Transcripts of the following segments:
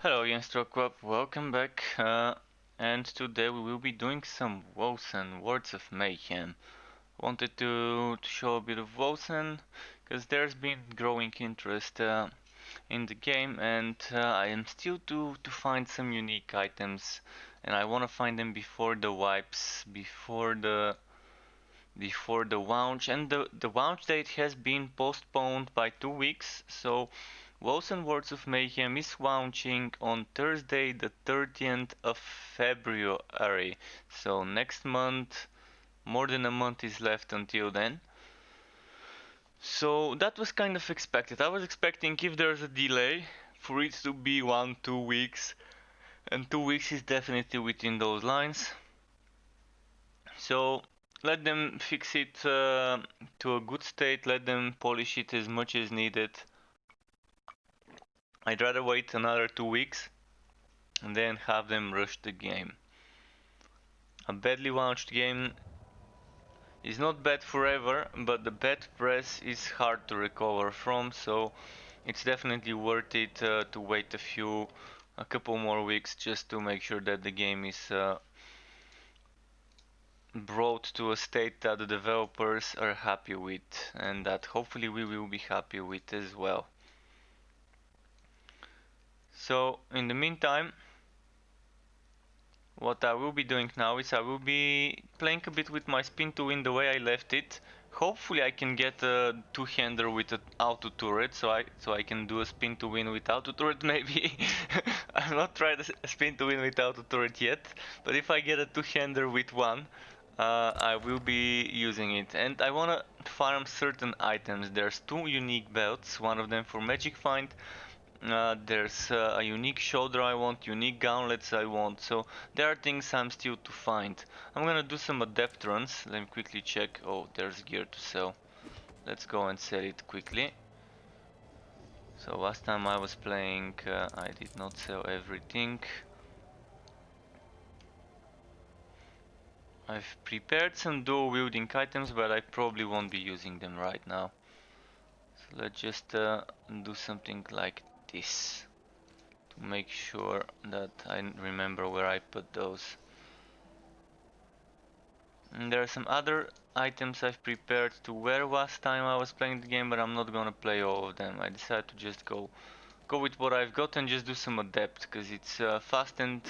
Hello, Yenstrokop, welcome back. And today we will be doing some Wolcen, Words of Mayhem. Wanted to show a bit of Wolcen, because there's been growing interest in the game, and I am still to find some unique items, and I want to find them before the wipes, before the launch, and the launch date has been postponed by 2 weeks, so Wolcen Words of Mayhem is launching on Thursday, the 30th of February. So next month, more than a month is left until then. So that was kind of expected. I was expecting if there's a delay for it to be 1-2 weeks, and 2 weeks is definitely within those lines. So let them fix it to a good state, let them polish it as much as needed. I'd rather wait another 2 weeks and then have them rush the game. A badly launched game is not bad forever, but the bad press is hard to recover from, so it's definitely worth it to wait a couple more weeks just to make sure that the game is brought to a state that the developers are happy with, and that hopefully we will be happy with as well. So in the meantime, what I will be doing now is I will be playing a bit with my spin to win the way I left it. Hopefully I can get a two-hander with an auto turret, so I can do a spin to win with auto turret maybe. I've not tried a spin to win with auto turret yet, but if I get a two-hander with one, I will be using it. And I wanna farm certain items. There's two unique belts, one of them for magic find. There's a unique shoulder I want, unique gauntlets I want, so there are things I'm still to find. I'm gonna do some adept runs. Let me quickly check. Oh, there's gear to sell. Let's go and sell it quickly. So last time I was playing, I did not sell everything. I've prepared some dual wielding items, but I probably won't be using them right now. So let's just do something like this to make sure that I remember where I put those. And there are some other items I've prepared to wear last time I was playing the game, but I'm not gonna play all of them. I decided to just go with what I've got and just do some adept, because it's fast and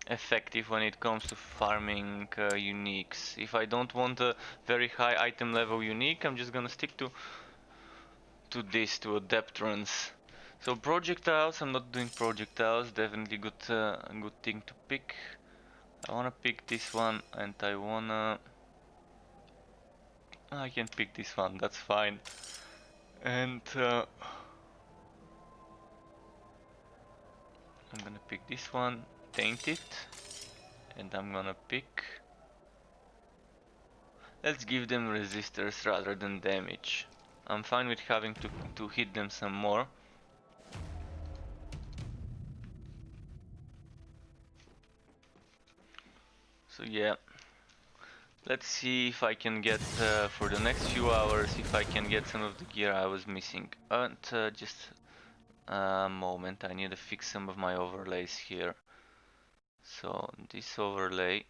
effective when it comes to farming uniques. If I don't want a very high item level unique, I'm just gonna stick to adept runs. So projectiles, I'm not doing projectiles. Definitely good thing to pick. I wanna pick this one, and I can pick this one. That's fine. And I'm gonna pick this one, taint it, and I'm gonna pick. Let's give them resistors rather than damage. I'm fine with having to hit them some more. So yeah, let's see if I can get for the next few hours if I can get some of the gear I was missing. And just a moment, I need to fix some of my overlays here. So this overlay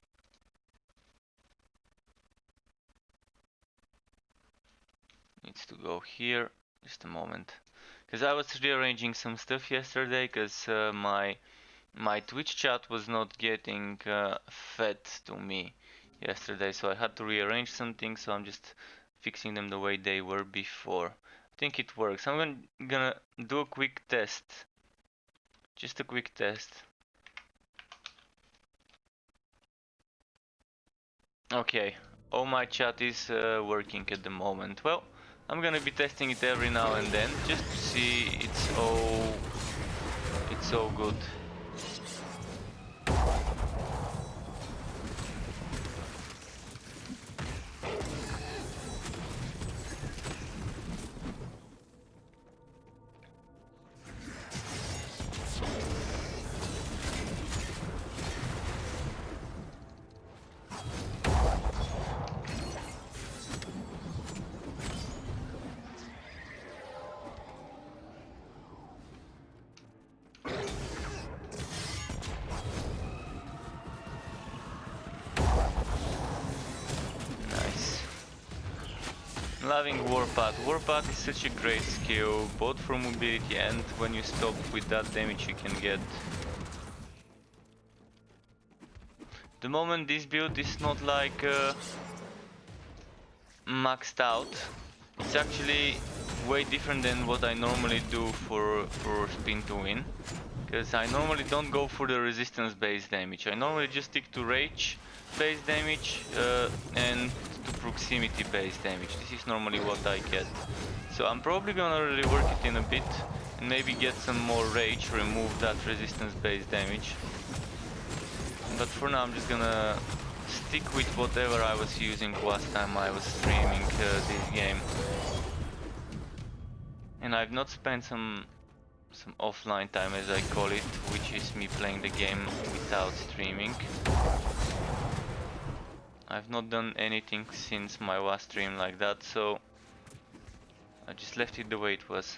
needs to go here. Just a moment, because I was rearranging some stuff yesterday, because my Twitch chat was not getting fed to me yesterday, so I had to rearrange some things, so I'm just fixing them the way they were before. I think it works. I'm gonna do a quick test. Just a quick test. Okay, all my chat is working at the moment. Well, I'm gonna be testing it every now and then just to see it's all good. Loving Warpath. Warpath is such a great skill, both for mobility and when you stop with that damage you can get. The moment this build is not like maxed out, it's actually way different than what I normally do for spin to win. Because I normally don't go for the resistance based damage. I normally just stick to rage based damage and to proximity based damage. This is normally what I get. So I'm probably gonna rework it in a bit and maybe get some more rage, remove that resistance based damage. But for now I'm just gonna stick with whatever I was using last time I was streaming this game. And I've not spent some offline time, as I call it, which is me playing the game without streaming. I've not done anything since my last stream like that, so I just left it the way it was.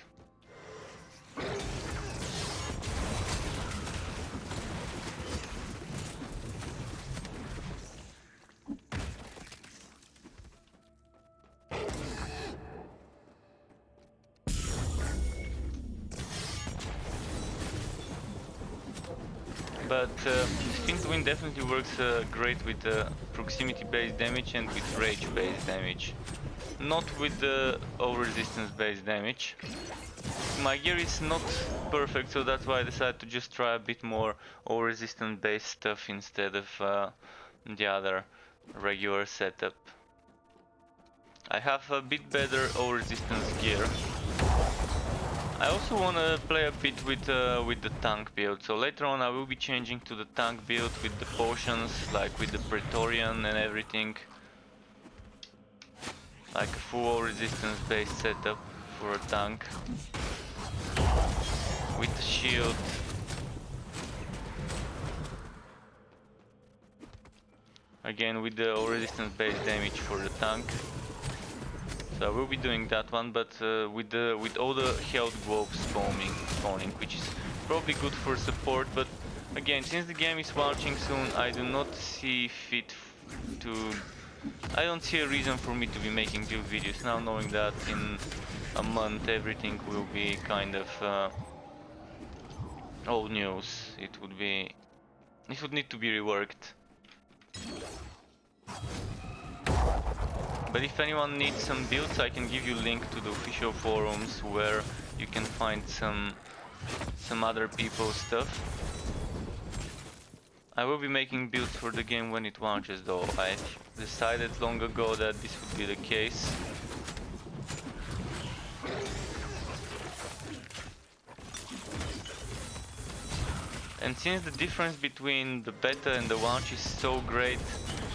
But spin to win definitely works great with proximity based damage and with rage based damage. Not with the all resistance based damage. My gear is not perfect, so that's why I decided to just try a bit more all resistance based stuff instead of the other regular setup. I have a bit better all resistance gear. I also want to play a bit with the tank build, so later on I will be changing to the tank build with the potions, like with the Praetorian and everything. Like a full resistance based setup for a tank. With the shield. Again with the all resistance based damage for the tank. So I will be doing that one, but with all the health globes spawning, which is probably good for support. But again, since the game is launching soon, I do not see fit to. I don't see a reason for me to be making build videos now, knowing that in a month everything will be kind of old news. It would need to be reworked. But if anyone needs some builds, I can give you a link to the official forums where you can find some other people's stuff. I will be making builds for the game when it launches though. I decided long ago that this would be the case. And since the difference between the beta and the launch is so great,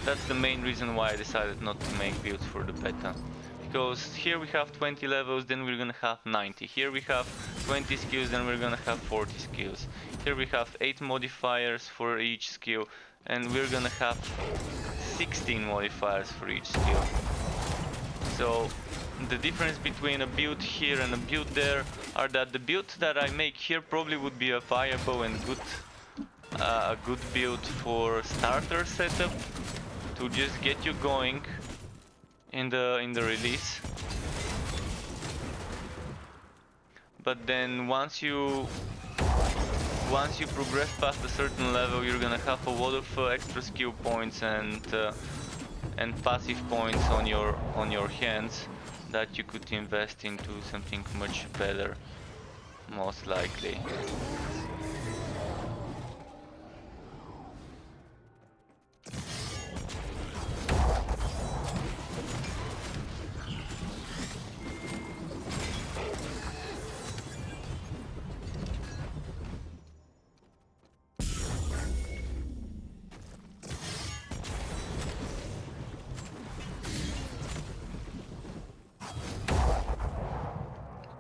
that's the main reason why I decided not to make builds for the beta. Because here we have 20 levels, then we're gonna have 90. Here we have 20 skills, then we're gonna have 40 skills. Here we have 8 modifiers for each skill, and we're gonna have 16 modifiers for each skill. So the difference between a build here and a build there are that the build that I make here probably would be a viable and a good build for starter setup to just get you going in the release. But then once you progress past a certain level, you're gonna have a lot of extra skill points and passive points on your hands that you could invest into something much better, most likely.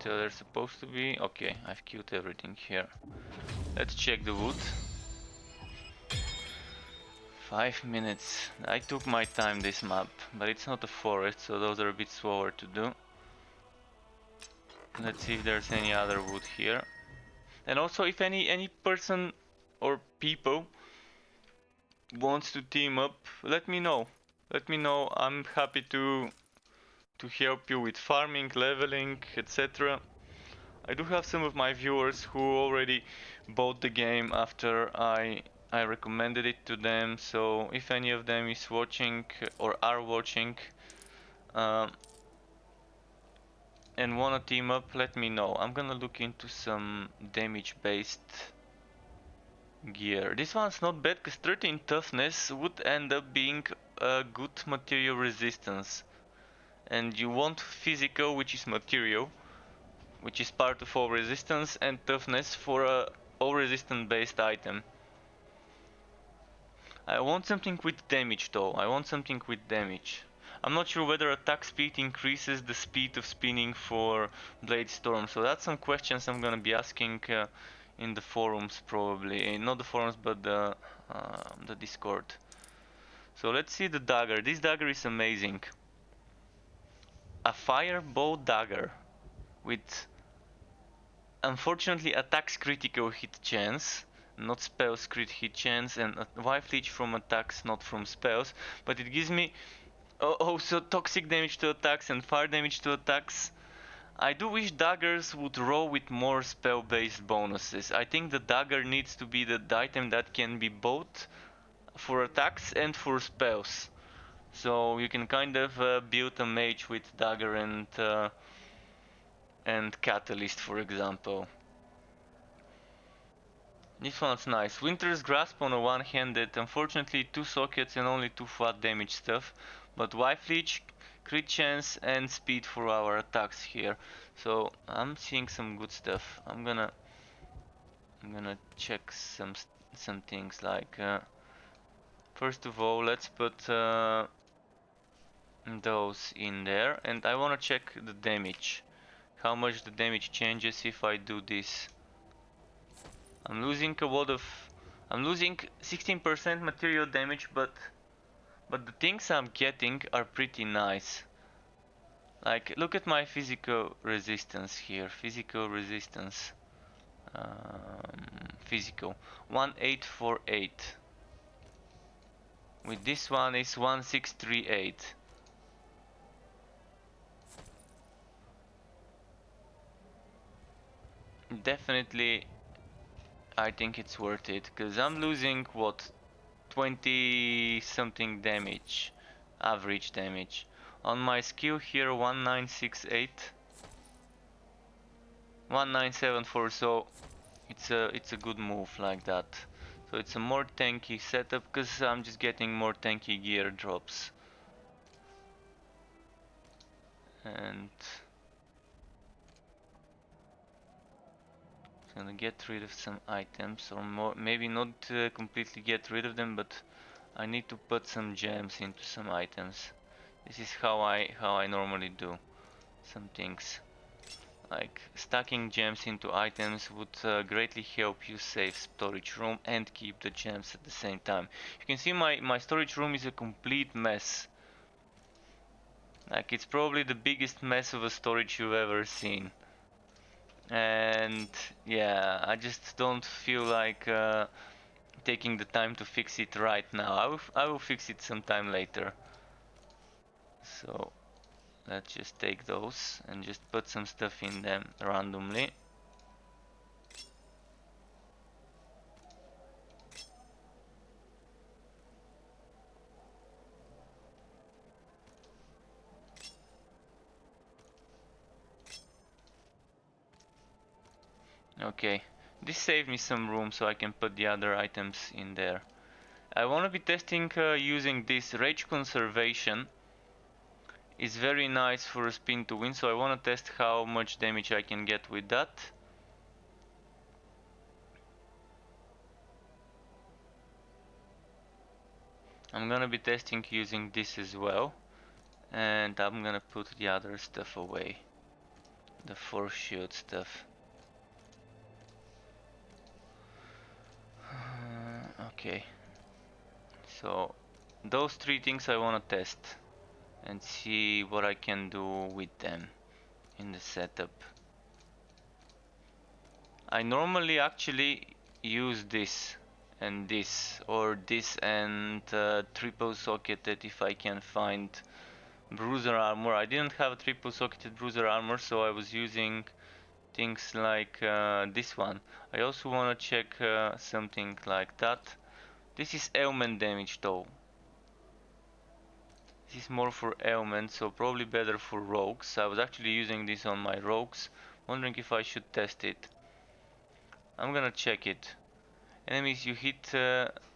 So they're supposed to be... Okay, I've killed everything here. Let's check the wood. 5 minutes. I took my time this map, but it's not a forest, so those are a bit slower to do. Let's see if there's any other wood here. And also if any person or people wants to team up, let me know. Let me know. I'm happy to to help you with farming, leveling, etc. I do have some of my viewers who already bought the game after I recommended it to them, so if any of them is watching or are watching um, and wanna team up, let me know. I'm gonna look into some damage based gear. This one's not bad because 13 toughness would end up being a good material resistance. And you want physical, which is material, which is part of all resistance, and toughness for a all resistant based item. I want something with damage though. I want something with damage. I'm not sure whether attack speed increases the speed of spinning for Blade Storm, so that's some questions I'm gonna be asking in the forums probably. Not the forums, but the Discord. So let's see the dagger. This dagger is amazing. A firebow dagger with unfortunately attacks critical hit chance, not spells crit hit chance, and wife leech from attacks, not from spells, but it gives me also toxic damage to attacks and fire damage to attacks. I do wish daggers would roll with more spell based bonuses. I think the dagger needs to be the item that can be both for attacks and for spells. So you can kind of build a mage with dagger and catalyst, for example. This one's nice. Winter's Grasp on a one-handed, unfortunately 2 sockets and only 2 flat damage stuff, but Wife Leech, crit chance and speed for our attacks here. So I'm seeing some good stuff. I'm gonna check some things like first of all let's put those in there, and I wanna check the damage. How much the damage changes if I do this. I'm losing a lot of... I'm losing 16% material damage, but the things I'm getting are pretty nice. Like, look at my physical resistance here. Physical resistance. Physical. 1848. With this one is 1638. Definitely, I think it's worth it, because I'm losing, what, 20 something damage, average damage. On my skill here 1968, 1974, so it's a good move like that. So it's a more tanky setup because I'm just getting more tanky gear drops. And gonna get rid of some items, or more, maybe not completely get rid of them, but I need to put some gems into some items. This is how I normally do some things. Like stacking gems into items would greatly help you save storage room and keep the gems at the same time. You can see my storage room is a complete mess. Like it's probably the biggest mess of a storage you've ever seen. And yeah, I just don't feel like taking the time to fix it right now. I will fix it sometime later. So let's just take those and just put some stuff in them randomly. Okay, this saved me some room so I can put the other items in there. I want to be testing using this Rage Conservation. It's very nice for a spin to win, so I want to test how much damage I can get with that. I'm gonna be testing using this as well, and I'm gonna put the other stuff away, the force shield stuff. Okay, so those 3 things I want to test and see what I can do with them in the setup. I normally actually use this and this, or this and triple socketed if I can find bruiser armor. I didn't have a triple socketed bruiser armor, so I was using things like this one. I also want to check something like that. This is ailment damage though. This is more for ailment, so probably better for rogues. I was actually using this on my rogues, wondering if I should test it. I'm gonna check it. Enemies you hit,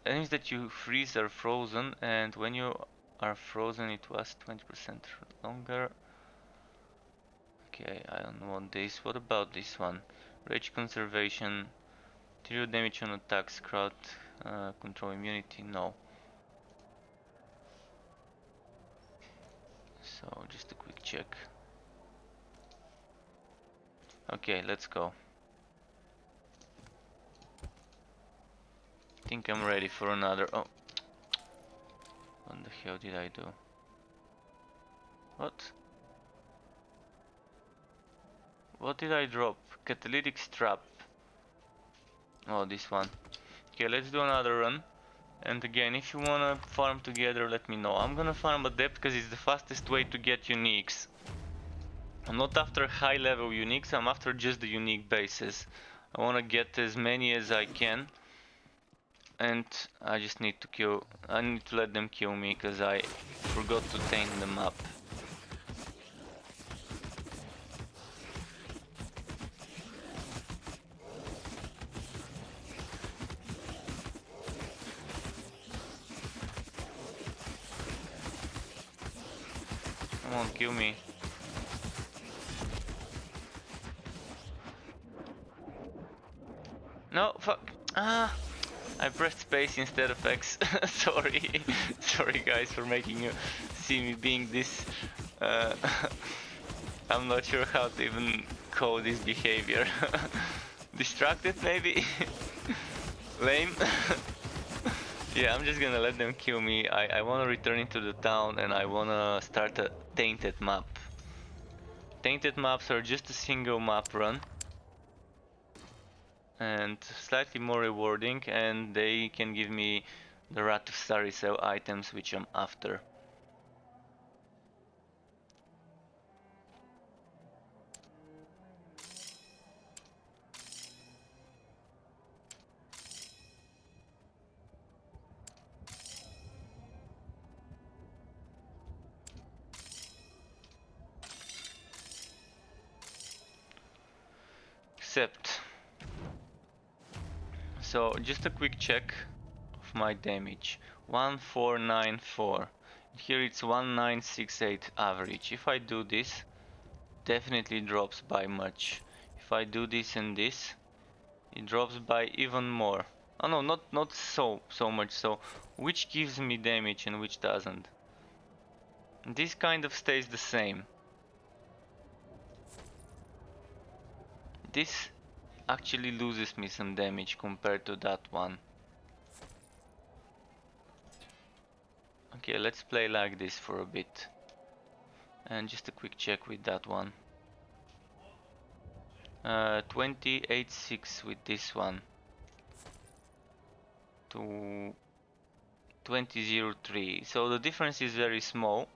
enemies that you freeze are frozen, and when you are frozen it lasts 20% longer. Okay, I don't want this. What about this one? Rage conservation, zero damage on attacks, crowd control immunity, no. So just a quick check. Okay, let's go. I think I'm ready for another. Oh, what the hell did I do? What? What did I drop? Catalytic strap. Oh, this one. Okay, let's do another run. And again, if you wanna farm together, let me know. I'm gonna farm adept because it's the fastest way to get uniques. I'm not after high level uniques, I'm after just the unique bases. I wanna get as many as I can. And I just need to I need to let them kill me because I forgot to taint the map. Come on, kill me. No, fuck. Ah, I pressed space instead of X. Sorry. Sorry guys for making you see me being this I'm not sure how to even call this behavior. Distracted maybe? Lame? Yeah, I'm just gonna let them kill me. I wanna return into the town and I wanna start a tainted map. Tainted maps are just a single map run and slightly more rewarding, and they can give me the Rat of Starry Cell items which I'm after. Except, so just a quick check of my damage. 1494. Here it's 1968 average. If I do this, definitely drops by much. If I do this and this, it drops by even more. Oh no, not so much so. Which gives me damage and which doesn't. This kind of stays the same. This actually loses me some damage compared to that one. Okay, let's play like this for a bit. And just a quick check with that one. 28.6 with this one. To 20.03. So the difference is very small.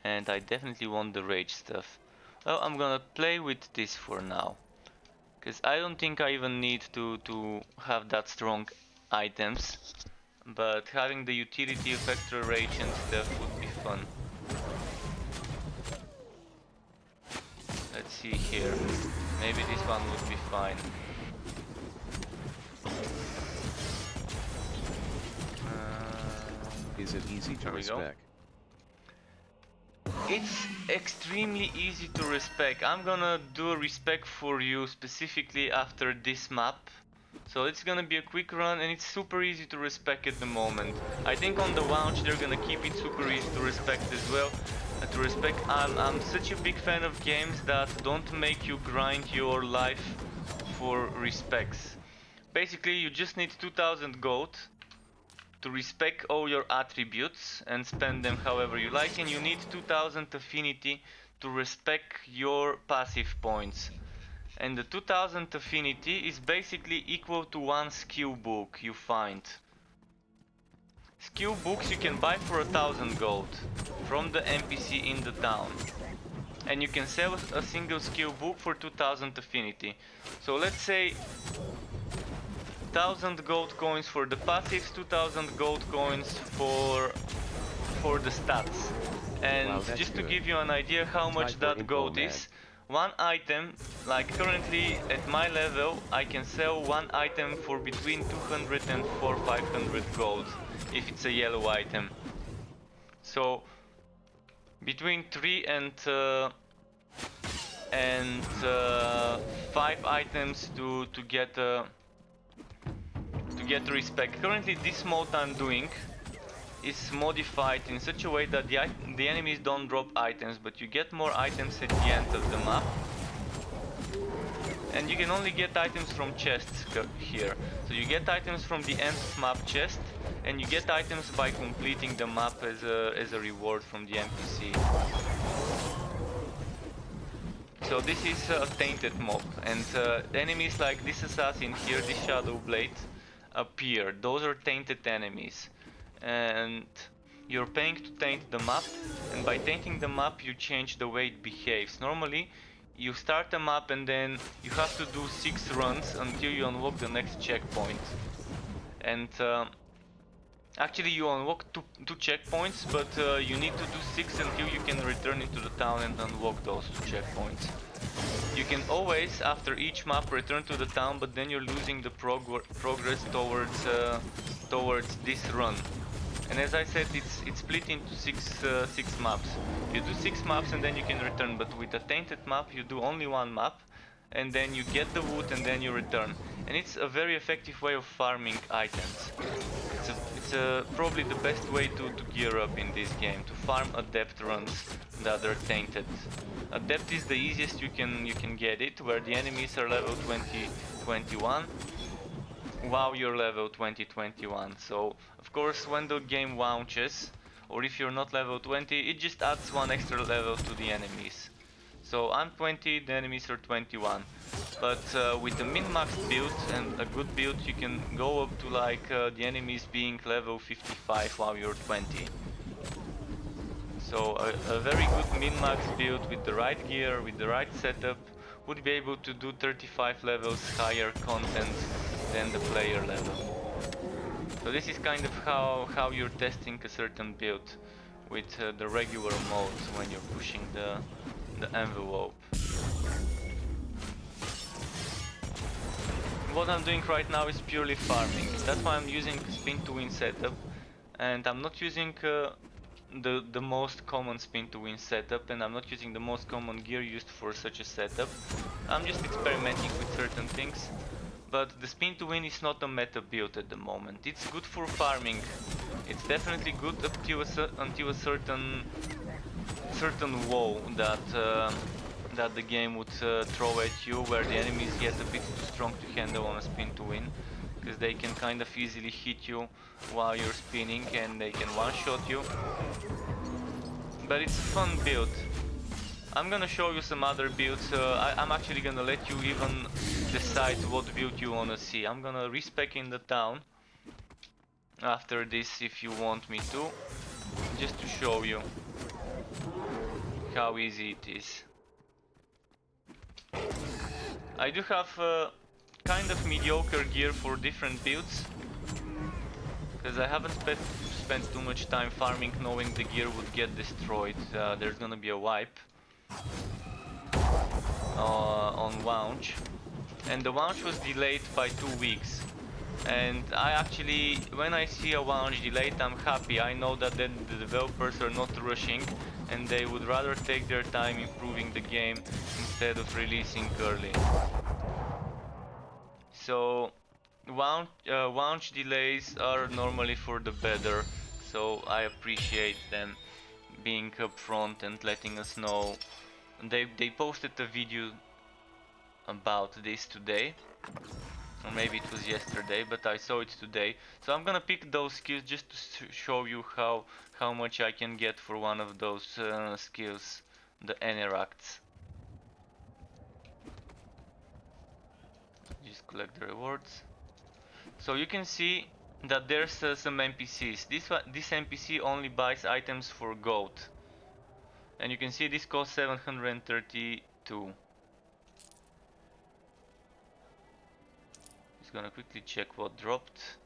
And I definitely want the rage stuff. Well, I'm gonna play with this for now. Because I don't think I even need to have that strong items. But having the utility of extra rage and stuff would be fun. Let's see here. Maybe this one would be fine. Is it easy to respec? It's extremely easy to respec. I'm gonna do a respec for you specifically after this map. So it's gonna be a quick run and it's super easy to respec at the moment. I think on the launch they're gonna keep it super easy to respec as well. I'm such a big fan of games that don't make you grind your life for respects. Basically you just need 2000 gold to respec all your attributes and spend them however you like, and you need 2000 affinity to respec your passive points. And the 2000 affinity is basically equal to one skill book you find. skill books you can buy for 1000 gold from the NPC in the town. And you can sell a single skill book for 2000 affinity. So let's say 1000 gold coins for the passives, 2000 gold coins for the stats. And Wow, just to good. give you an idea how much that gold is, one item, like currently at my level, I can sell one item for between 200 and 500 gold if it's a yellow item. So between 3 and 5 items to get respect. Currently this mode I'm doing is modified in such a way that the enemies don't drop items, but you get more items at the end of the map. And you can only get items from chests here. So you get items from the end of map chest, and you get items by completing the map as a reward from the NPC. So this is a tainted mob, and enemies like this assassin here, this shadow blade, appear. Those are tainted enemies, and you're paying to taint the map, and by tainting the map you change the way it behaves. Normally you start a map and then you have to do 6 runs until you unlock the next checkpoint. And actually you unlock two checkpoints, but you need to do 6 until you can return into the town and unlock those 2 checkpoints. You can always, after each map, return to the town, but then you're losing the progress towards this run. And as I said, it's split into six maps. You do 6 maps and then you can return, but with a tainted map you do only 1 map, and then you get the wood and then you return. And it's a very effective way of farming items. It's probably the best way to gear up in this game, to farm adept runs that are tainted. Adept is the easiest you can get it, where the enemies are level 20-21, while you're level 20-21. So of course when the game launches, or if you're not level 20, it just adds 1 extra level to the enemies. So I'm 20, the enemies are 21. But with the min-max build and a good build, you can go up to like the enemies being level 55 while you're 20. So a very good min-max build with the right gear, with the right setup, would be able to do 35 levels higher content than the player level. So this is kind of how you're testing a certain build with the regular mode when you're pushing the envelope. What I'm doing right now is purely farming. That's why I'm using spin to win setup, and I'm not using the most common spin to win setup, and I'm not using the most common gear used for such a setup. I'm just experimenting with certain things, but the spin to win is not a meta build at the moment. It's good for farming. It's definitely good up to until a certain wall that the game would throw at you, where the enemies get a bit too strong to handle on a spin to win, because they can kind of easily hit you while you're spinning and they can one-shot you. But it's a fun build. I'm gonna show you some other builds. I'm actually gonna let you even decide what build you wanna see. I'm gonna respec in the town after this if you want me to, just to show you how easy it is. I do have kind of mediocre gear for different builds, because I haven't spent too much time farming knowing the gear would get destroyed. There's gonna be a wipe on launch, and the launch was delayed by 2 weeks. And I actually, when I see a launch delayed, I'm happy. I know that then the developers are not rushing, and they would rather take their time improving the game instead of releasing early. So launch delays are normally for the better, so I appreciate them being upfront and letting us know. They posted a video about this today, or maybe it was yesterday, but I saw it today. So I'm gonna pick those skills just to show you how much I can get for one of those skills, the Eneracts. Just collect the rewards. So you can see that there's some NPCs. This NPC only buys items for gold, and you can see this costs 732. Just gonna quickly check what dropped.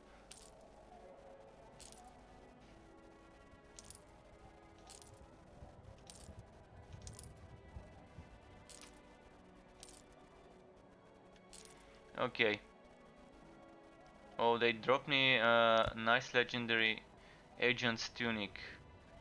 Okay. Oh, they dropped me a nice legendary agent's tunic.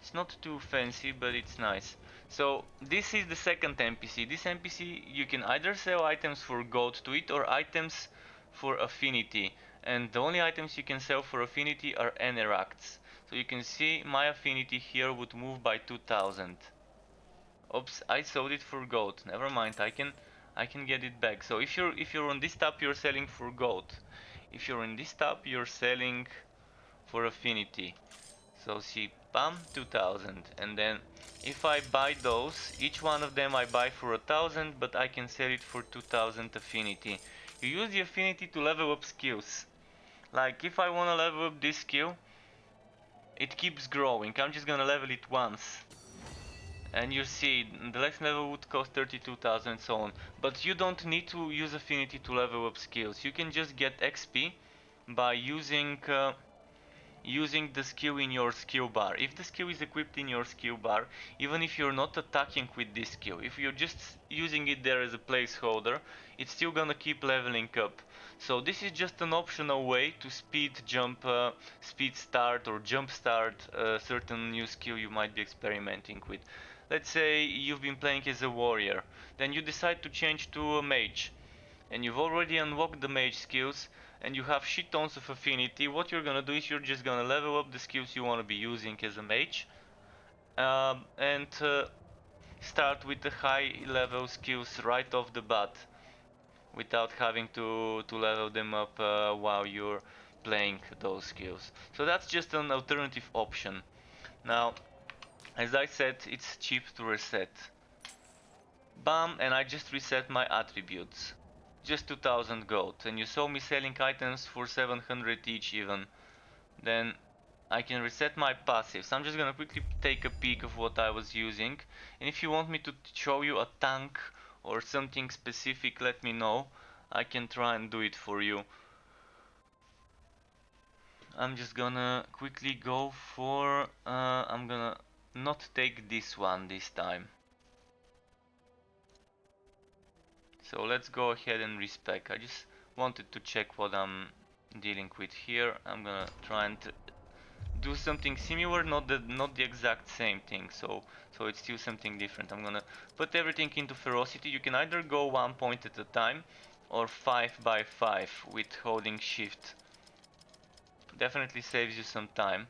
It's not too fancy, but it's nice. So this is the second NPC. This NPC, you can either sell items for gold to it or items for affinity. And the only items you can sell for affinity are Eneracts. So you can see my affinity here would move by 2000. Oops, I sold it for gold. Never mind, I can get it back. So if you're on this tab, you're selling for gold. If you're in this tab, you're selling for affinity. So see, bam, 2000. And then if I buy those, each one of them I buy for 1000, but I can sell it for 2000 affinity. You use the affinity to level up skills. Like if I wanna level up this skill, it keeps growing. I'm just gonna level it once. And you see, the next level would cost 32,000 and so on. But you don't need to use affinity to level up skills. You can just get XP by using the skill in your skill bar. If the skill is equipped in your skill bar, even if you're not attacking with this skill, if you're just using it there as a placeholder, it's still gonna keep leveling up. So this is just an optional way to speed start or jump start a certain new skill you might be experimenting with. Let's say you've been playing as a warrior, then you decide to change to a mage, and you've already unlocked the mage skills, and you have shit tons of affinity. What you're gonna do is you're just gonna level up the skills you want to be using as a mage, and start with the high level skills right off the bat without having to level them up while you're playing those skills. So that's just an alternative option. Now, as I said, it's cheap to reset. Bam, and I just reset my attributes. Just 2000 gold, and you saw me selling items for 700 each even. Then I can reset my passives. I'm just gonna quickly take a peek of what I was using, and if you want me to show you a tank or something specific, let me know. I can try and do it for you. I'm just gonna quickly go for I'm gonna not take this one this time. So let's go ahead and respec. I just wanted to check what I'm dealing with here. I'm gonna try and do something similar, not the exact same thing. So it's still something different. I'm gonna put everything into ferocity. You can either go 1 point at a time or 5 by 5 with holding shift. Definitely saves you some time.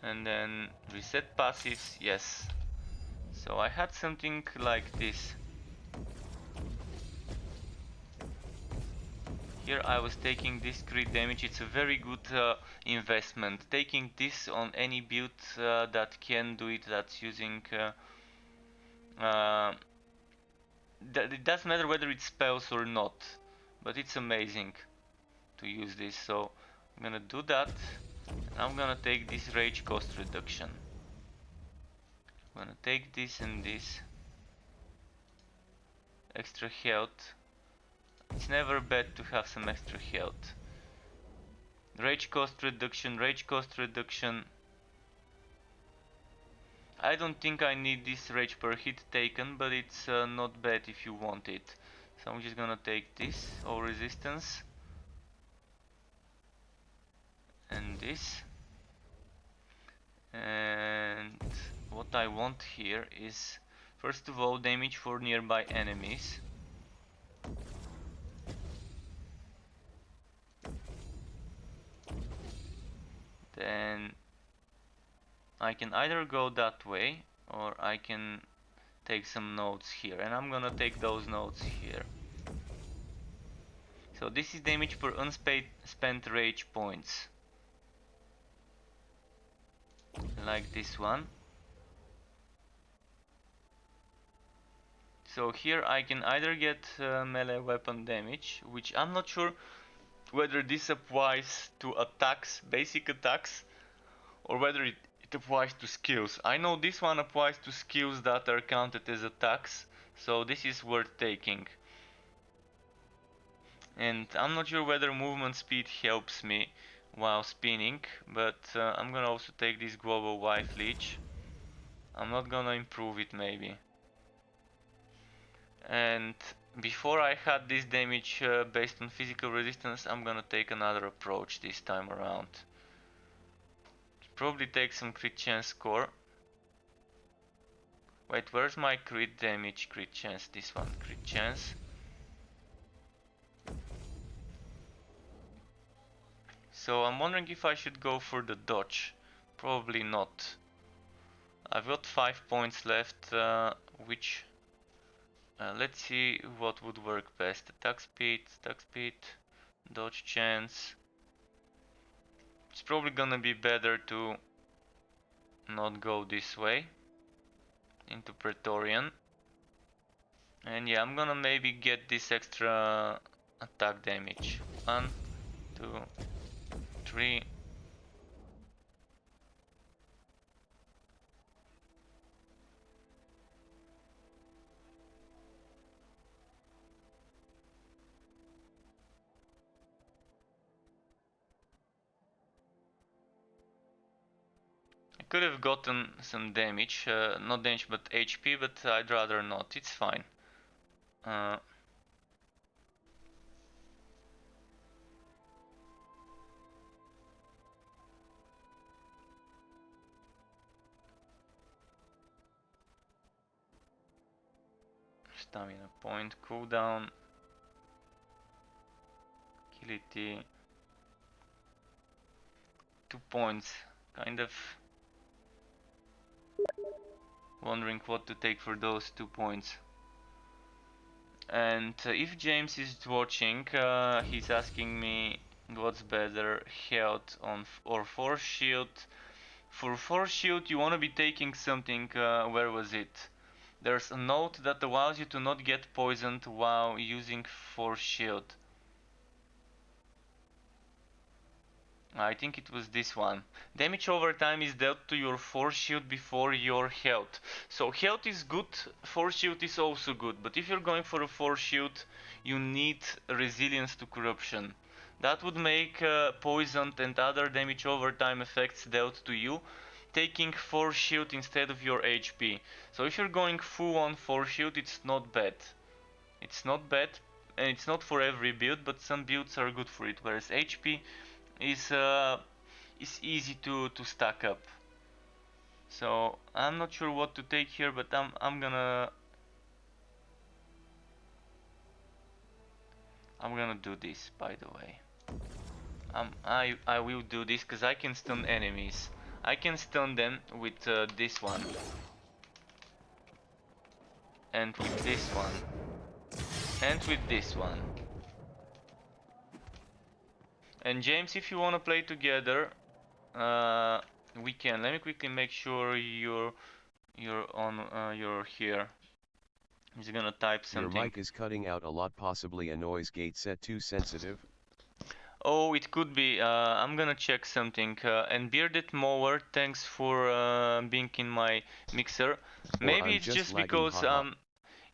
And then reset passives, yes. So I had something like this. Here I was taking this crit damage. It's a very good investment. Taking this on any build that can do it, that's using it doesn't matter whether it spells or not, but it's amazing to use this. So I'm gonna do that. I'm gonna take this rage cost reduction. I'm gonna take this and this. Extra health. It's never bad to have some extra health. Rage cost reduction, rage cost reduction. I don't think I need this rage per hit taken, but it's not bad if you want it. So I'm just gonna take this, all resistance. And this. And what I want here is, first of all, damage for nearby enemies. Then I can either go that way or I can take some nodes here, and I'm gonna take those nodes here. So this is damage per unspent rage points, like this one. So here I can either get melee weapon damage, which I'm not sure whether this applies to attacks, basic attacks, or whether it applies to skills. I know this one applies to skills that are counted as attacks, so this is worth taking. And I'm not sure whether movement speed helps me while spinning, but I'm gonna also take this global life leech. I'm not gonna improve it maybe. And before I had this damage based on physical resistance, I'm gonna take another approach this time around. Probably take some crit chance score. Wait, where's my crit damage, crit chance? This one, crit chance. So I'm wondering if I should go for the dodge. Probably not. I've got 5 points left, which... let's see what would work best. Attack speed, dodge chance. It's probably gonna be better to not go this way into Praetorian. And yeah, I'm gonna maybe get this extra attack damage. 1, 2, 3. I could have gotten some damage, not damage but HP, but I'd rather not, it's fine. Stamina point, cooldown, agility, 2 points, kind of wondering what to take for those 2 points. And if James is watching, he's asking me what's better, health on or force shield. For force shield you want to be taking something, where was it? There's a note that allows you to not get poisoned while using force shield. I think it was this one. Damage over time is dealt to your force shield before your health. So health is good, force shield is also good, but if you're going for a force shield, you need resilience to corruption. That would make poisoned and other damage over time effects dealt to you, taking force shield instead of your HP. So if you're going full on force shield, it's not bad. It's not bad, and it's not for every build, but some builds are good for it, whereas HP is easy to stack up. So I'm not sure what to take here, but I'm gonna do this, by the way. I will do this because I can stun enemies. I can stun them with this one and with this one and with this one. And James, if you wanna play together, we can. Let me quickly make sure you're on. You're here. He's gonna type something. Your mic is cutting out a lot, possibly a noise gate set too sensitive. Oh, it could be. I'm gonna check something. And Bearded Mower, thanks for being in my mixer. Maybe it's just because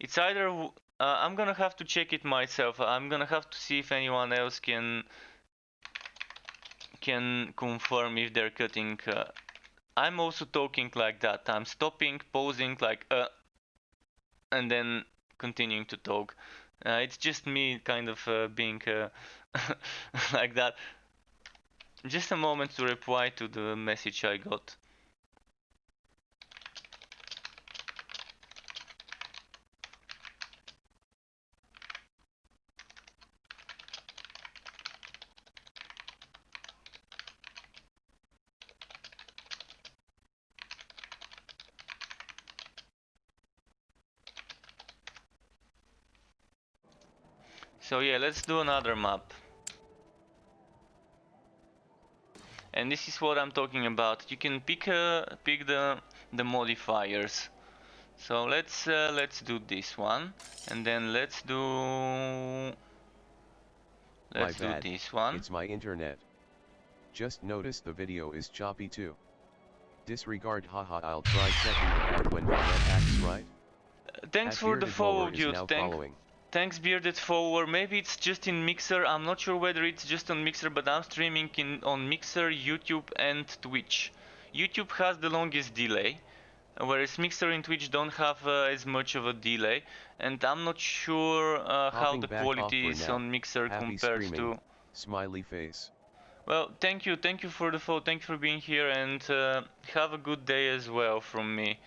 it's either I'm gonna have to check it myself. I'm gonna have to see if anyone else can confirm if they're cutting. I'm also talking like that. I'm stopping, pausing, like and then continuing to talk. It's just me kind of being like that. Just a moment to reply to the message I got. So yeah, let's do another map. And this is what I'm talking about. You can pick the modifiers. So let's do this one, and then let's Let's do bad, this one. it's my internet. Just noticed the video is choppy too. Disregard, haha, I'll try checking the card when my net acts right. Thanks At for the Bearded follow, Mower is dude. now following. Thanks, Bearded Follower. Maybe it's just in Mixer. I'm not sure whether it's just on Mixer, but I'm streaming on Mixer, YouTube, and Twitch. YouTube has the longest delay, whereas Mixer and Twitch don't have as much of a delay. And I'm not sure how the Back off quality for is now. on Mixer Happy compared streaming. to. Smiley face. Well, thank you for the follow, thank you for being here, and have a good day as well from me.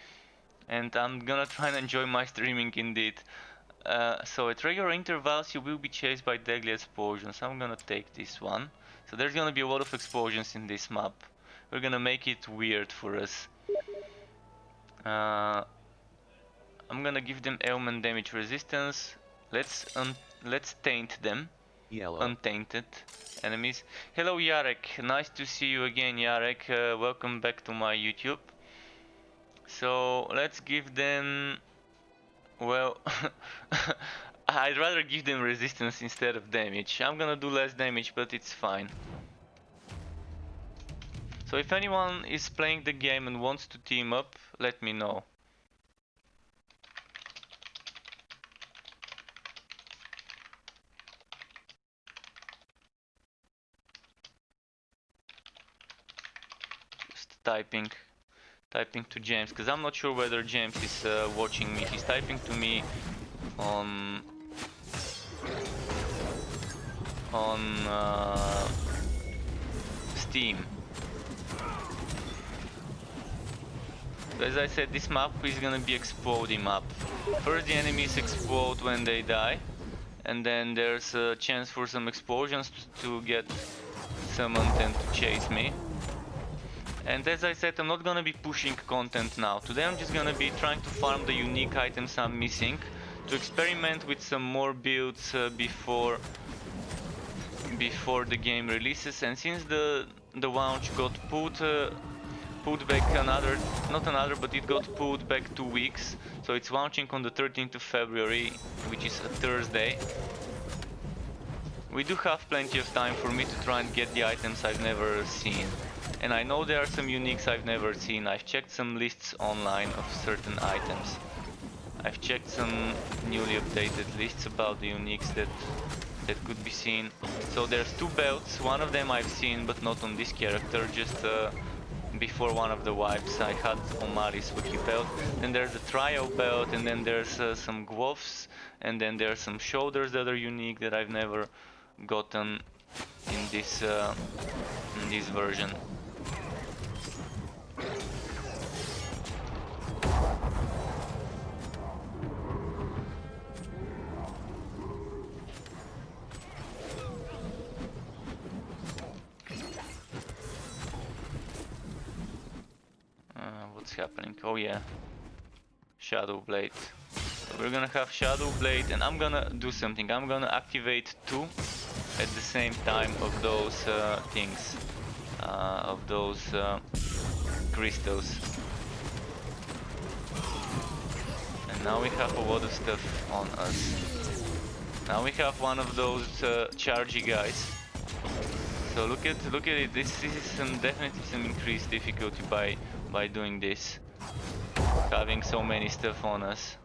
And I'm gonna try and enjoy my streaming indeed. So at regular intervals you will be chased by deadly explosions. I'm gonna take this one. So there's gonna be a lot of explosions in this map. We're gonna make it weird for us. I'm gonna give them ailment damage resistance. Let's taint them. Yellow. Untainted enemies. Hello Yarek, nice to see you again Yarek. Welcome back to my YouTube. So let's give them, well, I'd rather give them resistance instead of damage. I'm gonna do less damage, but it's fine. So if anyone is playing the game and wants to team up, let me know. Just typing to James, because I'm not sure whether James is watching me. He's typing to me on Steam. So as I said, this map is gonna be exploding map. First the enemies explode when they die, and then there's a chance for some explosions to get summoned and to chase me. And as I said, I'm not gonna be pushing content now. Today I'm just gonna be trying to farm the unique items I'm missing, to experiment with some more builds before the game releases. And since the launch got put back it got put back 2 weeks, so it's launching on the 13th of February, which is a Thursday. We do have plenty of time for me to try and get the items I've never seen. And I know there are some uniques I've never seen. I've checked some lists online of certain items. I've checked some newly updated lists about the uniques that could be seen. So there's 2 belts, one of them I've seen but not on this character, just before one of the wipes I had Omari's Wiki belt. Then there's a trial belt, and then there's some gloves, and then there's some shoulders that are unique that I've never gotten in this version. What's happening? Oh yeah, Shadow Blade. So we're gonna have Shadow Blade, and I'm gonna do something. I'm gonna activate 2 at the same time of those things, of those crystals. And now we have a lot of stuff on us. Now we have one of those chargy guys. So look at it. This is definitely some increased difficulty by doing this, having so many stuff on us.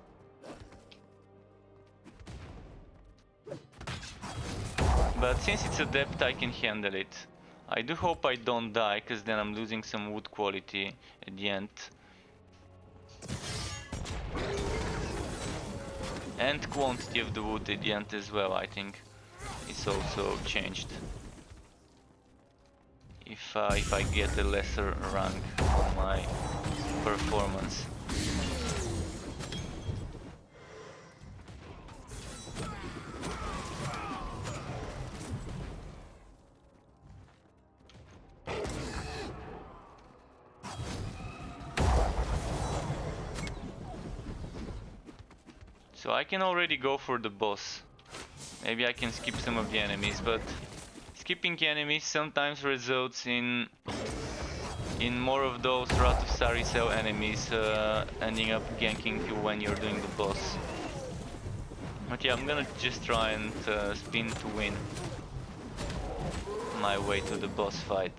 But since it's a depth, I can handle it. I do hope I don't die, because then I'm losing some wood quality at the end. And quantity of the wood at the end as well, I think, is also changed. If I get a lesser rank on my performance. So I can already go for the boss. Maybe I can skip some of the enemies, but skipping enemies sometimes results in more of those Wrath of Saricel enemies ending up ganking you when you're doing the boss. But yeah, I'm gonna just try and spin to win. my way to the boss fight.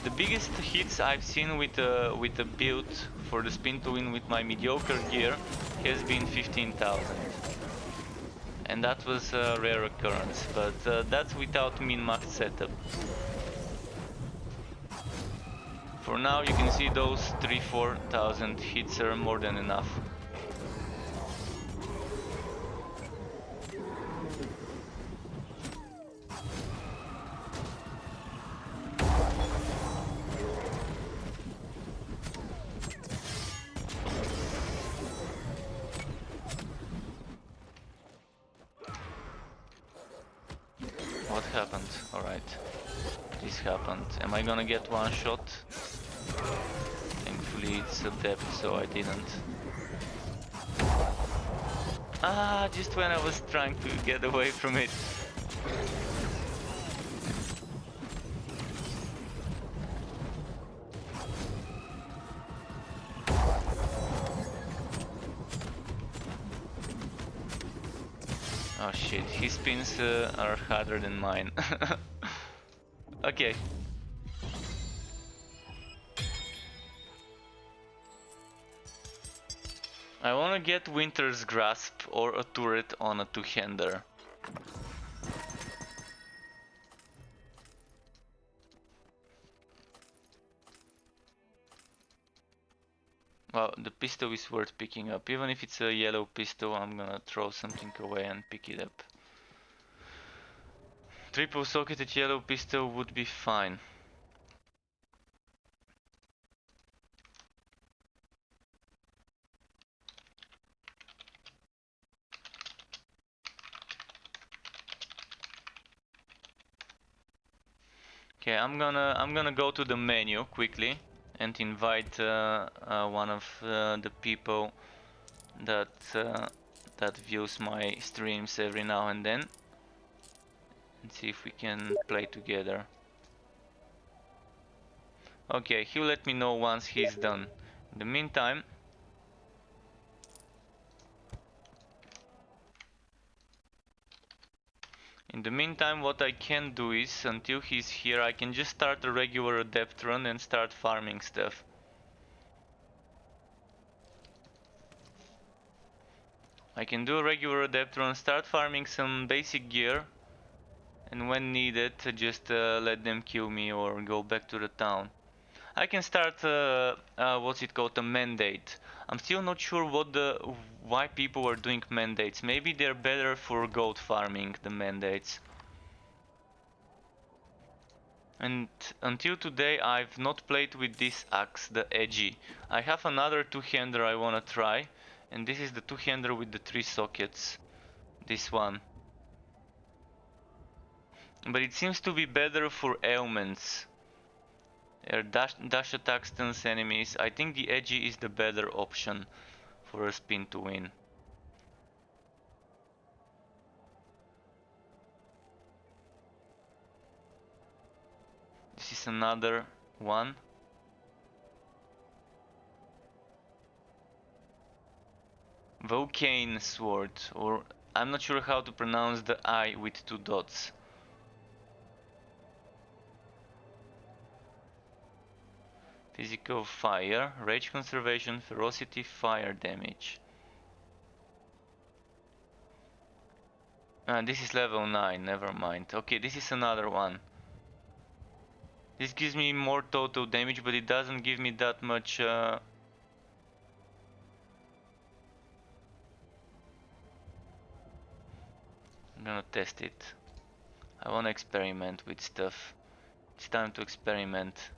The biggest hits I've seen with a build for the spin to win with my mediocre gear has been 15,000. And that was a rare occurrence, but that's without min-max setup. For now you can see those 3-4,000 hits are more than enough. What happened? Alright. This happened. Am I gonna get one shot? Thankfully it's a depth, so I didn't. Ah, just when I was trying to get away from it. Oh shit, his spins are harder than mine. Okay. I wanna get Winter's Grasp or a turret on a two-hander. Well, the pistol is worth picking up. Even if it's a yellow pistol, I'm gonna throw something away and pick it up. Triple socketed yellow pistol would be fine. Okay, I'm gonna go to the menu quickly and invite one of the people that that views my streams every now and then, and see if we can play together. Okay, he'll let me know once he's done. In the meantime, what I can do is, until he's here, I can just start a regular adept run and start farming stuff. I can do a regular adept run, start farming some basic gear, and when needed, just let them kill me or go back to the town. I can start, what's it called, a mandate. I'm still not sure why people are doing mandates. Maybe they're better for gold farming, the mandates. And until today I've not played with this axe, the edgy. I have another two-hander I wanna try, and this is the two-hander with the 3 sockets. This one. But it seems to be better for ailments. Dash attack stuns enemies. I think the edgy is the better option for a spin to win. This is another one. Wolcen sword, or I'm not sure how to pronounce the I with 2 dots. Physical fire, rage conservation, ferocity, fire damage. This is level 9, never mind. Okay, this is another one. This gives me more total damage, but it doesn't give me that much. I'm gonna test it. I wanna experiment with stuff. It's time to experiment.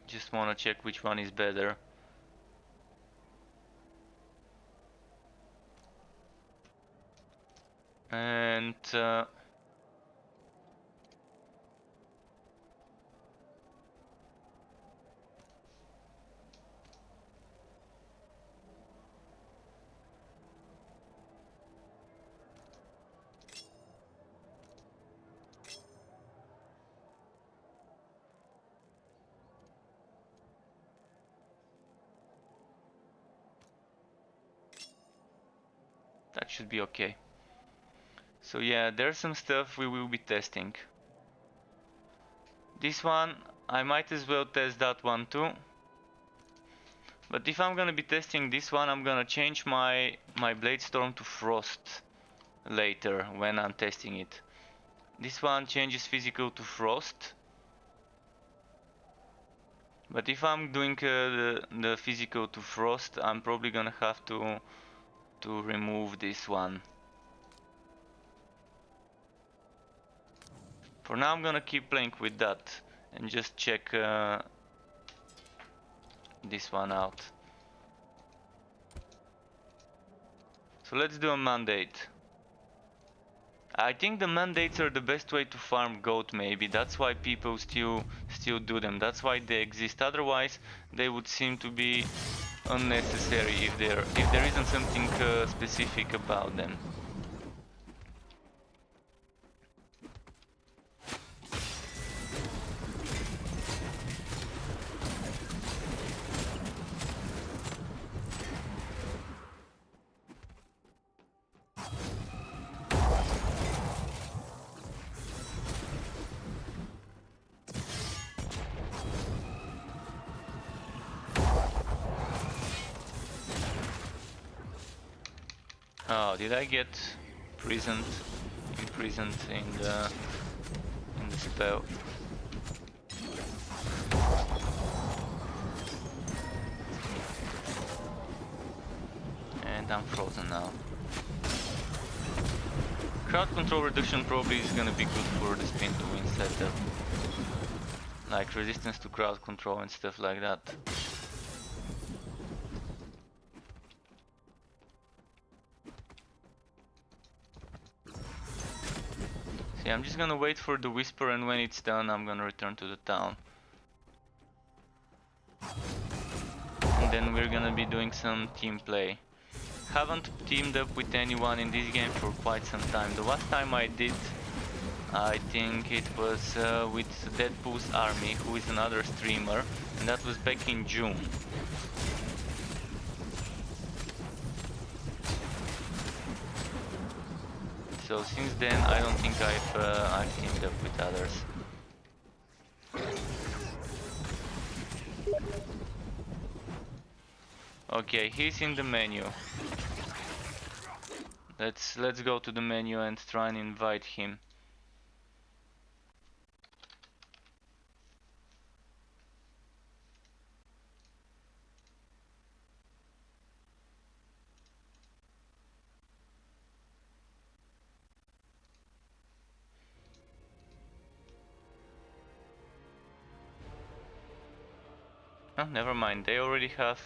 Just wanna check which one is better. And that should be okay. So yeah, there's some stuff we will be testing. This one, I might as well test that one too. But if I'm gonna be testing this one, I'm gonna change my Blade Storm to Frost later when I'm testing it. This one changes physical to Frost. But if I'm doing the physical to Frost, I'm probably gonna have to remove this one. For now I'm gonna keep playing with that and just check this one out. So let's do a mandate. I think the mandates are the best way to farm goat, maybe. That's why people still do them. That's why they exist. Otherwise, they would seem to be unnecessary if there isn't something specific about them. Oh, did I get imprisoned in the spell? And I'm frozen now. Crowd control reduction probably is gonna be good for the spin to win setup. Like resistance to crowd control and stuff like that. See, I'm just gonna wait for the whisper, and when it's done I'm gonna return to the town. And then we're gonna be doing some team play. Haven't teamed up with anyone in this game for quite some time. The last time I did, I think it was with Deadpool's Army, who is another streamer, and that was back in June. So since then, I don't think I've teamed up with others. Okay, he's in the menu. Let's go to the menu and try and invite him. Oh, never mind. They already have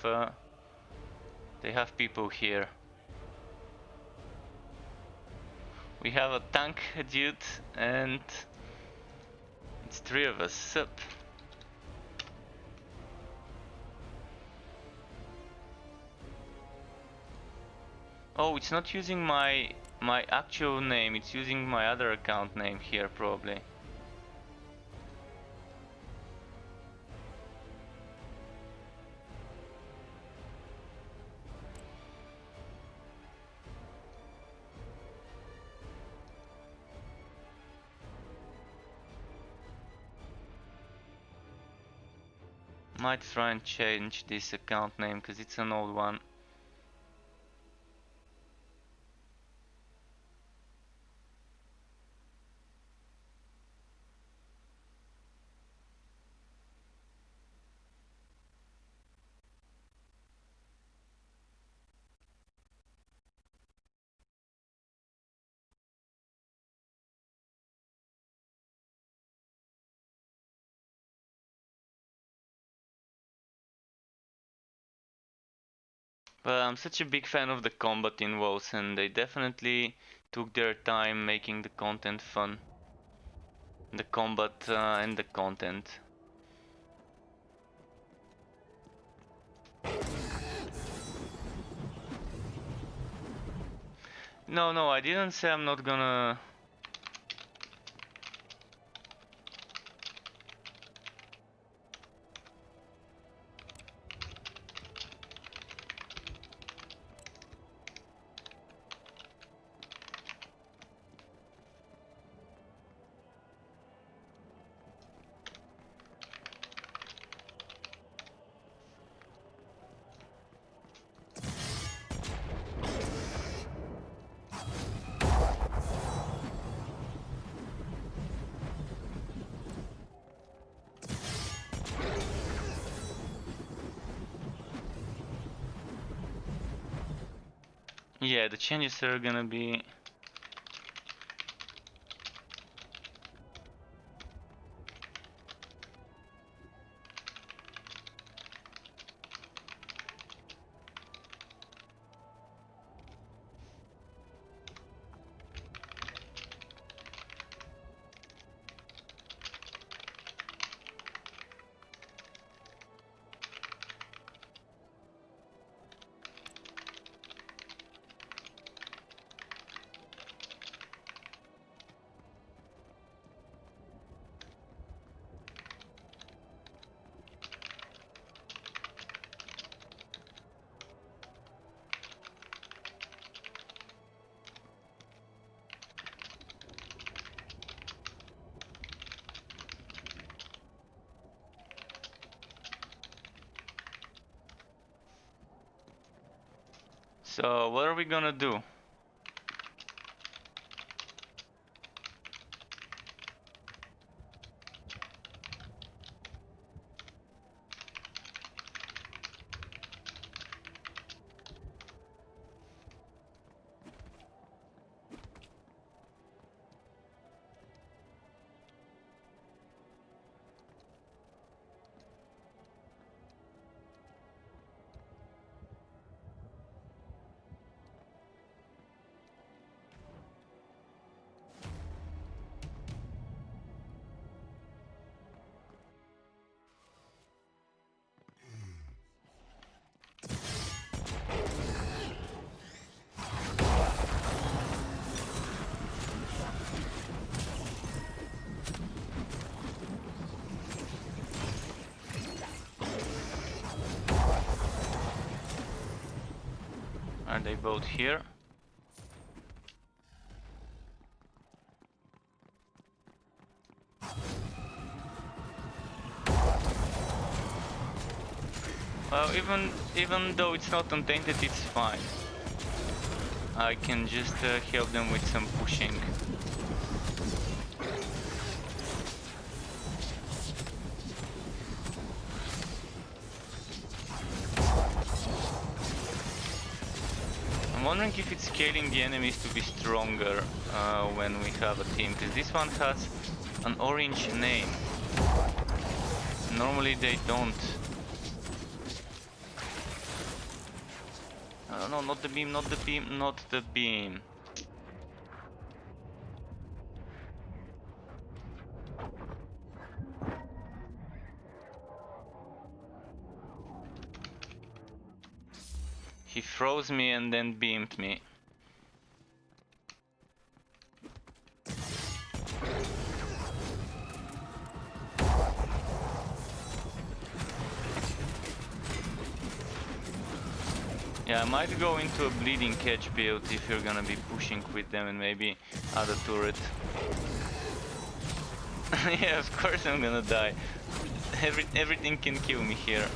people here. We have a tank dude, and it's 3 of us. Sup? Oh, it's not using my actual name. It's using my other account name here, probably. Might try and change this account name because it's an old one. But I'm such a big fan of the combat in Wolcen. They definitely took their time making the content fun. The combat and the content. No, I didn't say I'm not gonna... Yeah, the changes are gonna be... So, what are we gonna do? Are they both here? Well, even though it's not untainted, it's fine. I can just help them with some pushing. I'm wondering if it's scaling the enemies to be stronger when we have a team, because this one has an orange name. Normally they don't. No, not the beam, not the beam, not the beam. He froze me and then beamed me. Yeah, I might go into a bleeding catch build if you're gonna be pushing with them and maybe other turret. Yeah, of course I'm gonna die. Everything can kill me here.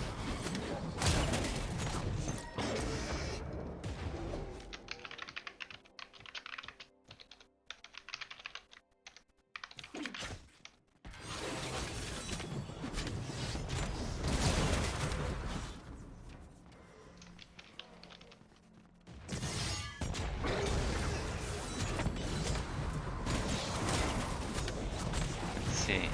See.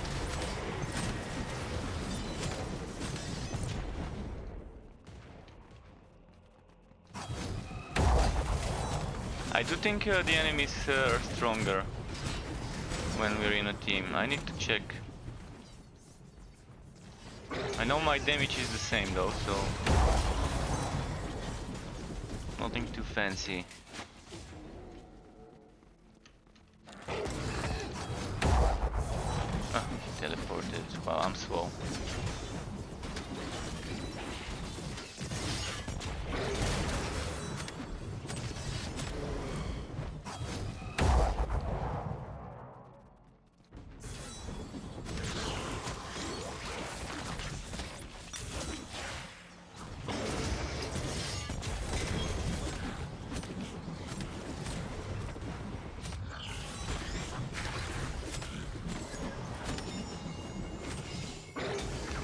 I do think the enemies are stronger when we're in a team. I need to check. I know my damage is the same though, so nothing too fancy. Ah, he teleported. Wow, I'm slow.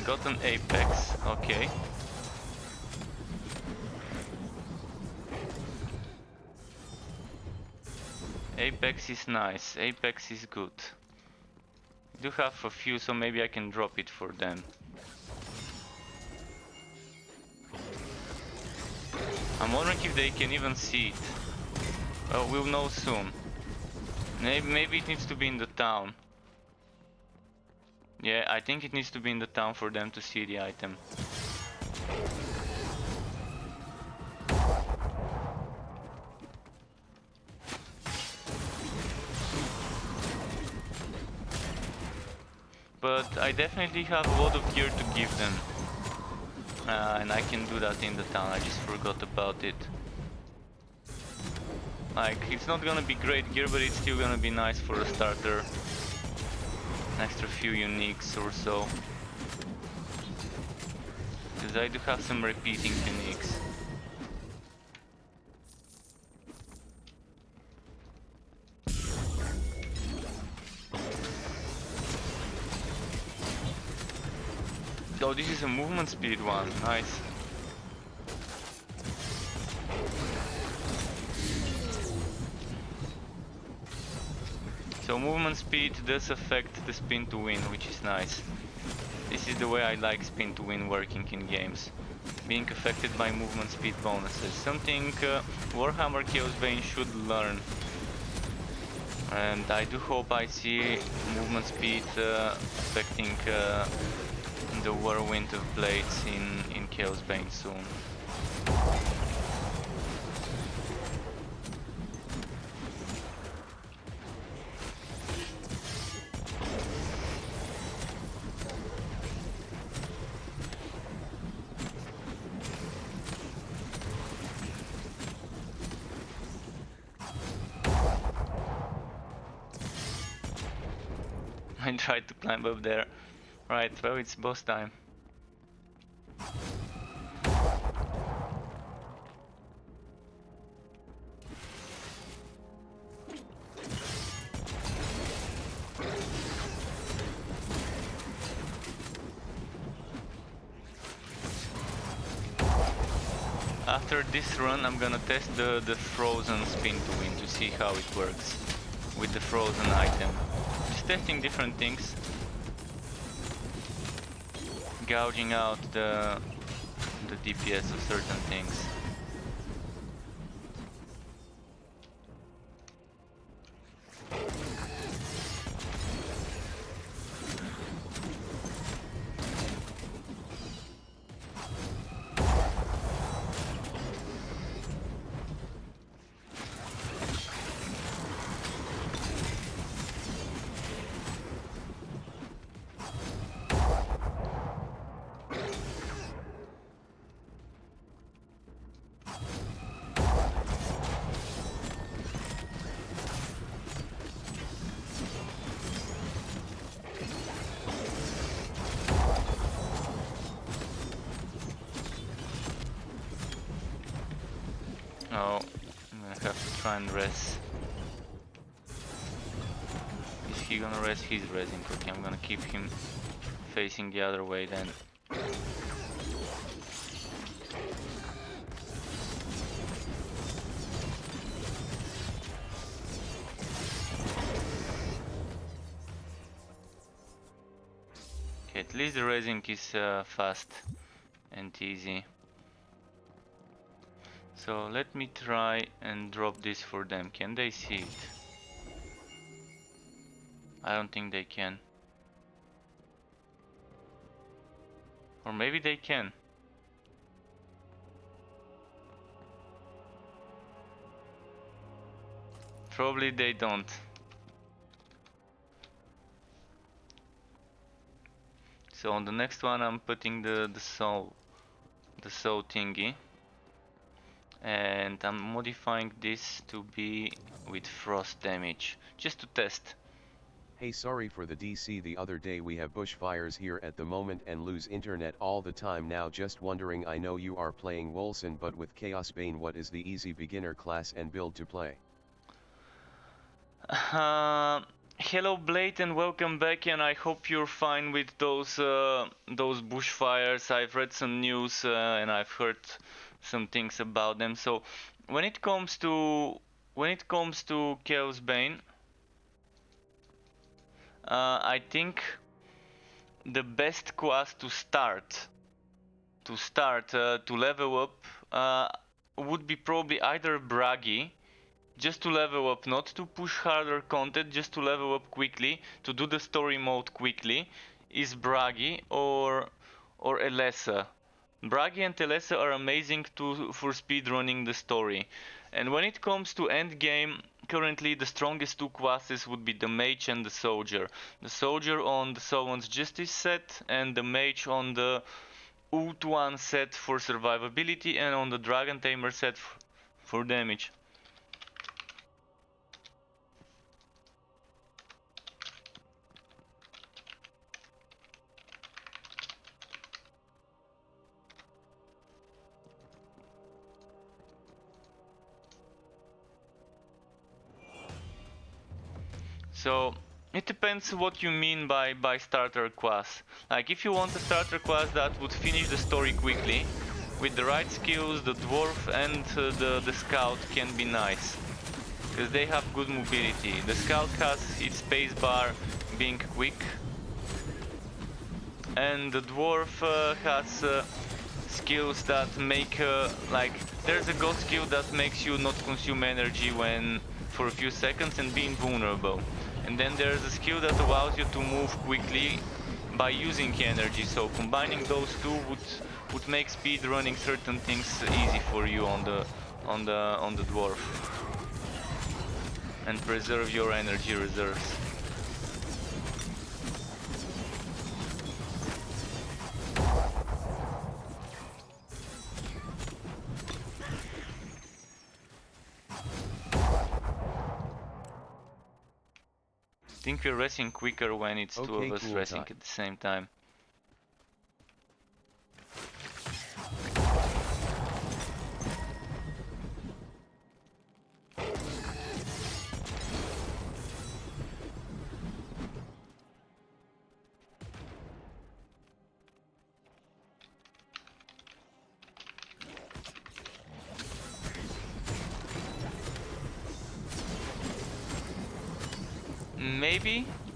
Got an apex, okay. Apex is nice. Apex is good. I do have a few, so maybe I can drop it for them. I'm wondering if they can even see it. Oh, we'll know soon. Maybe it needs to be in the town. Yeah, I think it needs to be in the town for them to see the item. But I definitely have a lot of gear to give them. And I can do that in the town, I just forgot about it. Like, it's not gonna be great gear, but it's still gonna be nice for a starter. An extra few uniques or so. Because I do have some repeating uniques. Oh, this is a movement speed one, nice. So movement speed does affect the spin to win, which is nice. This is the way I like spin to win working in games. Being affected by movement speed bonuses. Something Warhammer Chaos Bane should learn. And I do hope I see movement speed affecting the Whirlwind of Blades in Chaos Bane soon. I tried to climb up there. Right, well, it's boss time. After this run, I'm gonna test the frozen spin to win to see how it works with the frozen item. Just testing different things. Gouging out the DPS of certain things. Oh, I'm gonna have to try and res. Is he gonna res? He's resing. Okay, I'm gonna keep him facing the other way then. Okay, at least the resing is fast and easy. So let me try and drop this for them. Can they see it? I don't think they can. Or maybe they can. Probably they don't. So on the next one I'm putting the soul thingy. And I'm modifying this to be with frost damage, just to test. Hey, sorry for the DC the other day. We have bushfires here at the moment and lose internet all the time now. Just wondering, I know you are playing Wolcen, but with Chaos Bane, what is the easy beginner class and build to play? Hello Blade and welcome back, and I hope you're fine with those bushfires. I've read some news and I've heard some things about them. So when it comes to when it comes to Chaos Bane, I think the best quest to start to level up would be probably either Bragi, just to level up, not to push harder content, just to level up quickly, to do the story mode quickly, is Bragi or Elessa. Bragi and Elessa are amazing for speedrunning the story. And when it comes to endgame, currently the strongest two classes would be the mage and the soldier. The soldier on the Sovereign's Justice set and the mage on the Ult-1 set for survivability and on the Dragon Tamer set for damage. So it depends what you mean by starter class. Like if you want a starter class that would finish the story quickly, with the right skills, the dwarf and the scout can be nice, because they have good mobility. The scout has its spacebar being quick, and the dwarf has skills that make like there's a god skill that makes you not consume energy when for a few seconds and be invulnerable. And then there's a skill that allows you to move quickly by using energy. So combining those two would make speed running certain things easy for you on the dwarf and preserve your energy reserves. I think we're racing quicker when it's two of us racing at the same time.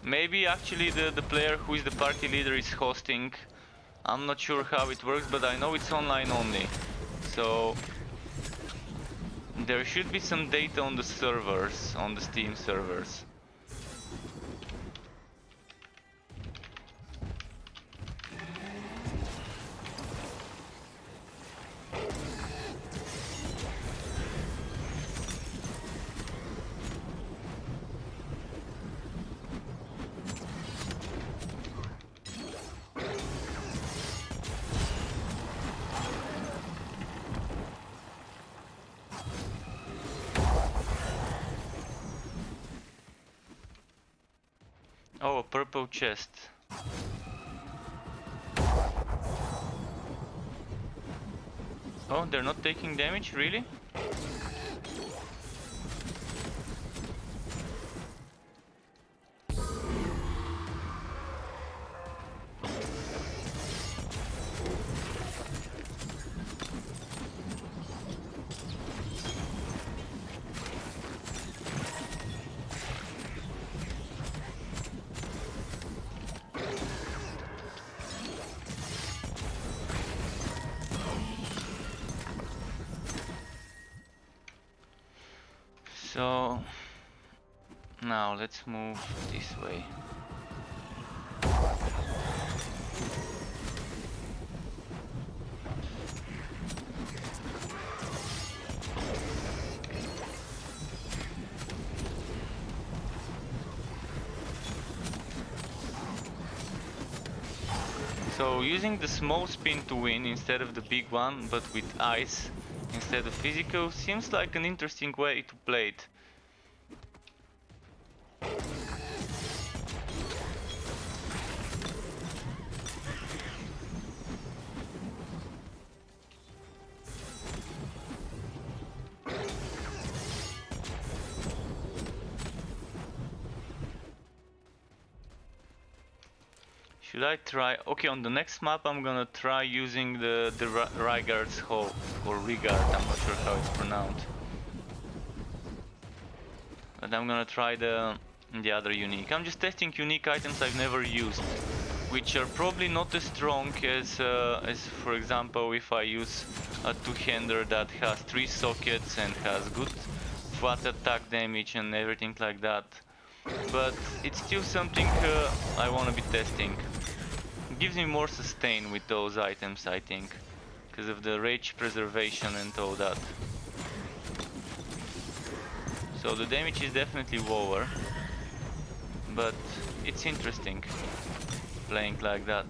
Maybe actually the player who is the party leader is hosting. I'm not sure how it works, but I know it's online only. So there should be some data on the servers, on the Steam servers. Oh, a purple chest. Oh, they're not taking damage, really? So now let's move this way. So using the small spin to win instead of the big one, but with ice instead of physical, seems like an interesting way to play it. Should I try? Okay, on the next map I'm gonna try using the Rygar's Hole, or Rigard, I'm not sure how it's pronounced. But I'm gonna try the other unique. I'm just testing unique items I've never used, which are probably not as strong as for example, if I use a two-hander that has 3 sockets and has good flat attack damage and everything like that. But it's still something I want to be testing. It gives me more sustain with those items, I think, because of the rage preservation and all that. So the damage is definitely lower, but it's interesting playing like that.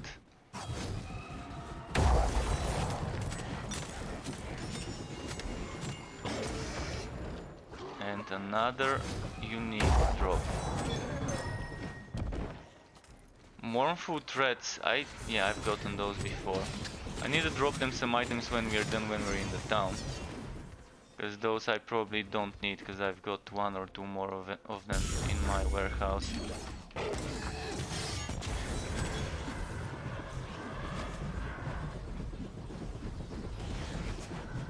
And another unique drop. Mournful threats, yeah, I've gotten those before. I need to drop them some items when we're done, when we're in the town. Because those I probably don't need, because I've got 1 or 2 more of them in my warehouse.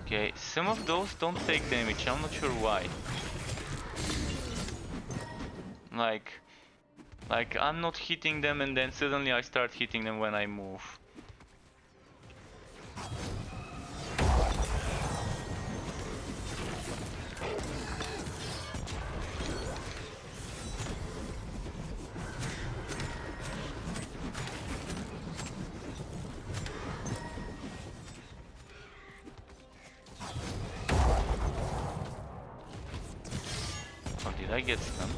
Okay, some of those don't take damage, I'm not sure why. Like I'm not hitting them and then suddenly I start hitting them when I move. Oh, did I get stunned?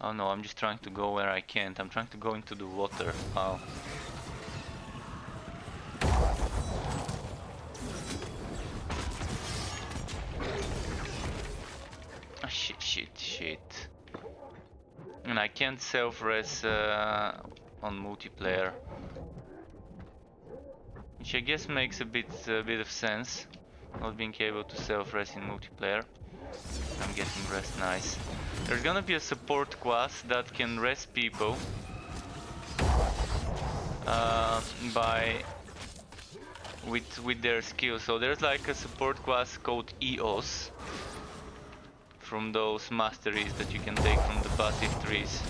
Oh no, I'm just trying to go where I can't. I'm trying to go into the water. Wow. Ah, shit. And I can't self-res on multiplayer. Which I guess makes a bit of sense. Not being able to self-res in multiplayer. I'm getting rest, nice. There's gonna be a support class that can rest people with their skills. So there's like a support class called EOS from those masteries that you can take from the passive trees.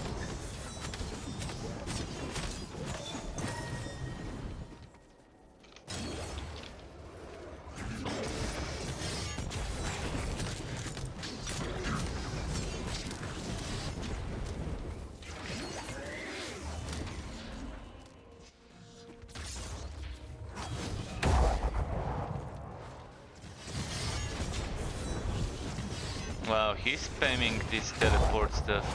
Wow, he's spamming this teleport stuff.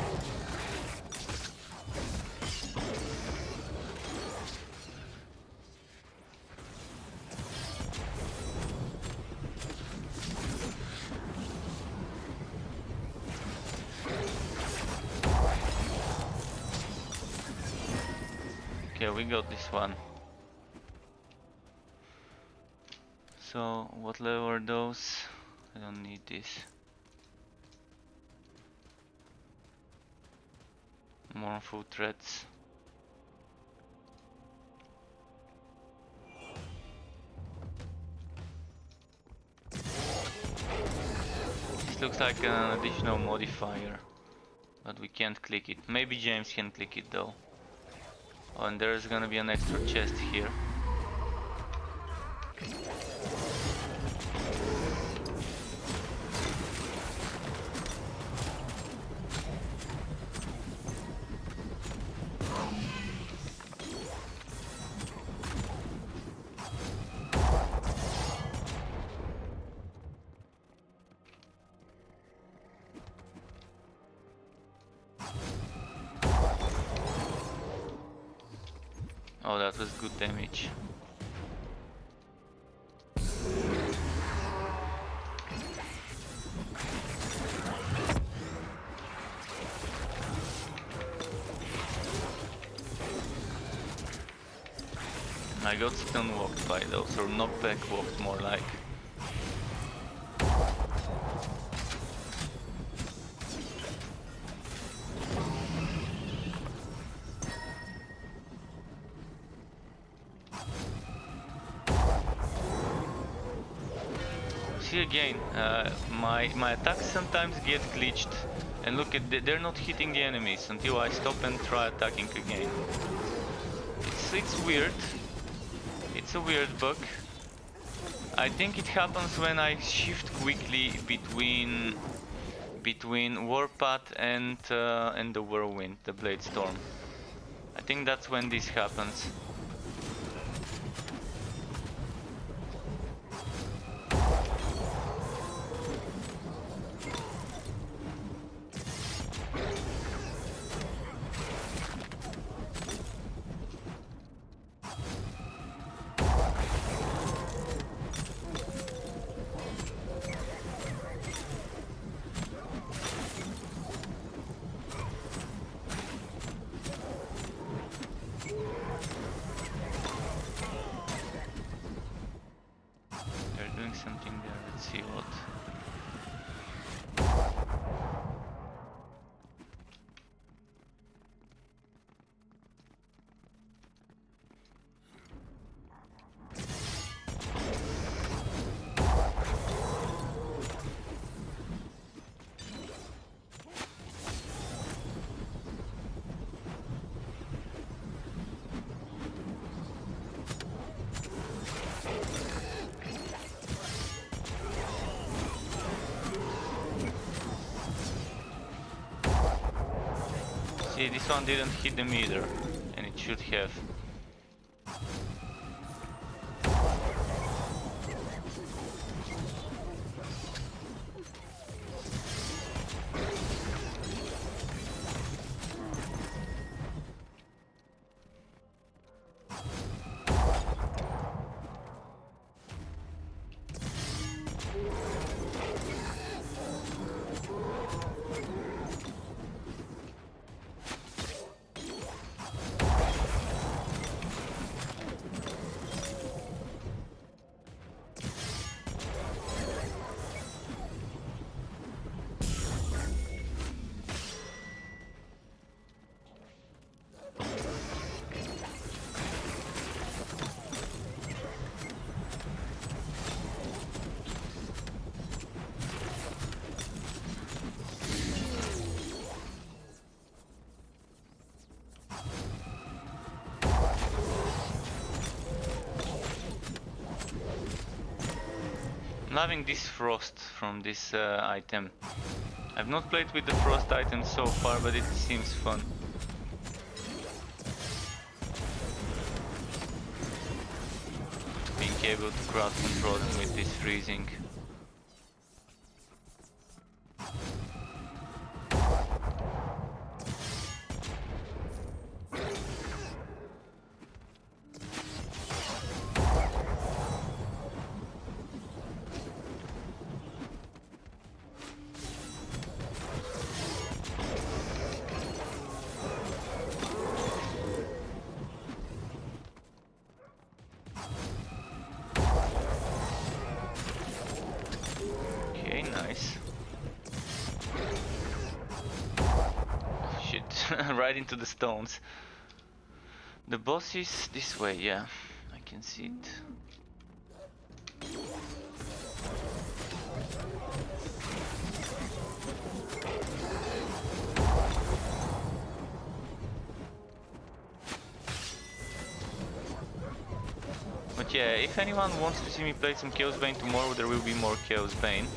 Okay, we got this one. So, what level are those? I don't need this. Mournful threats. This looks like an additional modifier, but we can't click it. Maybe James can click it though. Oh, and there's gonna be an extra chest here. Oh, that was good damage. I got stun walked by those, or knockback walked more like. See again, my attacks sometimes get glitched, and look at they're not hitting the enemies until I stop and try attacking again. It's weird. It's a weird bug. I think it happens when I shift quickly between Warpath and the Whirlwind, the Blade Storm. I think that's when this happens. Something there, let's see what. See, this one didn't hit them either, and it should have. I'm loving this frost from this item. I've not played with the frost item so far, but it seems fun. Being able to crowd control them with this freezing. Nice. Shit, right into the stones. The boss is this way, yeah, I can see it. But yeah, if anyone wants to see me play some Chaos Bane tomorrow, there will be more Chaos Bane.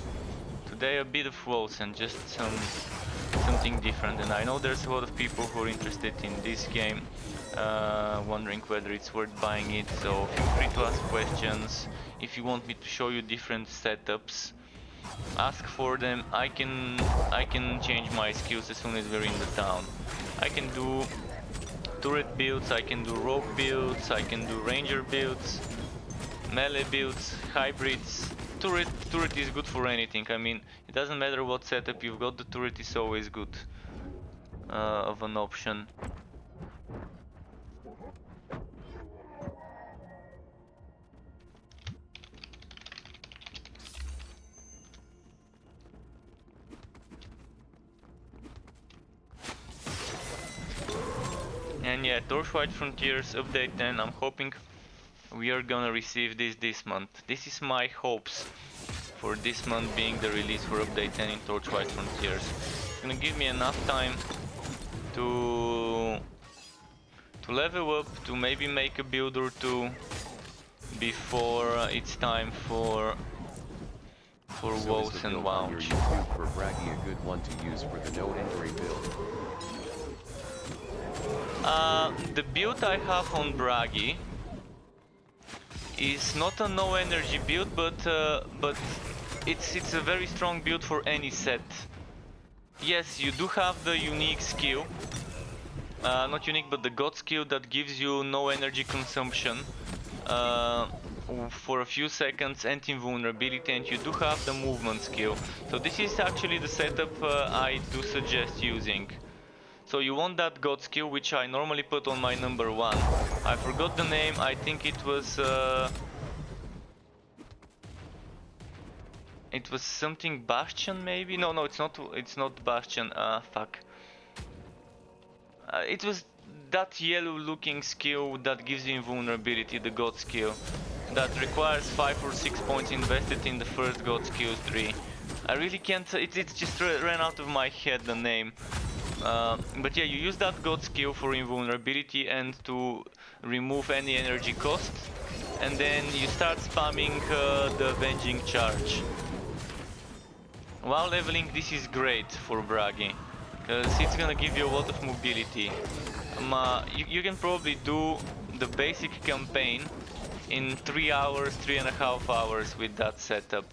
Today a bit of Wolcen, just something different, and I know there's a lot of people who are interested in this game, wondering whether it's worth buying it, so feel free to ask questions. If you want me to show you different setups, ask for them. I can change my skills as soon as we're in the town. I can do turret builds, I can do rogue builds, I can do ranger builds, melee builds, hybrids. Turret is good for anything. I mean, it doesn't matter what setup you've got, the turret is always good of an option. And yeah, Torchlight Frontiers update 10, I'm hoping we are gonna receive this month. This is my hopes for this month being the release for update 10 in Torchlight Frontiers. It's gonna give me enough time to level up, to maybe make a build or two before it's time for Wolcen launch. YouTube for Braggy a good one to use for the no entry build? The build I have on Braggy is not a no energy build, but it's a very strong build for any set. Yes, you do have the unique skill, not unique, but the God skill that gives you no energy consumption for a few seconds and invulnerability, and you do have the movement skill. So this is actually the setup I do suggest using. So you want that God skill, which I normally put on my number 1. I forgot the name, I think it was something Bastion maybe? No, it's not Bastion, fuck. It was that yellow looking skill that gives you invulnerability, the God skill. That requires 5 or 6 points invested in the first God skill 3. I really can't, it just ran out of my head, the name. But yeah, you use that God skill for invulnerability and to remove any energy cost. And then you start spamming the Avenging Charge. While leveling, this is great for Braggy, because it's gonna give you a lot of mobility. You can probably do the basic campaign in 3 hours, 3.5 hours with that setup.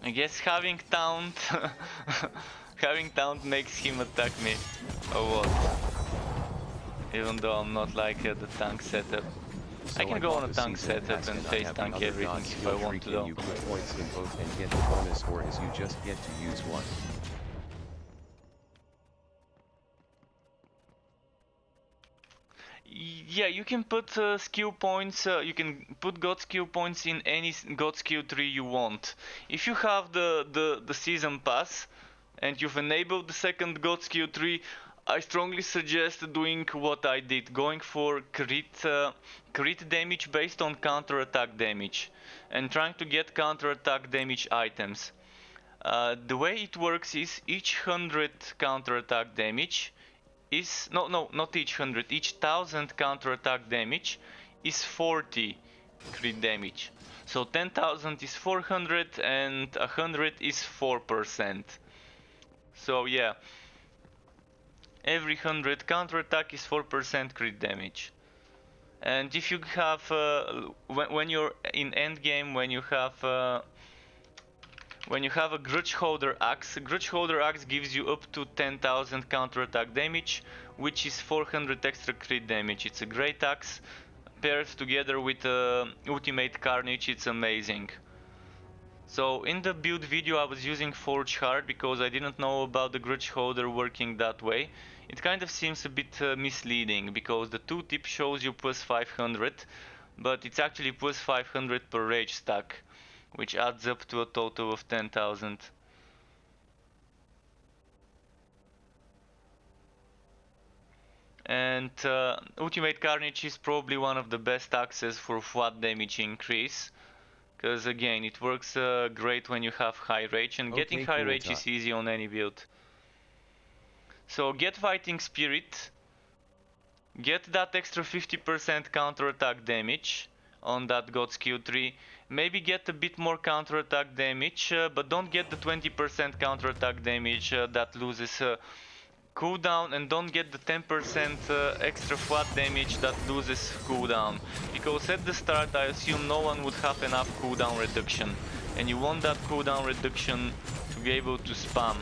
I guess having taunt makes him attack me a lot. Even though I'm not like the tank setup. So I can go on a tank setup and face tank everything if I want to though. You put points in both and get the bonus, or is you just get to use one? Yeah, you can put skill points, you can put God skill points in any God skill tree you want. If you have the season pass and you've enabled the second God skill tree, I strongly suggest doing what I did, going for crit damage based on counter attack damage and trying to get counter attack damage items. The way it works is each 100 counter attack damage is not each 100, each 1000 counter attack damage is 40 crit damage. So 10,000 is 400 and 100 is 4%. So yeah, every 100 counter attack is 4% crit damage. And if you have when you're in end game, when you have a Grudge Holder Axe gives you up to 10,000 counter-attack damage, which is 400 extra crit damage. It's a great axe, paired together with Ultimate Carnage, it's amazing. So in the build video I was using Forge Hard because I didn't know about the Grudge Holder working that way. It kind of seems a bit misleading because the tooltip shows you plus 500, but it's actually plus 500 per rage stack, which adds up to a total of 10,000. And Ultimate Carnage is probably one of the best axes for flat damage increase, because again it works great when you have high rage, and getting high rage is easy on any build. So get Fighting Spirit, get that extra 50% counter attack damage on that God skill tree. Maybe get a bit more counter attack damage, but don't get the 20% counter attack damage that loses cooldown, and don't get the 10% extra flat damage that loses cooldown, because at the start I assume no one would have enough cooldown reduction, and you want that cooldown reduction to be able to spam.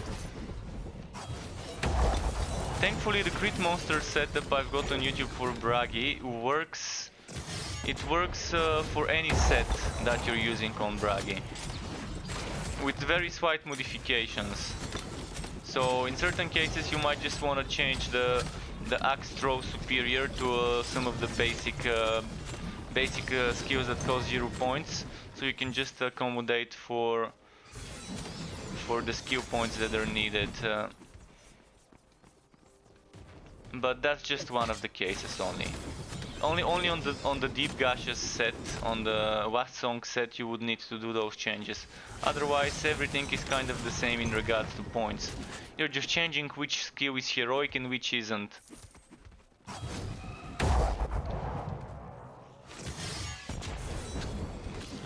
Thankfully the crit monster setup I've got on YouTube for Bragi works. It works for any set that you're using on Bragi, with very slight modifications. So in certain cases you might just want to change the axe throw superior to some of the basic skills that cost 0 points, so you can just accommodate for the skill points that are needed. But that's just one of the cases only. Only on the Deep Gaseous set, on the Wolcen set, you would need to do those changes. Otherwise, everything is kind of the same in regards to points. You're just changing which skill is heroic and which isn't.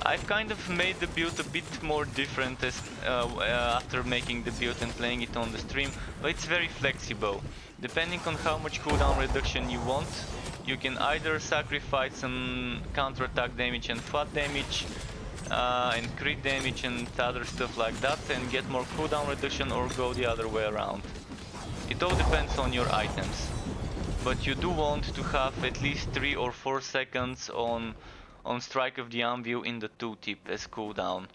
I've kind of made the build a bit more different after making the build and playing it on the stream, but it's very flexible. Depending on how much cooldown reduction you want, you can either sacrifice some counter-attack damage and flat damage, and crit damage and other stuff like that, and get more cooldown reduction, or go the other way around. It all depends on your items, but you do want to have at least 3 or 4 seconds on Strike of the Anvil in the 2-tip as cooldown,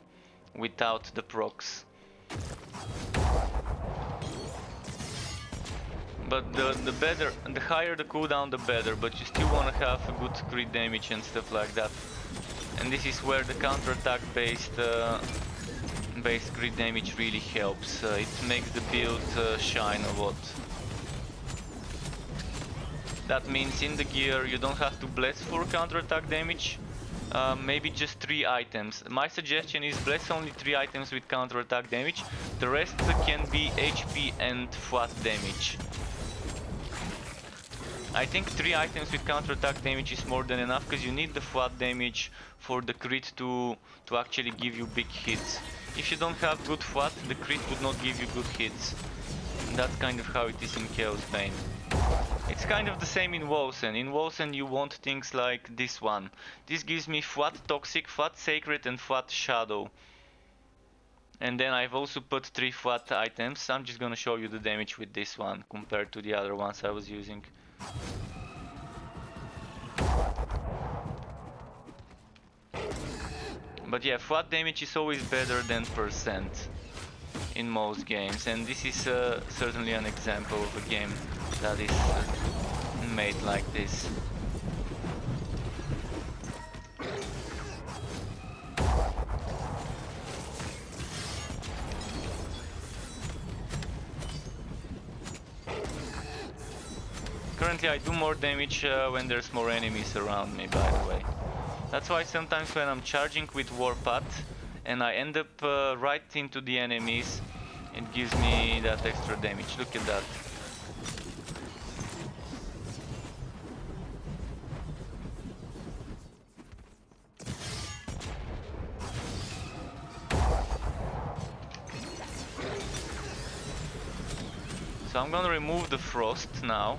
without the procs. But the higher the cooldown, the better, but you still want to have a good crit damage and stuff like that. And this is where the counter-attack based crit damage really helps. It makes the build shine a lot. That means in the gear you don't have to bless for counter-attack damage. Maybe just 3 items. My suggestion is bless only 3 items with counter-attack damage. The rest can be HP and flat damage. I think 3 items with counter-attack damage is more than enough, because you need the flat damage for the crit to actually give you big hits. If you don't have good flat, the crit would not give you good hits. And that's kind of how it is in Chaos Bane. It's kind of the same in Wolcen. In Wolcen you want things like this one. This gives me flat Toxic, flat Sacred and flat Shadow. And then I've also put 3 flat items. I'm just gonna show you the damage with this one compared to the other ones I was using. But yeah, flat damage is always better than percent in most games, and this is certainly an example of a game that is made like this. Currently I do more damage when there's more enemies around me, by the way. That's why sometimes when I'm charging with Warpath and I end up right into the enemies, it gives me that extra damage. Look at that. So I'm gonna remove the frost now.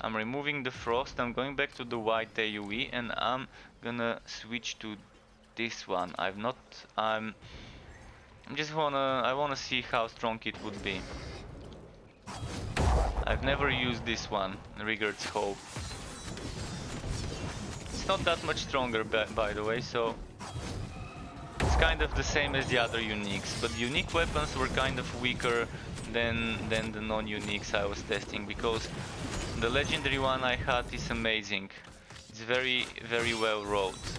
I'm removing the frost, I'm going back to the white AoE, and I'm gonna switch to this one. I wanna see how strong it would be. I've never used this one, Rigard's Hope. It's not that much stronger, by the way, so it's kind of the same as the other uniques, but the unique weapons were kind of weaker than the non-uniques I was testing, because the legendary one I had is amazing. It's very, very well wrote.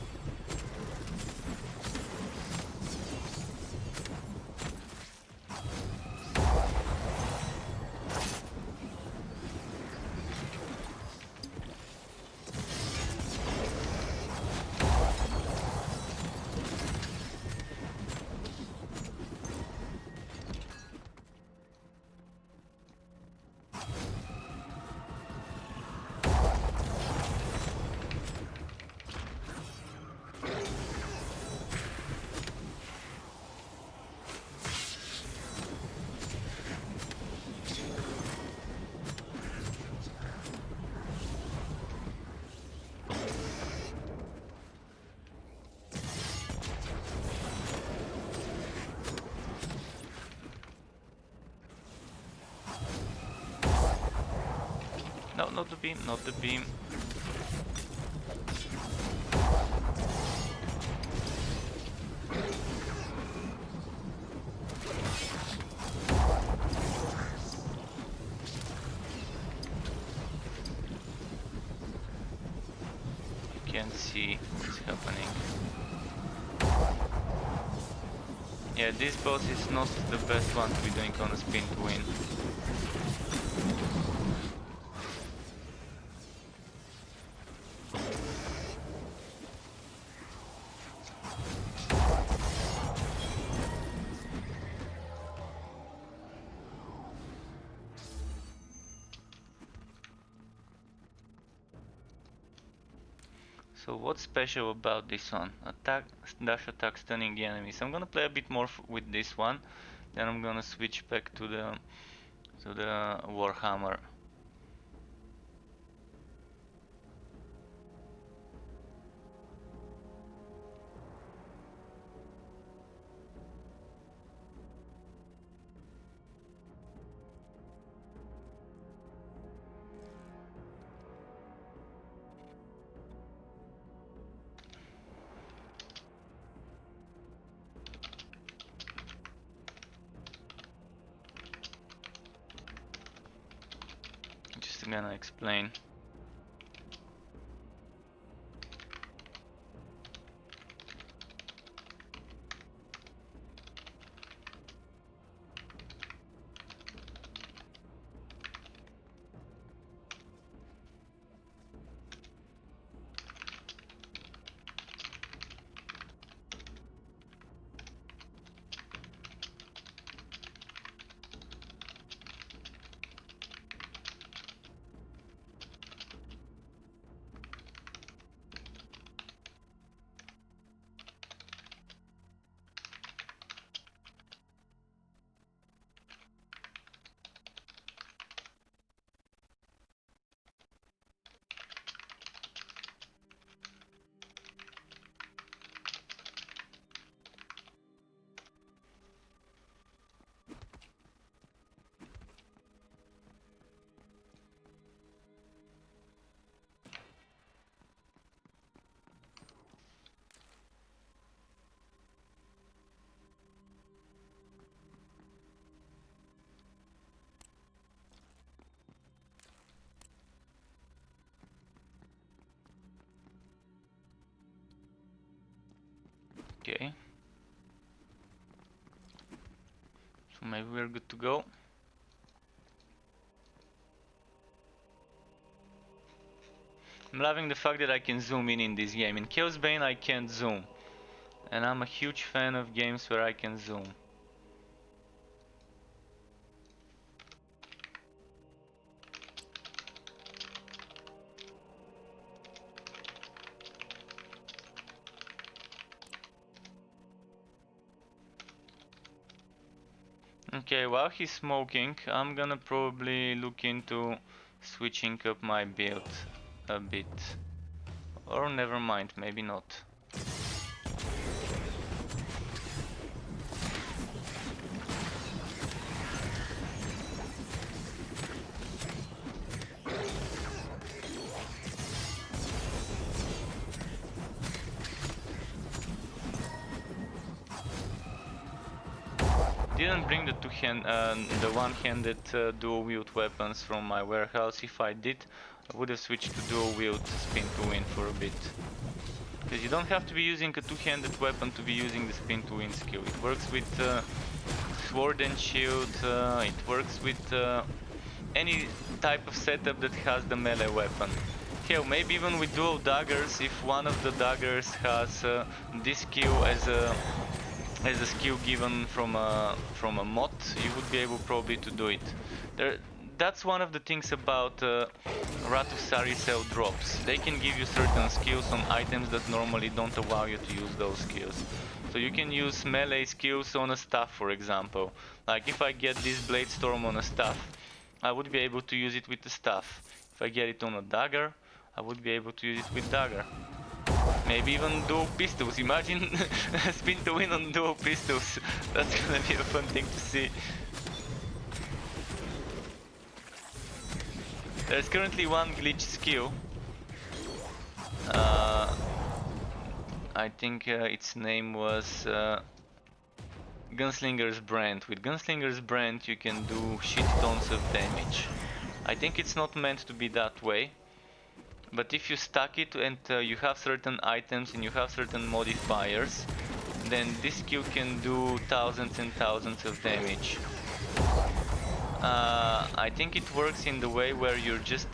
not the beam, not the beam. You can't see what's happening. Yeah, this boss is not the best one to be doing on a spin to win. So what's special about this one? Attack, dash attack, stunning the enemies. I'm gonna play a bit more with this one, then I'm gonna switch back to the Warhammer. Just gonna explain. Okay. So maybe we're good to go. I'm loving the fact that I can zoom in this game. In Chaos Bane I can't zoom. And I'm a huge fan of games where I can zoom. Okay, while he's smoking, I'm gonna probably look into switching up my build a bit. Or never mind, maybe not. Didn't bring the the one-handed dual wield weapons from my warehouse. If I did, I would have switched to dual wield spin to win for a bit. Because you don't have to be using a two-handed weapon to be using the spin to win skill. It works with sword and shield. It works with any type of setup that has the melee weapon. Hell, maybe even with dual daggers, if one of the daggers has this skill as a skill given from a mod, you would be able probably to do it. That's one of the things about Wrath of Saricel drops. They can give you certain skills on items that normally don't allow you to use those skills. So you can use melee skills on a staff, for example. Like if I get this Blade Storm on a staff, I would be able to use it with the staff. If I get it on a dagger, I would be able to use it with dagger. Maybe even dual pistols. Imagine spin to win on dual pistols. That's gonna be a fun thing to see. There's currently one glitch skill. I think its name was Gunslinger's Brand. With Gunslinger's Brand you can do shit tons of damage. I think it's not meant to be that way, but if you stack it and you have certain items and you have certain modifiers, then this skill can do thousands and thousands of damage. I think it works in the way where you're just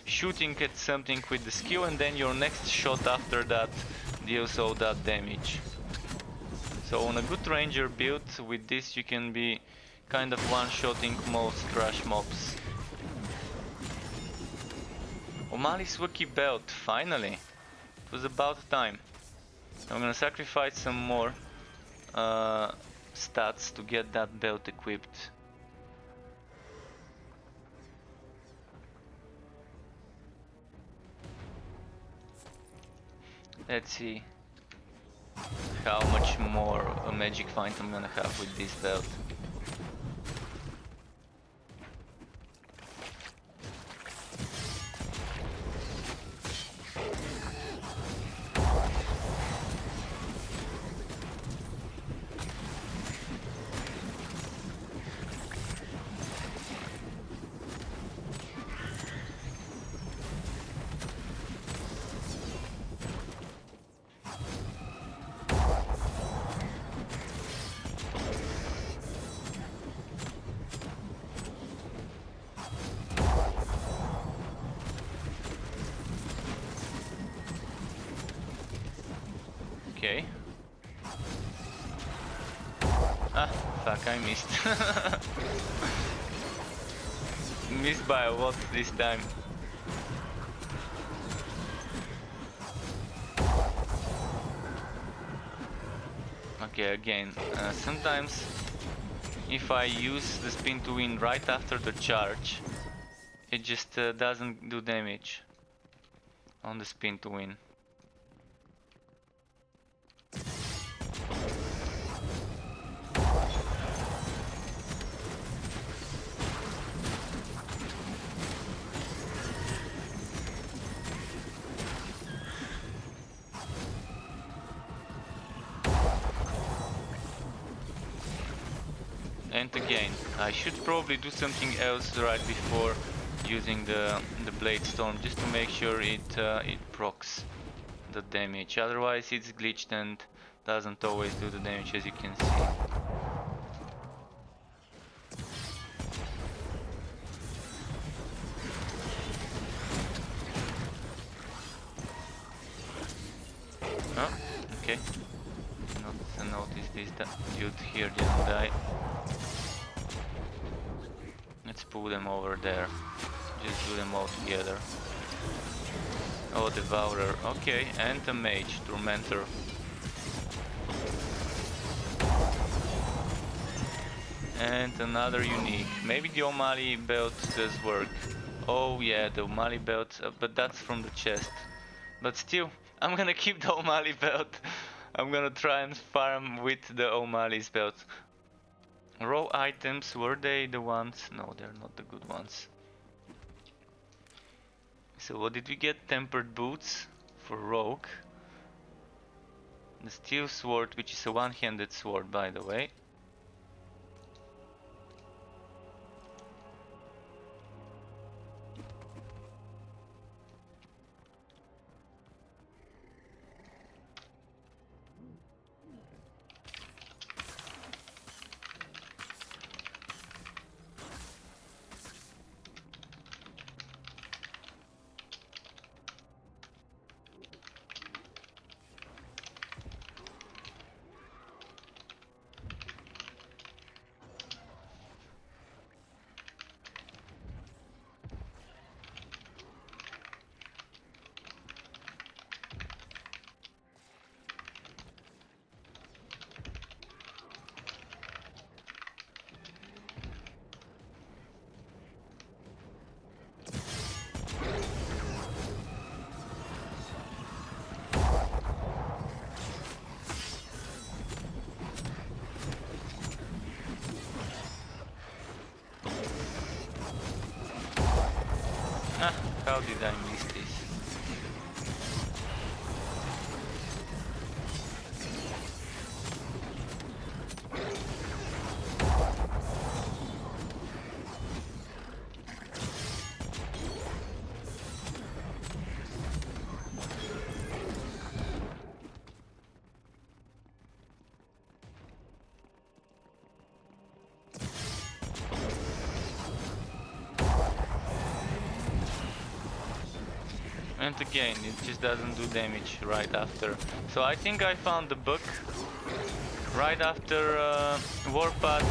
shooting at something with the skill and then your next shot after that deals all that damage. So on a good ranger build with this you can be kind of one-shotting most trash mobs. O'Malley's Wookiee belt, finally! It was about time. I'm gonna sacrifice some more stats to get that belt equipped. Let's see how much more a magic find I'm gonna have with this belt. Okay. Ah, fuck, I missed. Missed by a lot this time. Okay, again, sometimes if I use the spin to win right after the charge, it just doesn't do damage on the spin to win. And again, I should probably do something else right before using the Blade Storm, just to make sure it procs the damage. Otherwise it's glitched and doesn't always do the damage, as you can see. Oh, okay. Not notice this dude here didn't die. Let's pull them over there. Just do them all together. Oh, Devourer. Okay, and a Mage, Tormentor. And another unique. Maybe the O'Malley belt does work. Oh yeah, the O'Malley belt, but that's from the chest. But still, I'm gonna keep the O'Malley belt. I'm gonna try and farm with the O'Malley's belt. Raw items, were they the ones? No, they're not the good ones. So what did we get? Tempered boots for Rogue. The steel sword, which is a one-handed sword, by the way. did I miss this? And again, it just doesn't do damage right after. So I think I found the bug. Right after Warpath,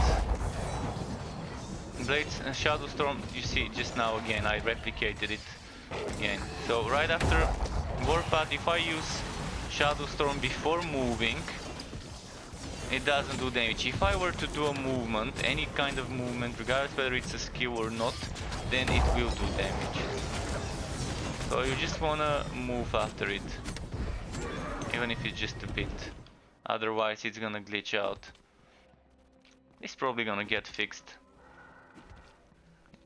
Blades and Shadow Storm, you see just now again, I replicated it again. So right after Warpath, if I use Shadow Storm before moving, it doesn't do damage. If I were to do a movement, any kind of movement, regardless whether it's a skill or not, then it will do damage. So you just wanna move after it, even if it's just a bit. Otherwise it's gonna glitch out. It's probably gonna get fixed.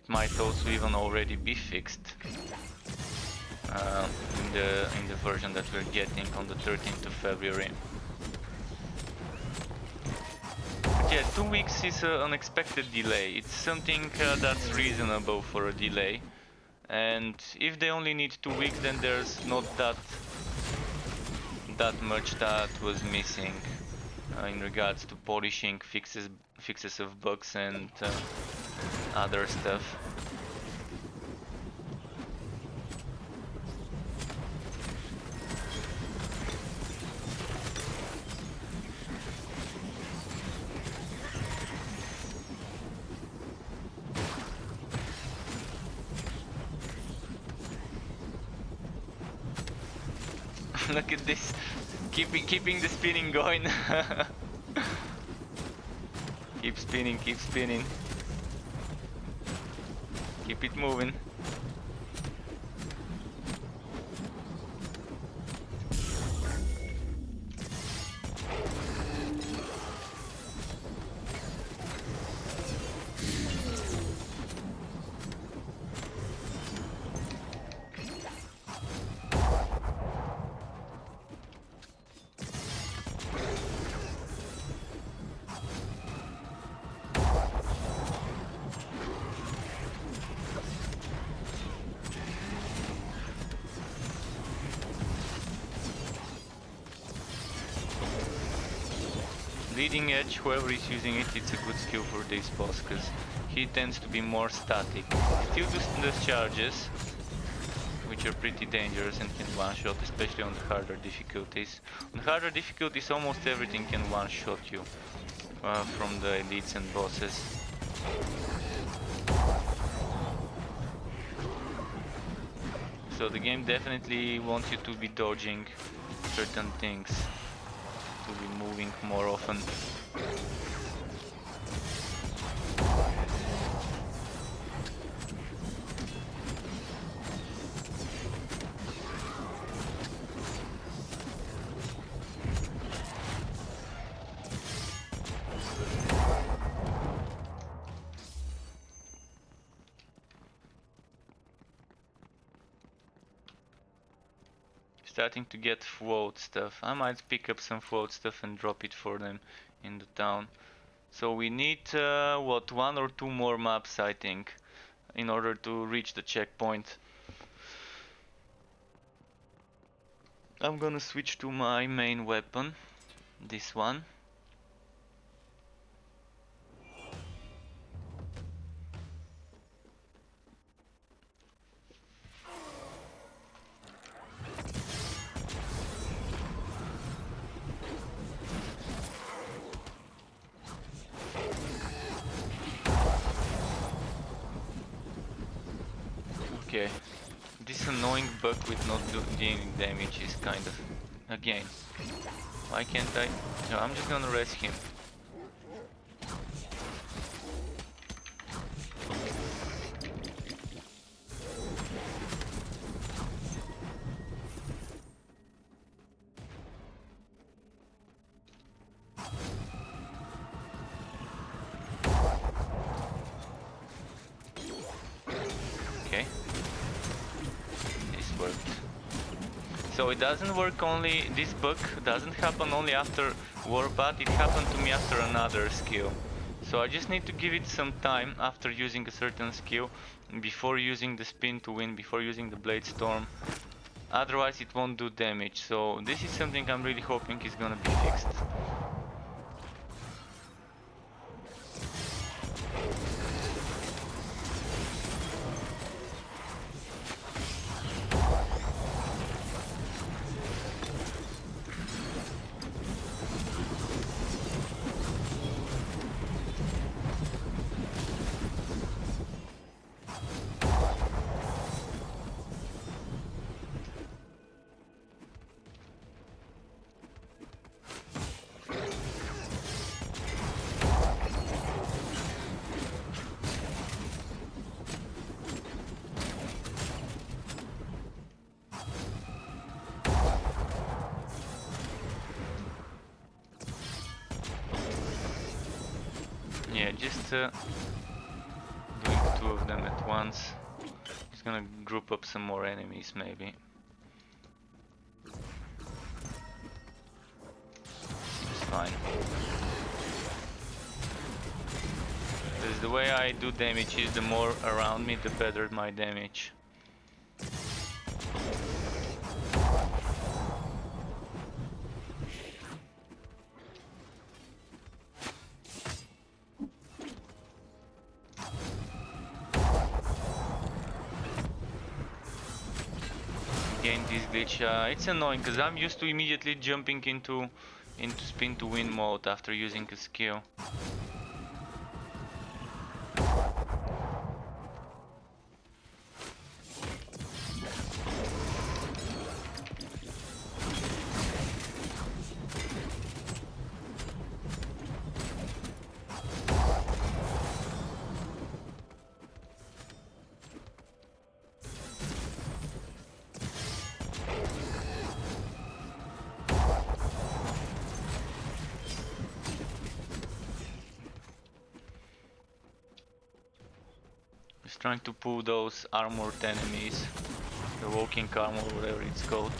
It might also even already be fixed in the version that we're getting on the 13th of February. But yeah, 2 weeks is an unexpected delay. It's something that's reasonable for a delay. And if they only need 2 weeks, then there's not that much that was missing in regards to polishing, fixes of bugs and other stuff. Look at this, keeping the spinning going. Keep spinning, keep spinning. Keep it moving. Leading edge, whoever is using it, it's a good skill for this boss, because he tends to be more static. Still does charges, which are pretty dangerous and can one-shot, especially on the harder difficulties. On harder difficulties, almost everything can one-shot you from the elites and bosses. So the game definitely wants you to be dodging certain things, to be moving more often. Starting to get float stuff. I might pick up some float stuff and drop it for them in the town. So we need what, 1 or 2 more maps, I think, in order to reach the checkpoint. I'm gonna switch to my main weapon, this one. Okay, this annoying bug with not dealing damage is kind of... Again, why can't I... No, I'm just gonna rest him. Okay. So it doesn't work only, this bug doesn't happen only after Warpath, it happened to me after another skill. So I just need to give it some time after using a certain skill, before using the spin to win, before using the Blade Storm. Otherwise it won't do damage, so this is something I'm really hoping is gonna be fixed. Yeah, just doing two of them at once. Just gonna group up some more enemies maybe. Seems fine. Because the way I do damage is the more around me, the better my damage. Again, this glitch, it's annoying because I'm used to immediately jumping into spin to win mode after using a skill. Just trying to pull those armored enemies, the walking armor, whatever it's called,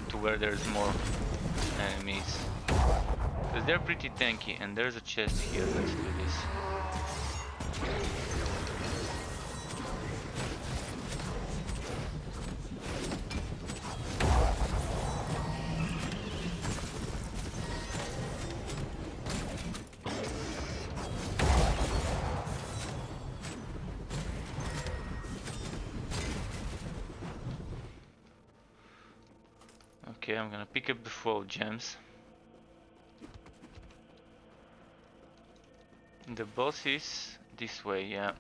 to where there's more enemies. Because they're pretty tanky, and there's a chest here, let's do this. Okay, I'm gonna pick up the full gems. The boss is this way, yeah.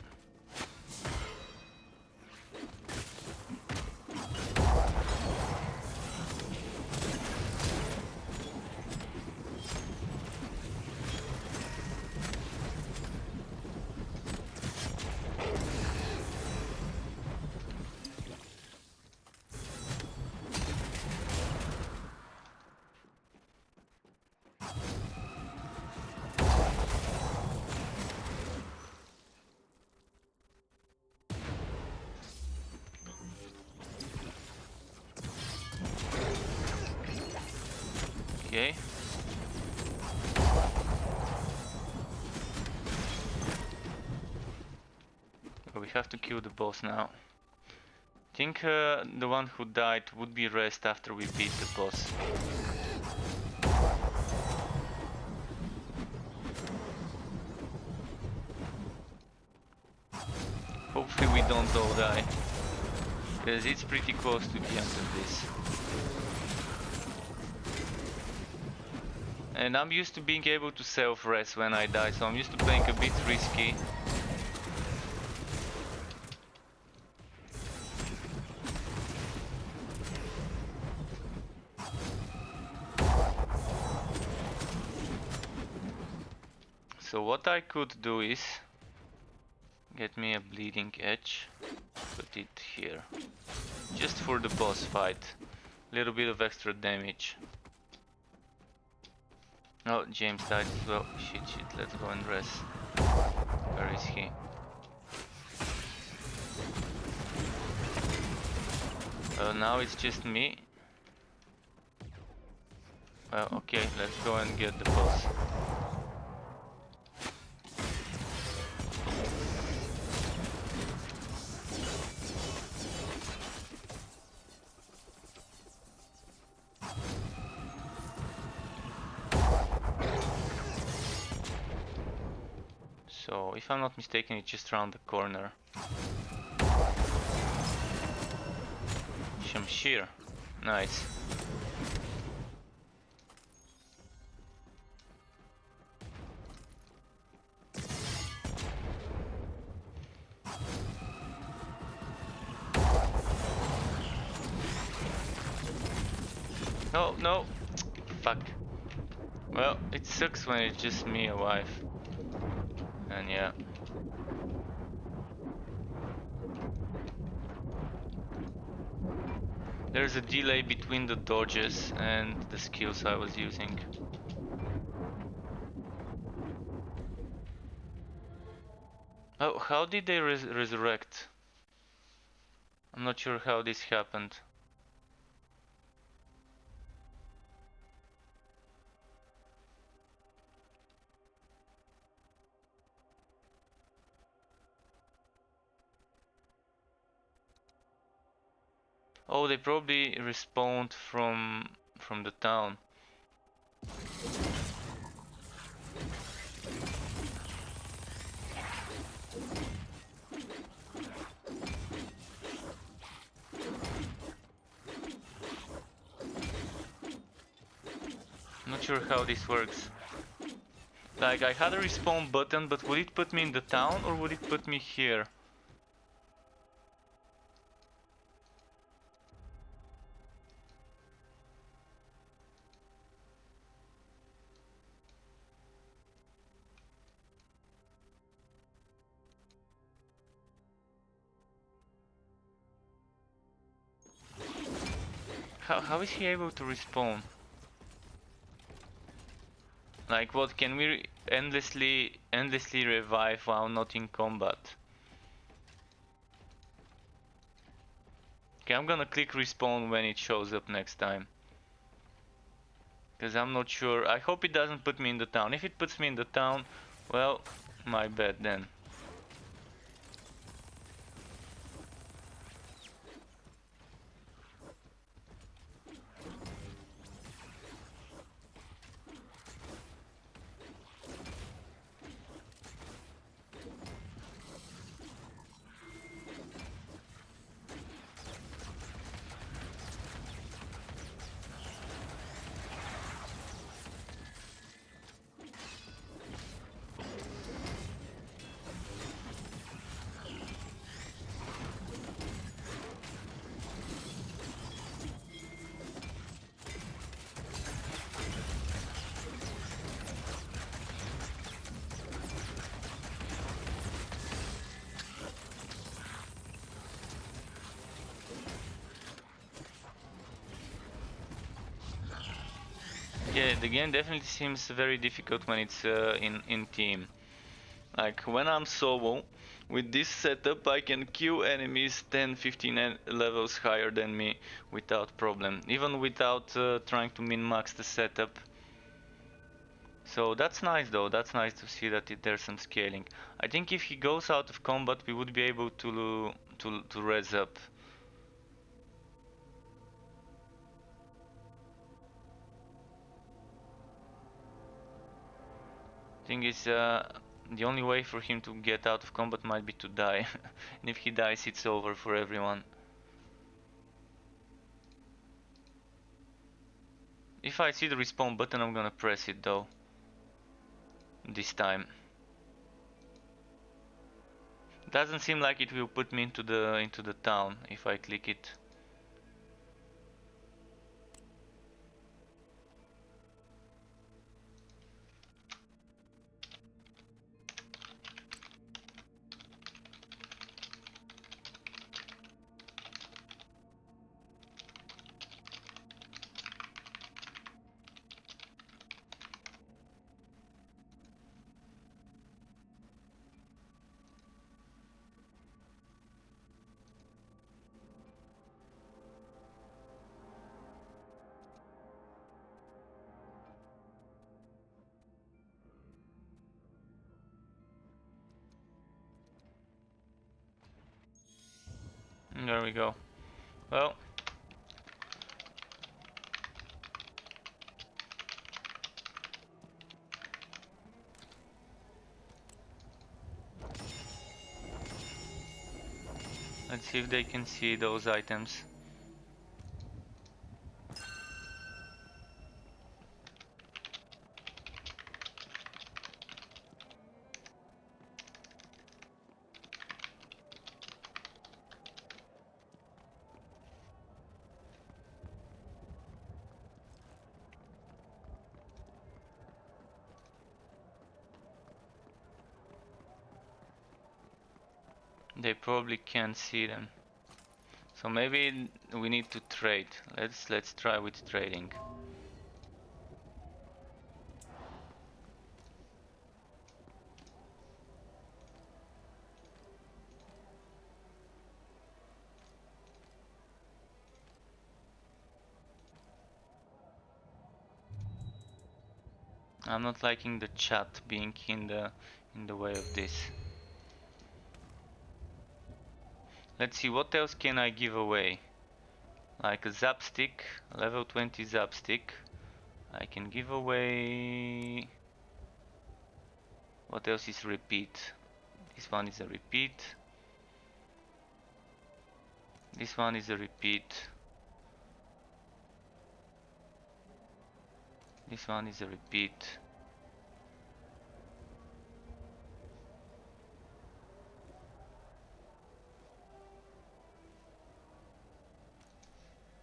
Okay. We have to kill the boss now. I think the one who died would be rest after we beat the boss. Hopefully we don't all die, because it's pretty close to the end of this. And I'm used to being able to self-rest when I die, so I'm used to playing a bit risky. So what I could do is get me a bleeding edge, put it here, just for the boss fight, little bit of extra damage. Oh, James died as well. Shit, let's go and rest. Where is he? Now it's just me. Well, okay, let's go and get the boss. So, if I'm not mistaken, it's just around the corner. Shamshir. Nice. Oh, no! Fuck. Well, it sucks when it's just me alive. And yeah. There's a delay between the dodges and the skills I was using. Oh, how did they resurrect? I'm not sure how this happened. Oh, they probably respawned from the town. I'm not sure how this works. Like, I had a respawn button, but would it put me in the town or would it put me here? How is he able to respawn? Like, what, can we endlessly revive while not in combat? Okay, I'm gonna click respawn when it shows up next time. Because I'm not sure. I hope it doesn't put me in the town. If it puts me in the town, well, my bad then. Yeah, the game definitely seems very difficult when it's in team. Like when I'm solo, with this setup I can kill enemies 10-15 levels higher than me without problem, even without trying to min-max the setup. So that's nice though, that's nice to see that there's some scaling. I think if he goes out of combat we would be able to res up. Thing is, the only way for him to get out of combat might be to die. And if he dies, it's over for everyone. If I see the respawn button, I'm gonna press it though. This time. Doesn't seem like it will put me into the town if I click it. There we go. Well. Let's see if they can see those items. They probably can't see them. So maybe we need to trade. Let's try with trading. I'm not liking the chat being in the way of this. Let's see, what else can I give away? Like a zap stick, level 20 zap stick. I can give away... What else is repeat? This one is a repeat. This one is a repeat. This one is a repeat.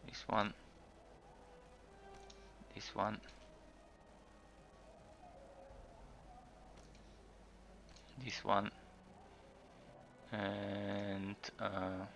This one. This one. This one. And ah.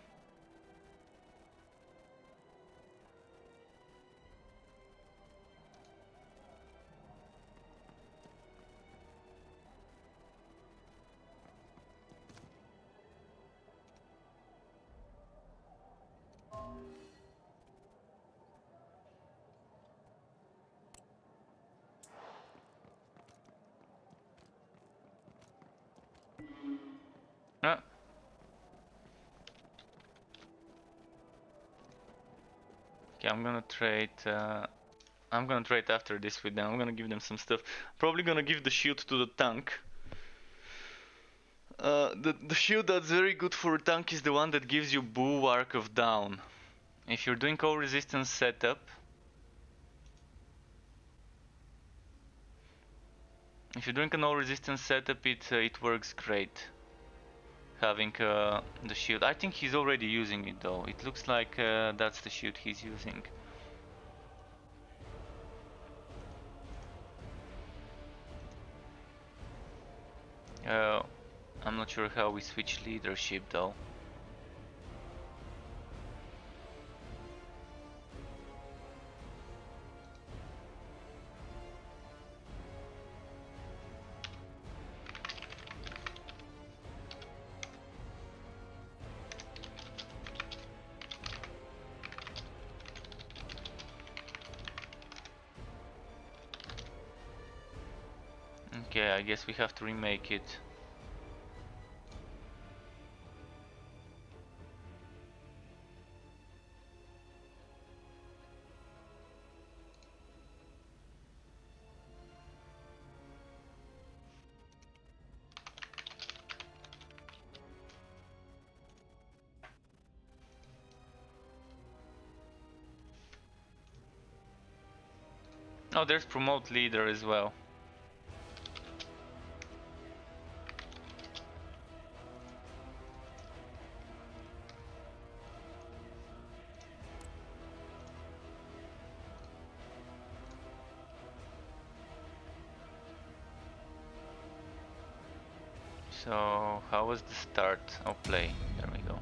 Okay, I'm gonna trade. I'm gonna trade after this with them. I'm gonna give them some stuff. Probably gonna give the shield to the tank. The shield that's very good for a tank is the one that gives you Bulwark of Down. If you're doing all resistance setup, if you're doing an all resistance setup, it works great. Having the shield. I think he's already using it though. It looks like that's the shield he's using. I'm not sure how we switch leadership though. Okay, I guess we have to remake it. Oh, there's promote leader as well. So, how was the start of play? There we go.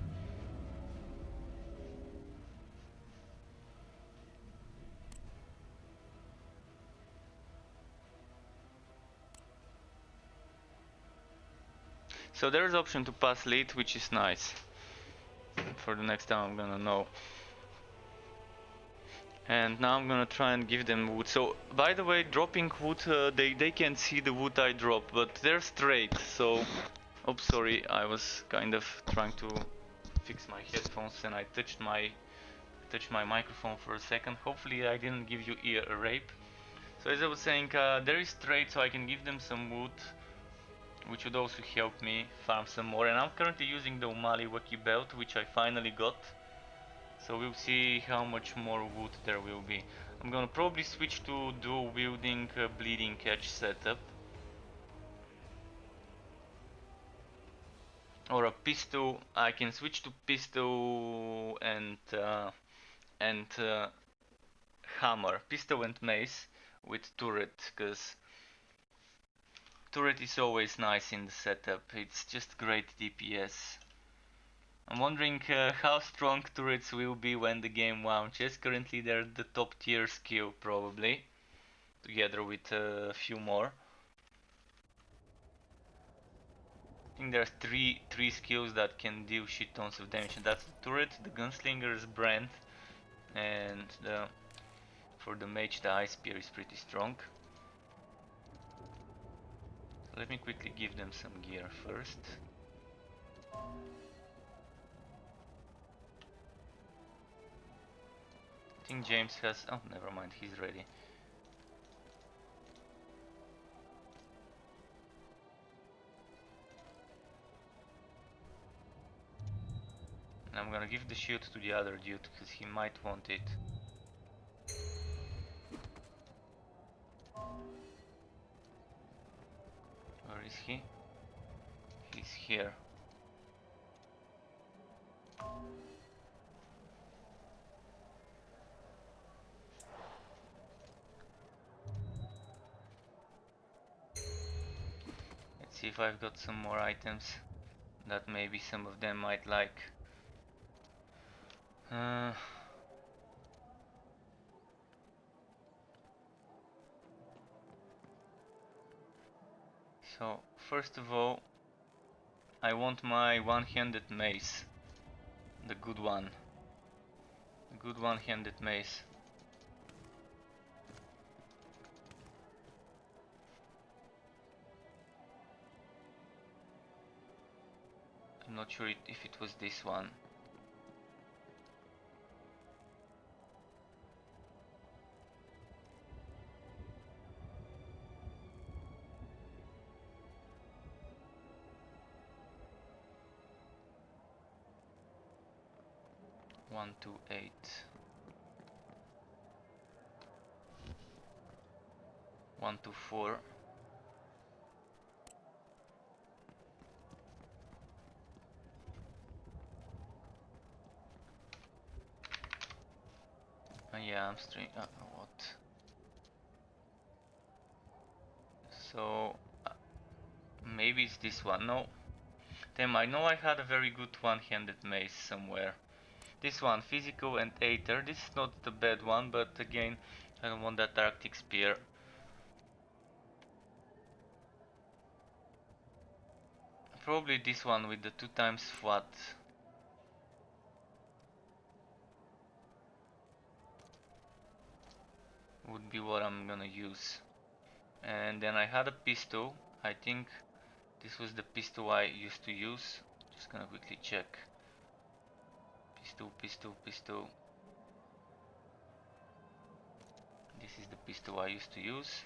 So there's option to pass lead, which is nice. For the next time I'm gonna know. And now I'm gonna try and give them wood. So, by the way, dropping wood, they can't see the wood I drop, but they're straight, so... Oops, sorry, I was kind of trying to fix my headphones and I touched my microphone for a second. Hopefully I didn't give you ear rape. So as I was saying, there is trade, so I can give them some wood, which would also help me farm some more. And I'm currently using the Umali Waki belt, which I finally got. So we'll see how much more wood there will be. I'm gonna probably switch to dual wielding bleeding catch setup. Or a pistol. I can switch to pistol and hammer, pistol and mace with turret, because turret is always nice in the setup. It's just great DPS. I'm wondering how strong turrets will be when the game launches. Currently they're the top tier skill probably, together with a few more. I think there's three skills that can deal shit tons of damage, and that's the turret, the gunslinger's brand, and for the mage the ice spear is pretty strong. So let me quickly give them some gear first. I think James has... oh, never mind, he's ready. And I'm gonna give the shield to the other dude, because he might want it. Where is he? He's here. Let's see if I've got some more items that maybe some of them might like. So, first of all, I want my one-handed mace. The good one. The good one-handed mace. I'm not sure if it was this one. One, two, 8. One, two, 4. Yeah, I'm straight. What? So maybe it's this one. No. Damn, I know I had a very good one-handed mace somewhere. This one, physical and aether. This is not the bad one, but again, I don't want that Arctic spear. Probably this one with the 2 times flat. Would be what I'm gonna use. And then I had a pistol. I think this was the pistol I used to use. Just gonna quickly check. Pistol. This is the pistol I used to use.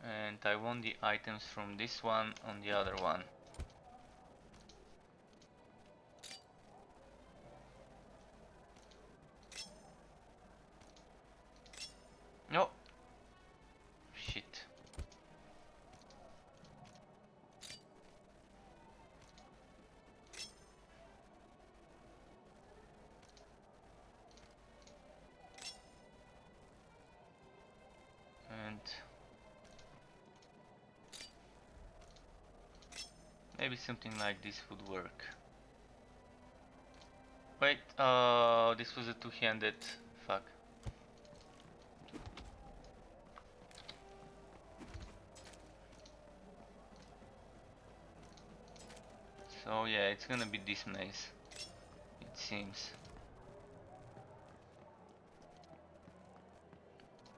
And I want the items from this one on the other one. No. Shit. And maybe something like this would work. Wait, this was a two-handed. Fuck. So yeah, it's gonna be this maze, it seems.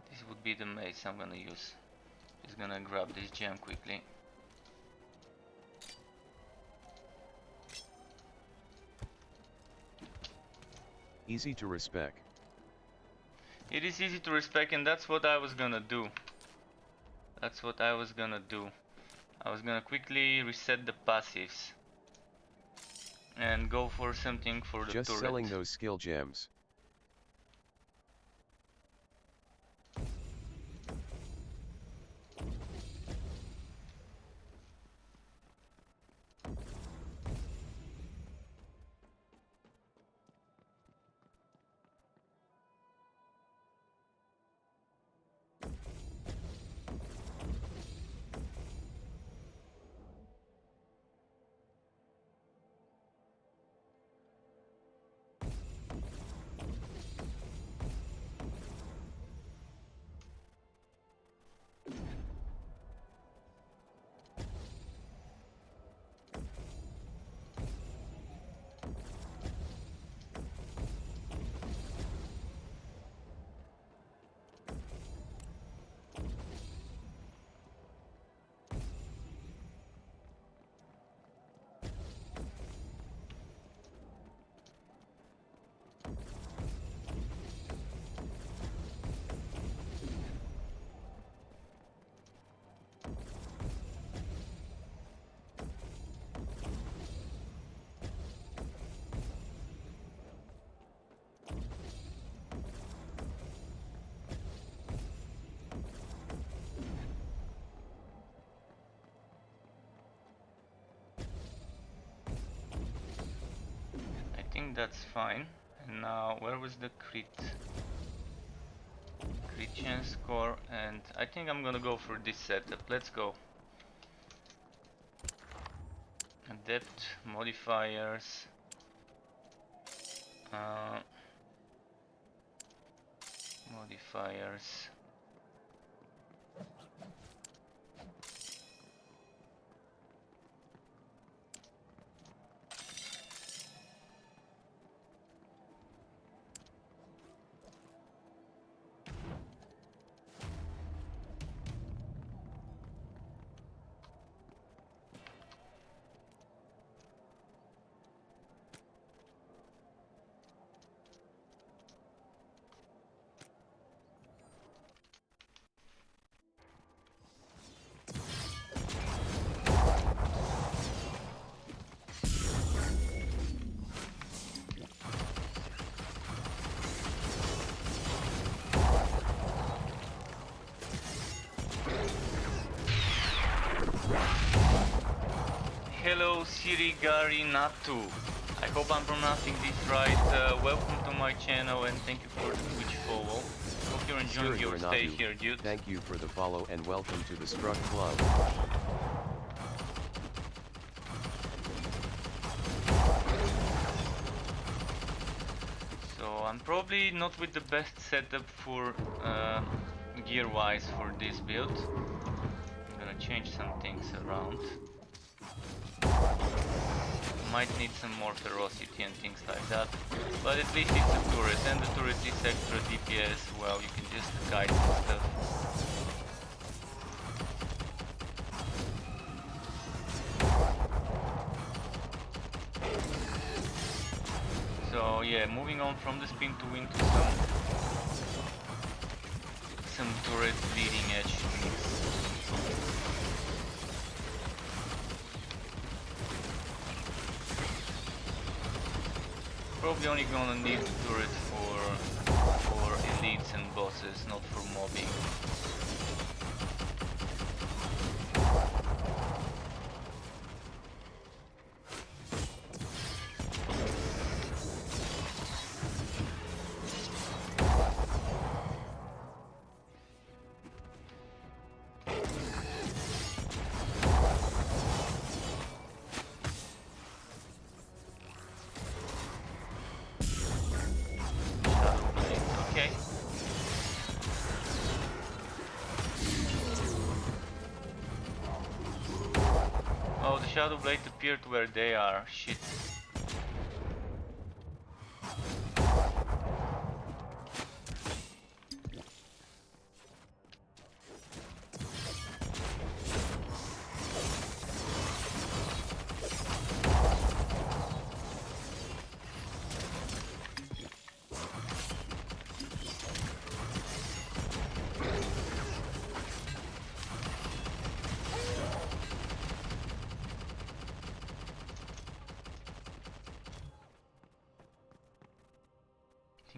This not be the mace I'm gonna use. Just gonna grab this gem quickly. Easy to respect. It is easy to respect, and that's what I was gonna do. That's what I was gonna do. I was gonna quickly reset the passives and go for something for the Just turret. selling those skill gems. I think that's fine. And now, where was the crit? Crit chance score, and I think I'm gonna go for this setup. Let's go. Adept modifiers. Modifiers. Hello Sirigari Natu. I hope I'm pronouncing this right. Welcome to my channel and thank you for the Twitch follow. Hope you're enjoying your stay here, dude. Thank you for the follow and welcome to the Struck Club. So I'm probably not with the best setup for gear-wise for this build. I'm gonna change some things around. Might need some more ferocity and things like that, but at least it's a turret, and the turret is extra DPS. Well, you can just kite and stuff. So yeah, moving on from the spin to win to some turret leading edge mix. Probably only gonna need the turret for elites and bosses, not for mobbing. Okay. Oh, the Shadow Blade appeared where they are. Shit.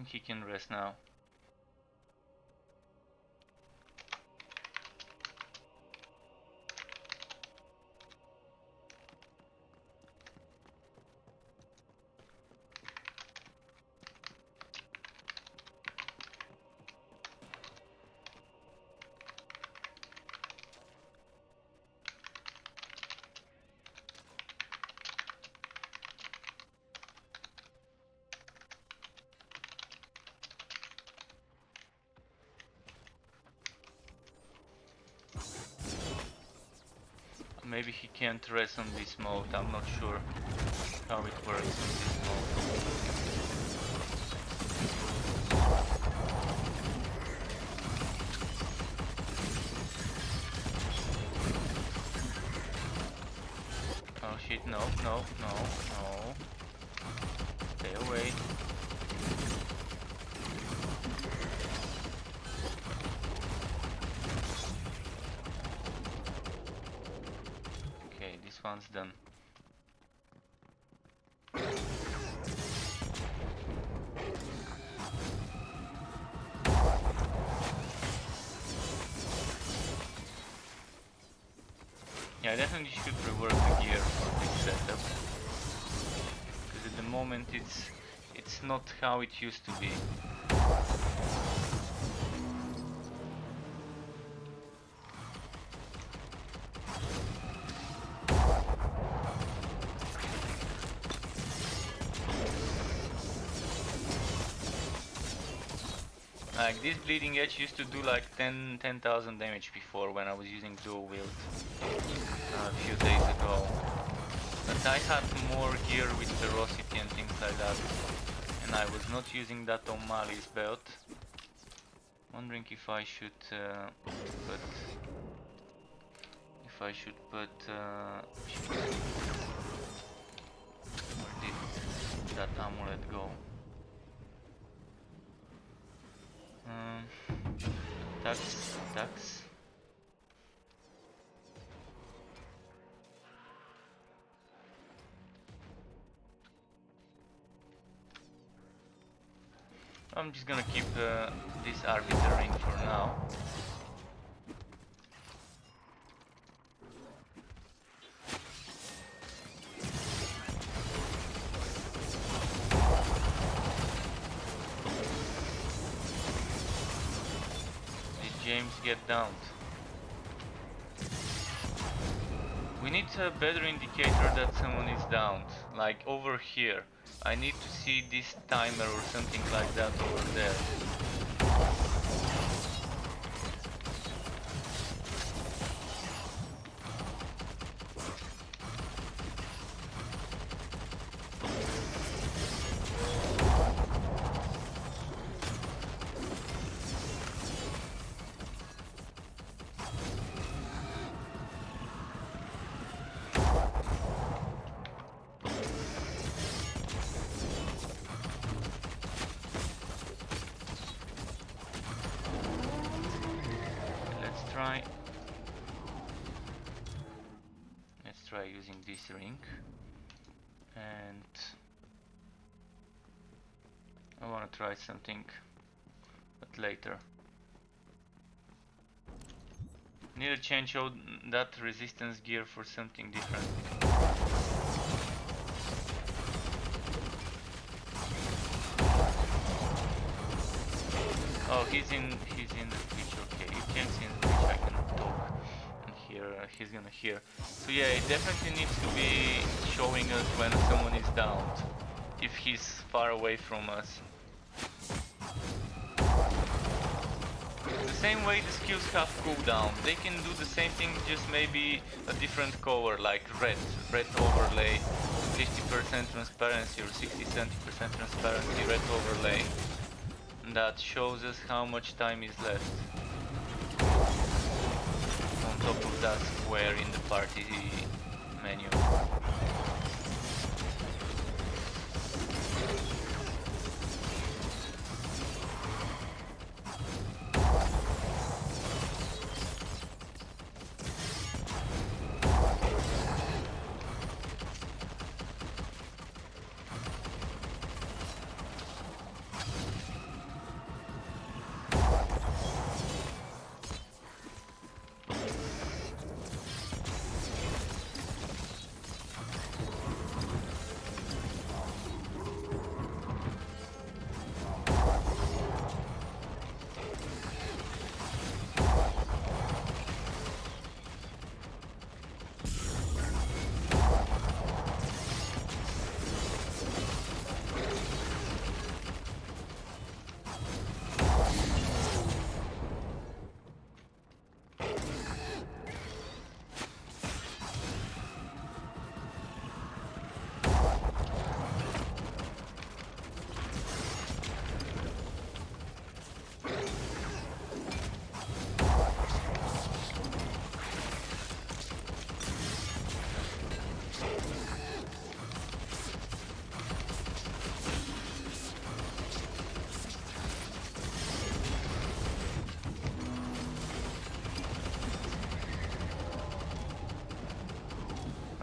think he can rest now. Maybe he can't rest on this mode, I'm not sure how it works in this mode. Oh shit, no, no, no, no. Stay away. Okay, this one's done. Yeah, I definitely should rework the gear for this setup, because at the moment it's not how it used to be. Like this bleeding edge used to do like 10,000 damage before when I was using dual wield a few days ago. But I had more gear with ferocity and things like that, and I was not using that on Mali's belt. Wondering if I should put where did that amulet go? Tax. I'm just gonna keep this arbiter ring for now. Did James get downed? We need a better indicator that someone is downed, like over here. I need to see this timer or something like that over there. Let's try using this ring, and I want to try something, but later. Need to change out that resistance gear for something different. Oh, he's in the Twitch. Okay, you can't see in the Twitch. I can talk and hear. He's gonna hear. So yeah, it definitely needs to be showing us when someone is downed, if he's far away from us. The same way the skills have cooldown, they can do the same thing, just maybe a different color, like red overlay, 50% transparency or 60-70% transparency red overlay. That shows us how much time is left. On top of that square in the party menu.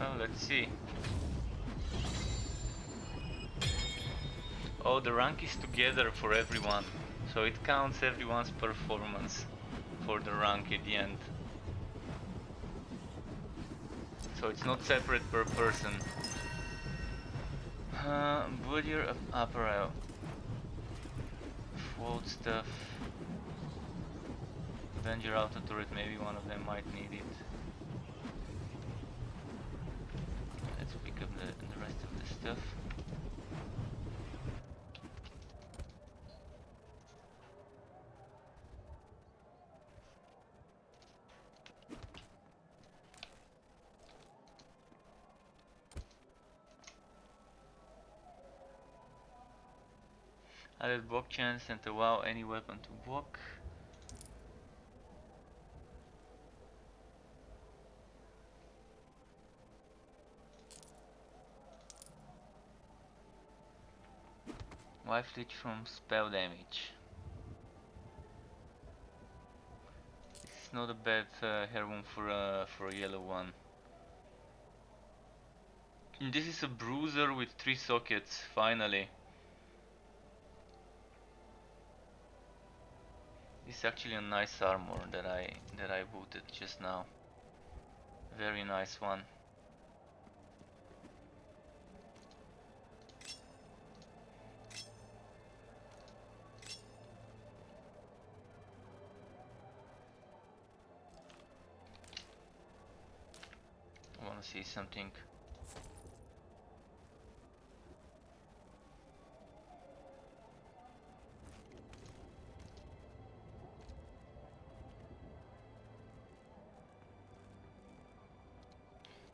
Well, let's see. Oh, the rank is together for everyone, so it counts everyone's performance for the rank at the end. So it's not separate per person. Bullier apparel. Float stuff. Avenger auto turret, maybe one of them might need it. Let's pick up the rest of the stuff. Added block chance and allow any weapon to block. Life leech from spell damage. This is not a bad heirloom for a yellow one. And this is a bruiser with 3 sockets, finally. This is actually a nice armor that I booted just now. Very nice one. I wanna see something.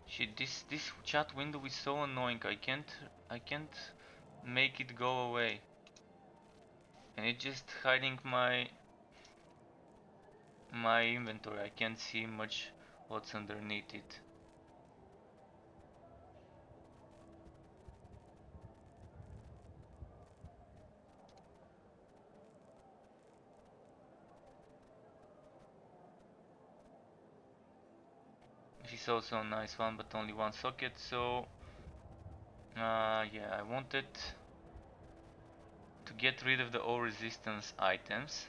Shit, this chat window is so annoying. I can't make it go away. And it's just hiding my inventory. I can't see much what's underneath it. This is also a nice one, but only 1 socket, so yeah, I wanted to get rid of the all resistance items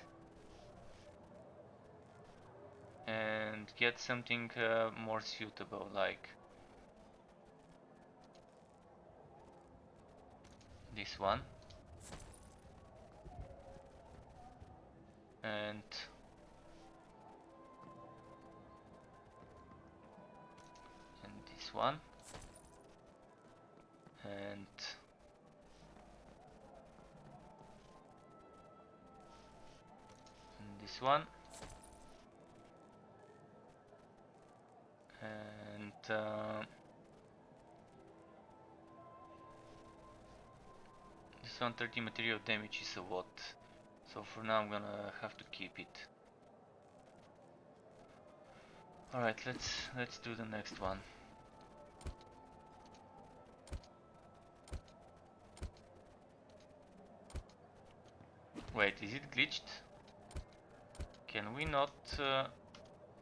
and get something more suitable, like this one and this one and this one and this 130 material damage is a lot, so for now I'm gonna have to keep it. Alright, let's do the next one. Wait, is it glitched? Can we not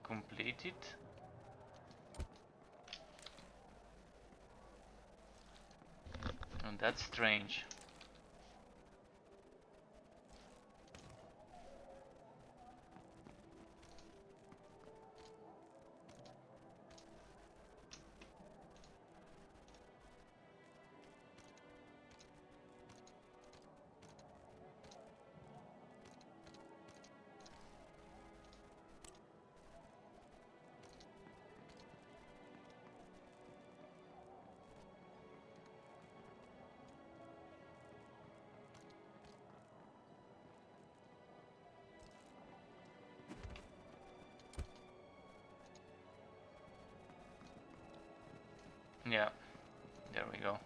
complete it? And that's strange. Yeah, there we go.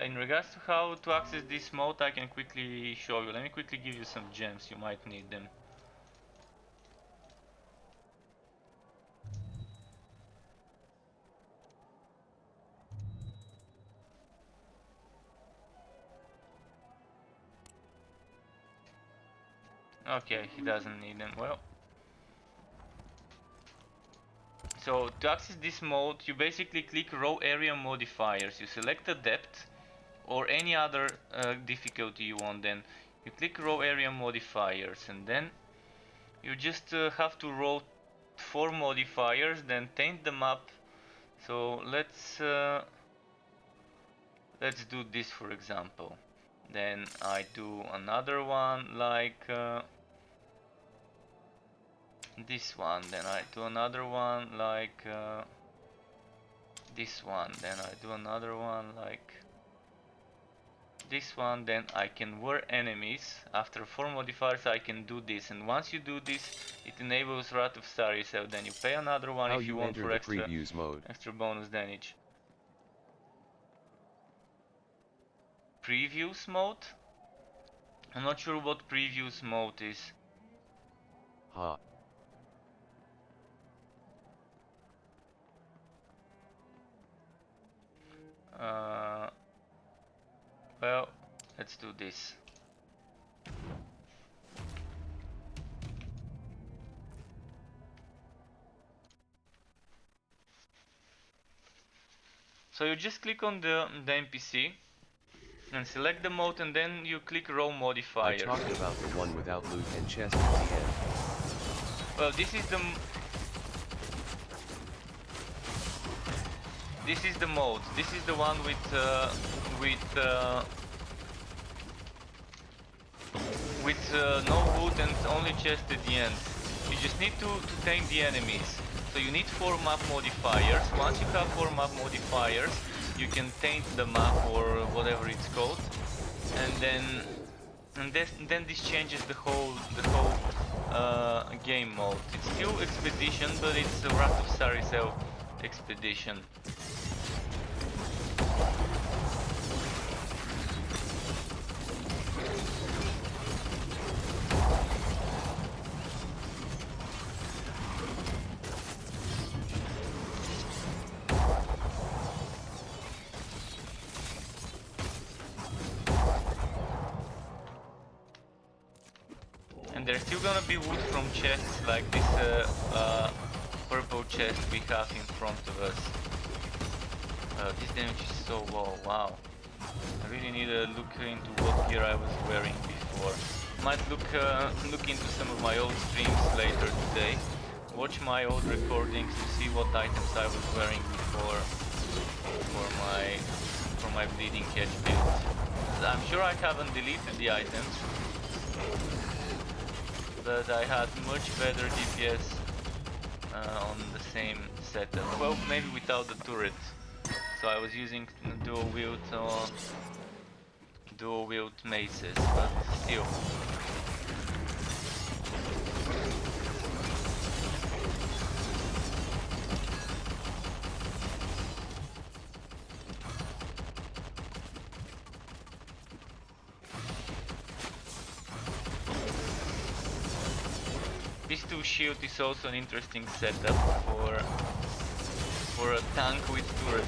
In regards to how to access this mode, I can quickly show you. Let me quickly give you some gems, you might need them. Okay, he doesn't need them. Well, so to access this mode, you basically click row area modifiers. You select the depth or any other difficulty you want. Then you click row area modifiers, and then you just have to roll 4 modifiers, then taint the map. So let's do this for example. Then I do another one like this one. Then I do another one like this one. Then I do another one like this one. Then I can wear enemies. After 4 modifiers I can do this, and once you do this it enables Wrath of Saricel. Then you pay another one How if you you want enter for the previews mode. extra bonus damage. Previews mode? I'm not sure what previews mode is. Ha. Well, let's do this. So you just click on the NPC and select the mode, and then you click row modifier. I talked about the one without loot and chest at the end. Well, this is the mode. This is the one with no loot and only chest at the end. You just need to tame the enemies. So you need 4 map modifiers. Once you have 4 map modifiers, you can taint the map or whatever it's called, and then this changes the whole game mode. It's still expedition, but it's a Wrath of Saricel expedition. And there's still gonna be wood from chests like this purple chest we have in front of us. This damage is so low, wow. I really need to look into what gear I was wearing before. Might look into some of my old streams later today. Watch my old recordings to see what items I was wearing before for my bleeding edge build. I'm sure I haven't deleted the items, but I had much better DPS on the same setup. Well, maybe without the turret. So I was using dual wield maces, but still. Pistol shield is also an interesting setup for a tank with turret.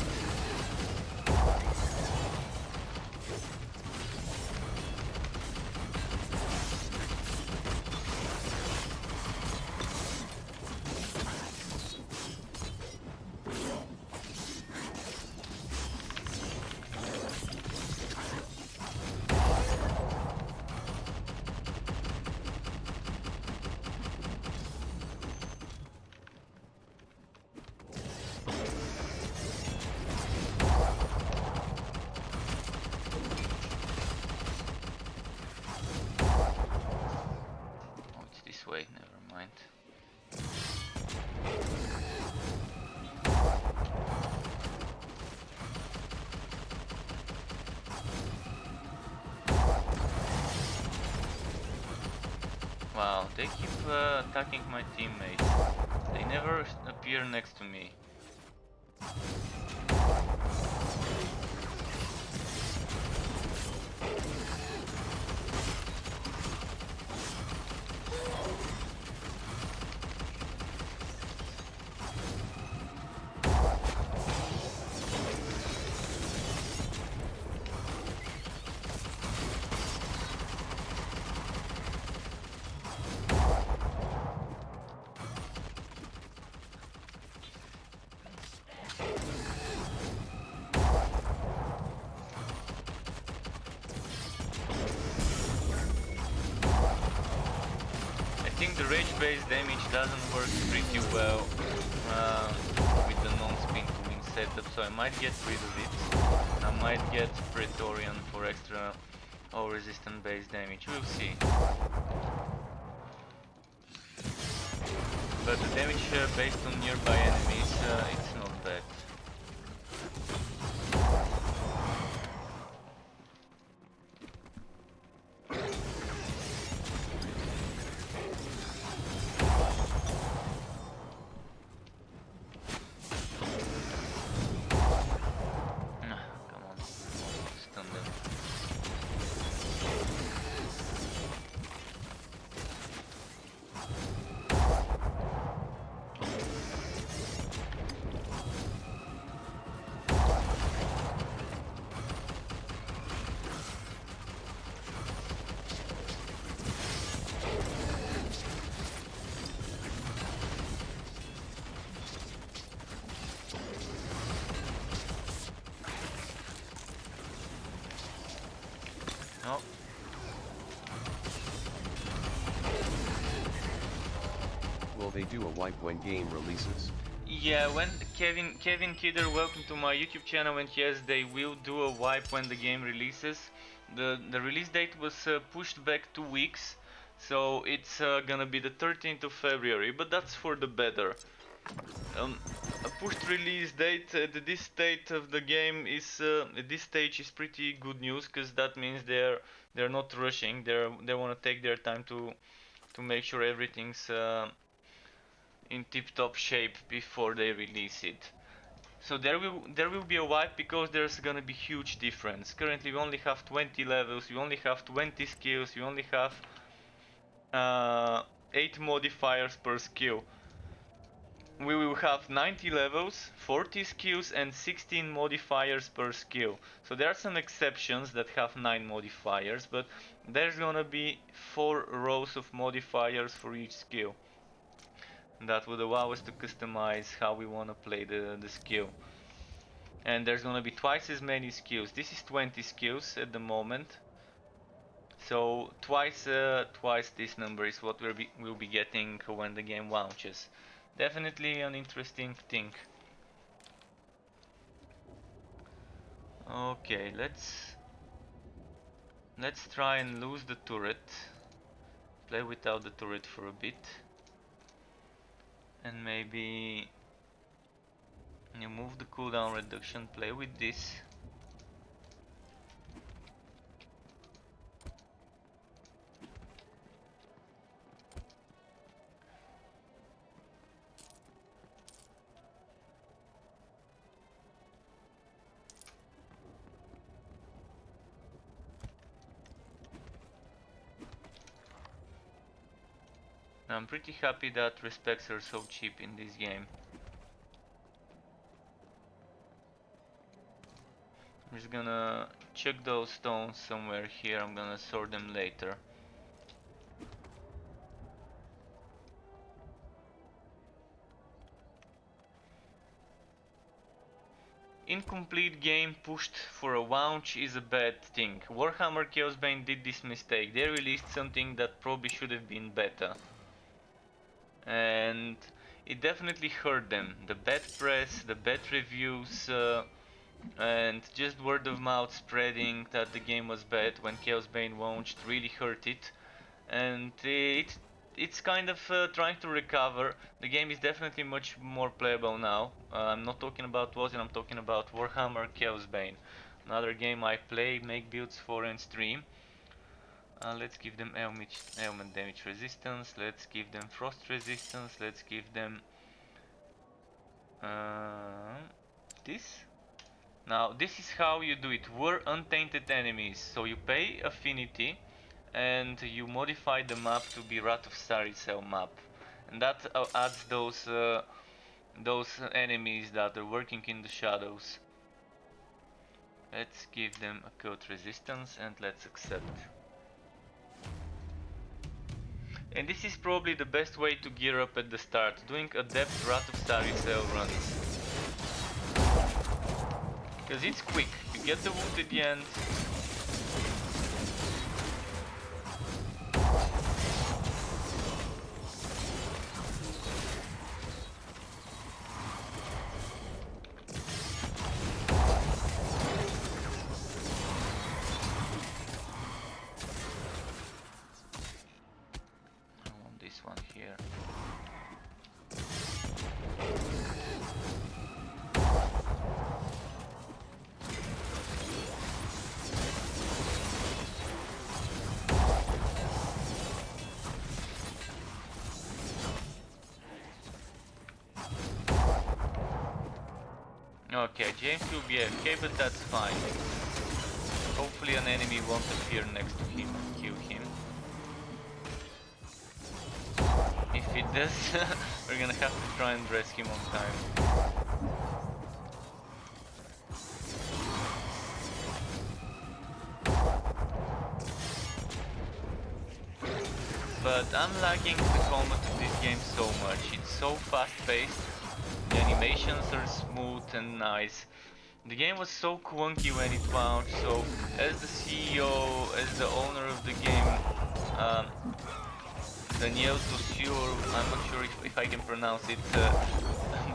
Wait, never mind. Wow, they keep attacking my teammates. They never appear next to me. rage based damage doesn't work pretty well with the non-spin to win setup, so I might get rid of it. I might get Praetorian for extra all resistant based damage, we'll see. But the damage based on nearby enemies, it's not bad. Come on, stun them. Oh. Will they do a wipe when game releases? Yeah, when Kevin Kidder, welcome to my YouTube channel, and yes, they will do a wipe when the game releases. The release date was pushed back 2 weeks, so it's gonna be the 13th of February, but that's for the better. A pushed release date at this state of the game is at this stage is pretty good news, because that means they're not rushing. They want to take their time to make sure everything's in tip-top shape before they release it. So there will be a wipe, because there's gonna be huge difference. Currently we only have 20 levels, we only have 20 skills, we only have 8 modifiers per skill. We will have 90 levels, 40 skills and 16 modifiers per skill. So there are some exceptions that have 9 modifiers, but there's gonna be 4 rows of modifiers for each skill. That would allow us to customize how we want to play the skill. And there's gonna be twice as many skills. This is 20 skills at the moment. So twice this number is what we'll be getting when the game launches. Definitely an interesting thing. Okay, let's try and lose the turret. Play without the turret for a bit. And maybe you move the cooldown reduction, play with this. I'm pretty happy that respects are so cheap in this game. I'm just gonna check those stones somewhere here, I'm gonna sort them later. Incomplete game pushed for a launch is a bad thing. Warhammer Chaosbane did this mistake. They released something that probably should have been beta. And it definitely hurt them. The bad press, the bad reviews, and just word of mouth spreading that the game was bad when Chaosbane launched really hurt it. And it's kind of trying to recover. The game is definitely much more playable now. I'm not talking about Wolcen, I'm talking about Warhammer Chaosbane. Another game I play, make builds for and stream. Let's give them ailment damage resistance, let's give them frost resistance, let's give them this. Now this is how you do it. Were untainted enemies. So you pay affinity and you modify the map to be Wrath of Staricel map. And that adds those enemies that are working in the shadows. Let's give them a code resistance and let's accept. And this is probably the best way to gear up at the start, doing adept Wrath of Staricel runs. Because it's quick, you get the wound at the end. Okay, James will be AFK, but that's fine. Hopefully an enemy won't appear next to him and kill him. If it does, we're gonna have to try and dress him on time. But I'm liking the combat of this game so much. It's so fast-paced, the animations are smooth and nice. The game was so clunky when it launched, so as the CEO, as the owner of the game, um, Daniel Tossure, I'm not sure if I can pronounce it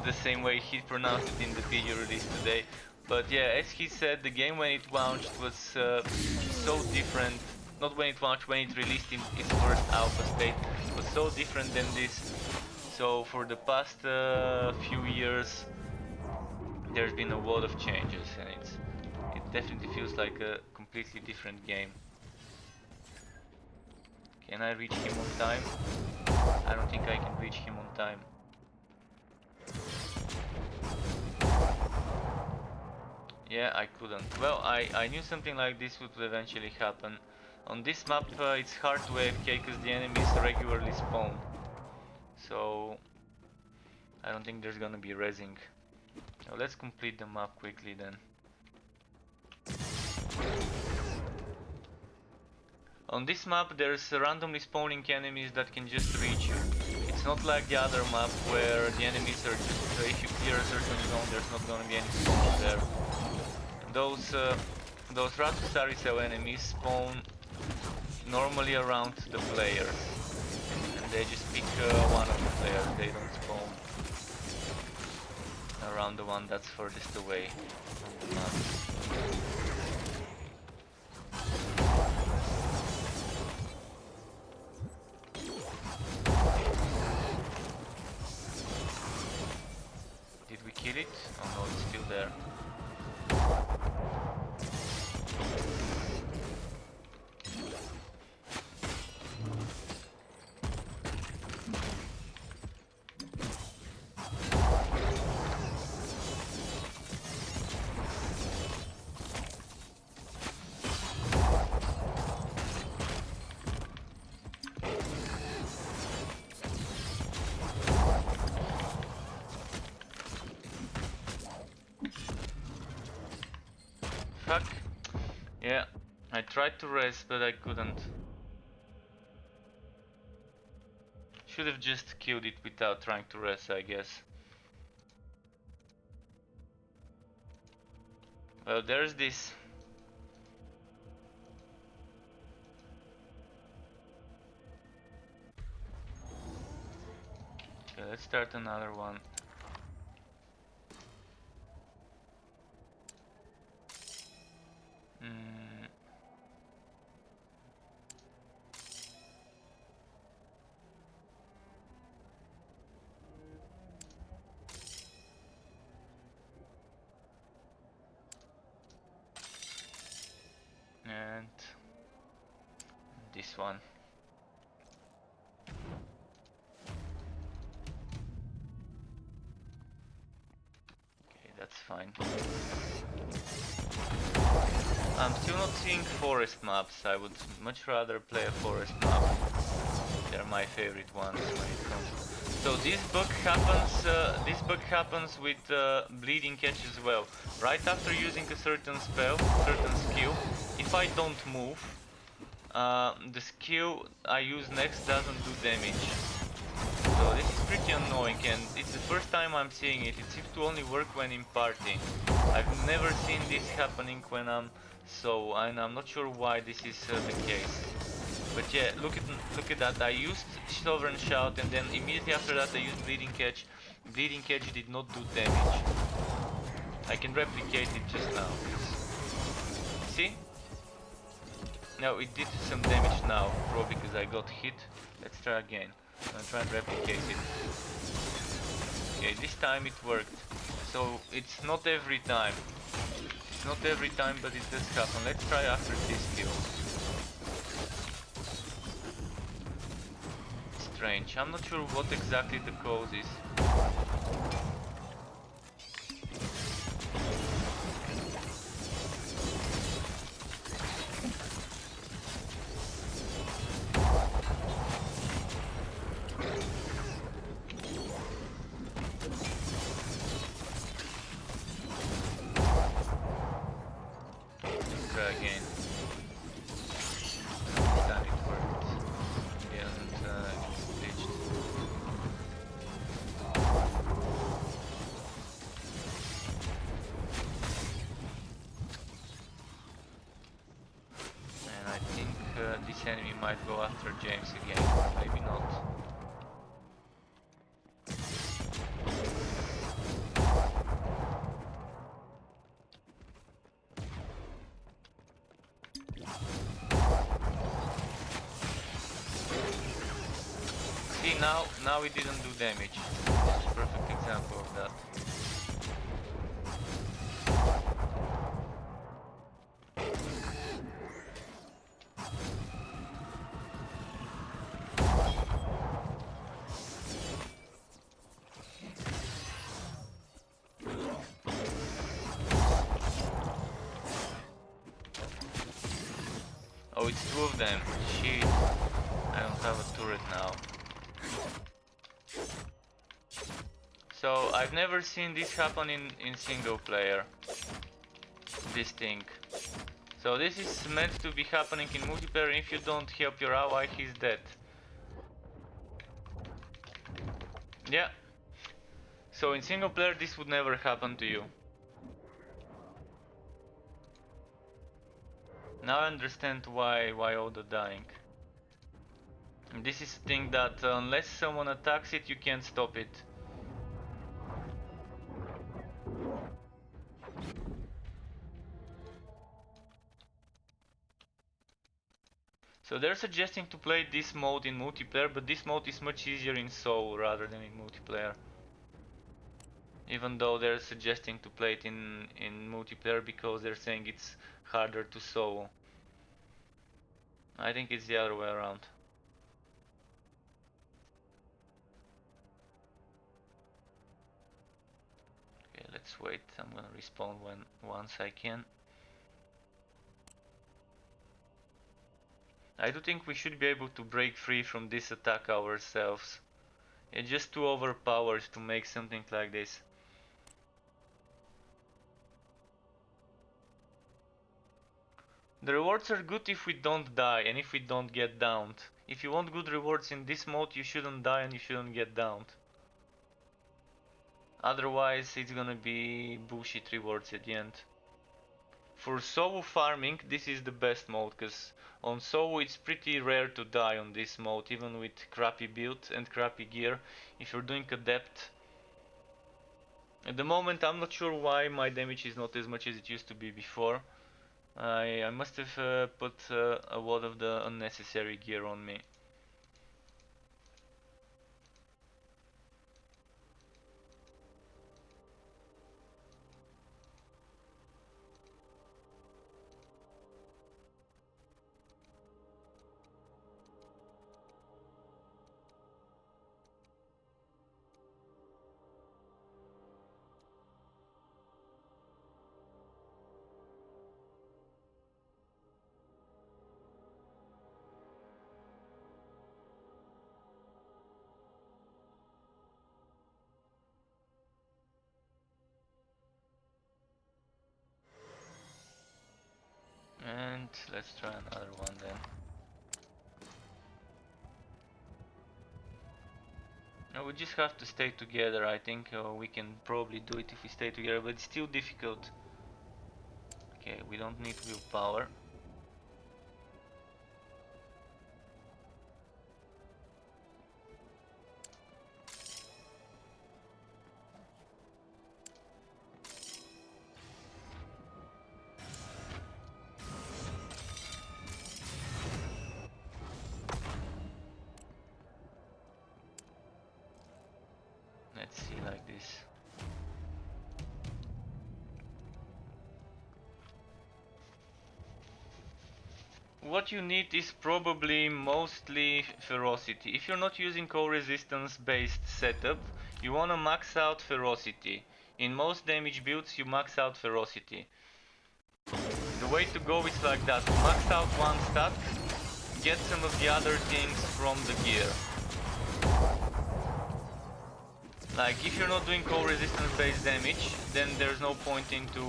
the same way he pronounced it in the video released today. But yeah, as he said, the game when it launched was so different. Not when it launched, when it released in its first alpha state, was so different than this. So for the past few years, there's been a lot of changes, and it definitely feels like a completely different game. Can I reach him on time? I don't think I can reach him on time. Yeah, I couldn't. Well, I knew something like this would eventually happen. On this map, it's hard to AFK because the enemies regularly spawn. So, I don't think there's gonna be rezzing. Now, let's complete the map quickly then. On this map, there's randomly spawning enemies that can just reach you. It's not like the other map where the enemies are just, if you clear a certain zone, there's not gonna be any spawns there. Those Ratusaricel enemies spawn normally around the players, and they just pick one of the players. They don't spawn around the one that's furthest away on the map. Did we kill it? Oh no, it's still there. Fuck. Yeah, I tried to rest, but I couldn't. Should have just killed it without trying to rest, I guess. Well, there's this. Okay, let's start another one. And this one. Okay, that's fine. I'm still not seeing forest maps. I would much rather play a forest map. They're my favorite ones when it comes. So this bug happens with bleeding catch as well. Right after using a certain spell, certain skill, if I don't move, the skill I use next doesn't do damage. So this is pretty annoying, and it's the first time I'm seeing it. It seems to only work when in party. I've never seen this happening when I'm solo, and I'm not sure why this is the case. But yeah, look at that. I used Sovereign Shout, and then immediately after that I used Bleeding Catch. Bleeding Catch did not do damage. I can replicate it just now. See? No, it did some damage now, probably because I got hit. Let's try again. I'll try and replicate it. Okay, this time it worked. So it's not every time. It's not every time, but it does happen. Let's try after this kill. Strange. I'm not sure what exactly the cause is. might go after James again, maybe not. See, now it didn't do damage. Perfect example of that. Oh, it's two of them. Shit. I don't have a turret now. So, I've never seen this happen in single player. This thing. So this is meant to be happening in multiplayer. If you don't help your ally, he's dead. Yeah. So in single player this would never happen to you. Now I understand why all the dying. And this is a thing that unless someone attacks it, you can't stop it. So they're suggesting to play this mode in multiplayer, but this mode is much easier in solo rather than in multiplayer. Even though they're suggesting to play it in multiplayer because they're saying it's harder to solo. I think it's the other way around. Okay, let's wait. I'm gonna respawn once I can. I do think we should be able to break free from this attack ourselves. It's just too overpowered to make something like this. The rewards are good if we don't die and if we don't get downed. If you want good rewards in this mode, you shouldn't die and you shouldn't get downed. Otherwise, it's gonna be bullshit rewards at the end. For solo farming, this is the best mode, because on solo it's pretty rare to die on this mode, even with crappy build and crappy gear. If you're doing adept. At the moment I'm not sure why my damage is not as much as it used to be before. I must have put a lot of the unnecessary gear on me. And let's try another one then. Now we just have to stay together. I think we can probably do it if we stay together, but it's still difficult. Okay, we don't need willpower. Let's see like this. What you need is probably mostly ferocity. If you're not using core resistance based setup, you wanna max out ferocity. In most damage builds you max out ferocity. The way to go is like that. Max out one stat, get some of the other things from the gear. Like if you're not doing core resistance based damage, then there's no point into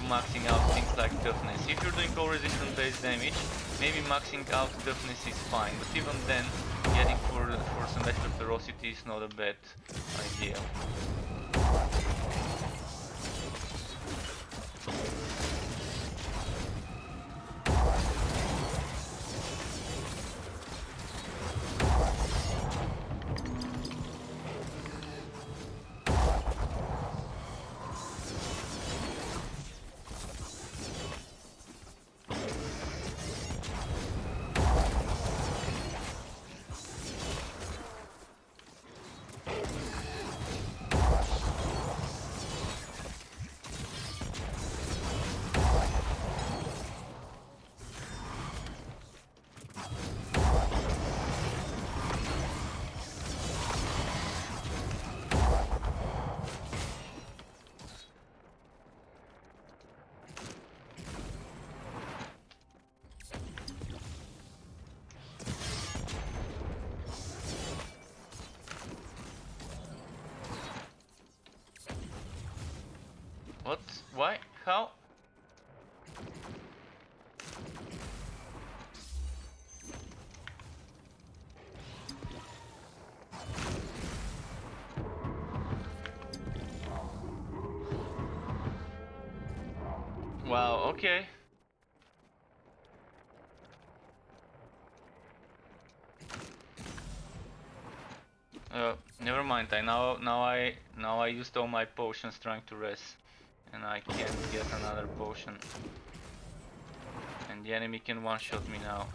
maxing out things like toughness. If you're doing core resistance based damage, maybe maxing out toughness is fine, but even then, getting for some extra ferocity is not a bad idea. What? Why? How? Wow, okay. Never mind. Now I used all my potions trying to rest, and I can't get another potion. And the enemy can one-shot me now.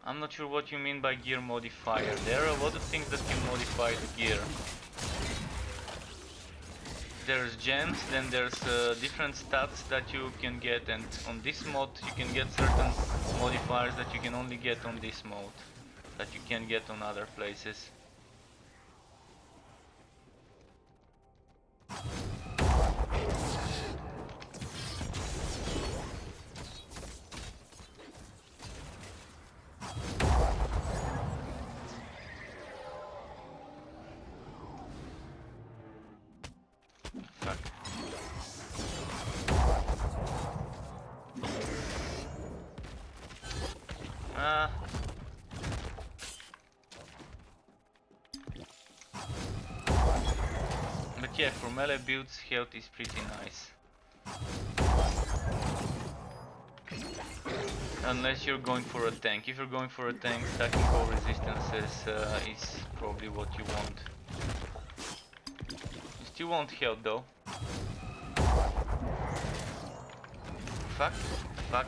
I'm not sure what you mean by gear modifier. There are a lot of things that can modify the gear. There's gems, then there's different stats that you can get, and on this mod you can get certain modifiers that you can only get on this mode, that you can't get on other places. But yeah, for melee builds, health is pretty nice. Unless you're going for a tank. If you're going for a tank, stacking core resistances is probably what you want. You still want health though. Fuck, fuck.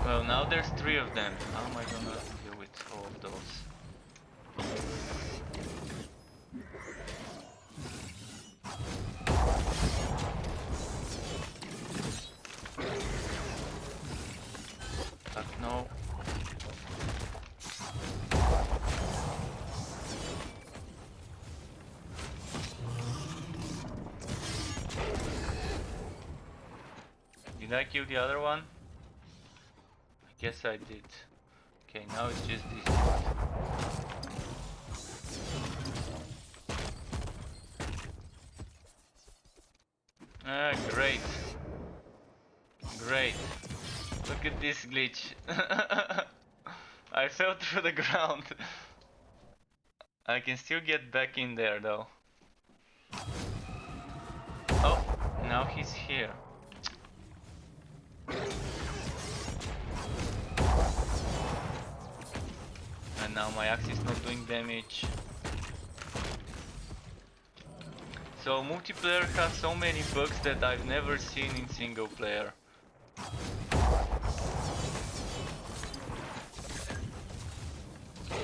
Well, now there's 3 of them. How am I gonna deal with all of those? Fuck no. Did I kill the other one? I guess I did. Okay, now it's just this dude. Great. Great. Look at this glitch. I fell through the ground. I can still get back in there though. Oh, now he's here. And now my axe is not doing damage. So multiplayer has so many bugs that I've never seen in single player.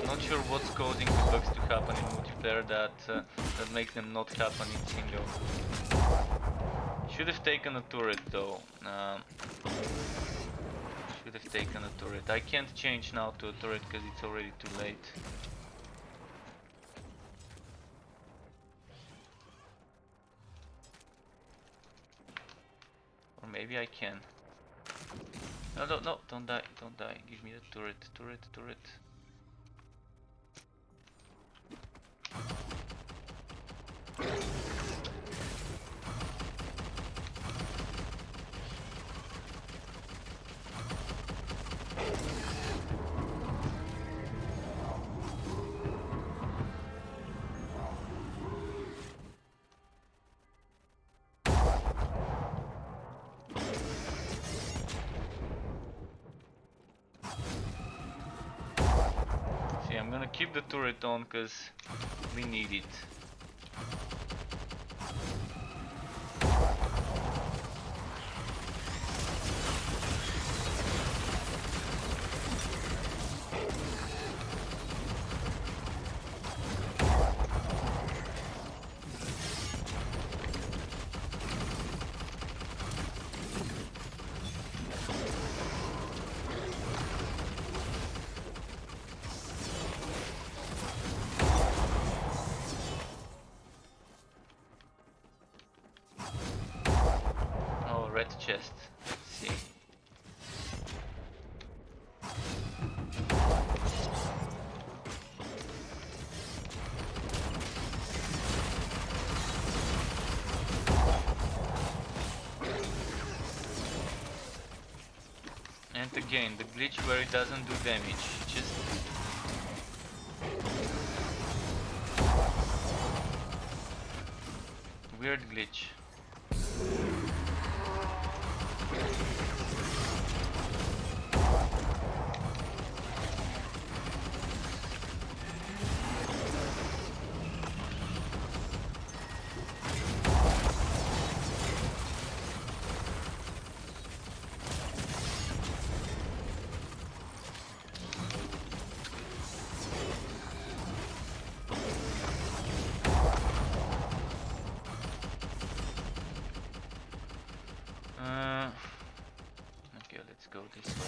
Not sure what's causing the bugs to happen in multiplayer that makes them not happen in single. Should have taken a turret though. Should have taken a turret. I can't change now to a turret because it's already too late. Or maybe I can. No, no, no, don't die, don't die. Give me the turret, turret, turret. I'm gonna keep the turret on because we need it. point again, the glitch where it doesn't do damage. Just weird glitch. Okay, let's go this way.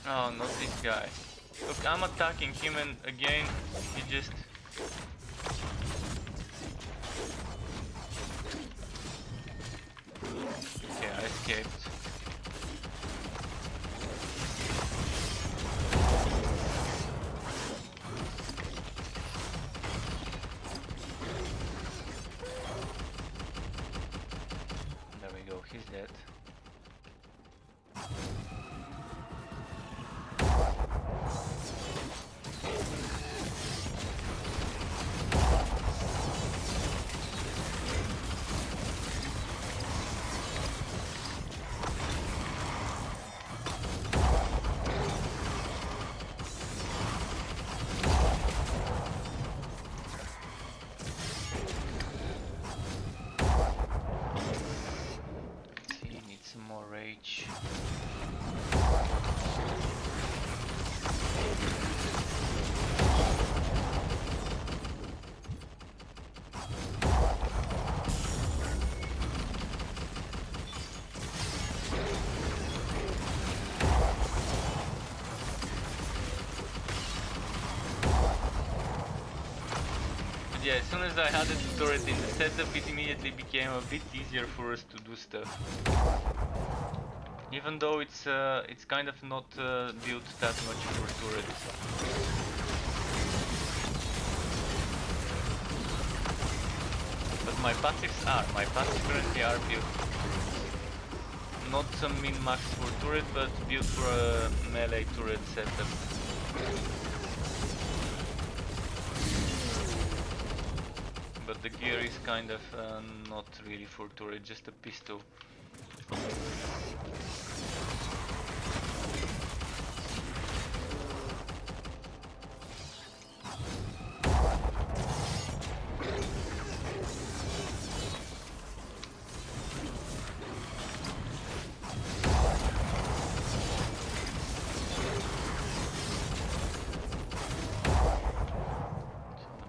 Oh, not this guy. Look, I'm attacking him and again, he just... Okay, I escaped. There we go, he's dead. He needs some more rage. But yeah, as soon as I had the turret in the setup, it immediately became a bit easier for us to do stuff. Even though it's kind of not built that much for turrets. But my passives currently are built. Not some min-max for turret, but built for a melee turret setup. But the gear is kind of not really for turret, just a pistol.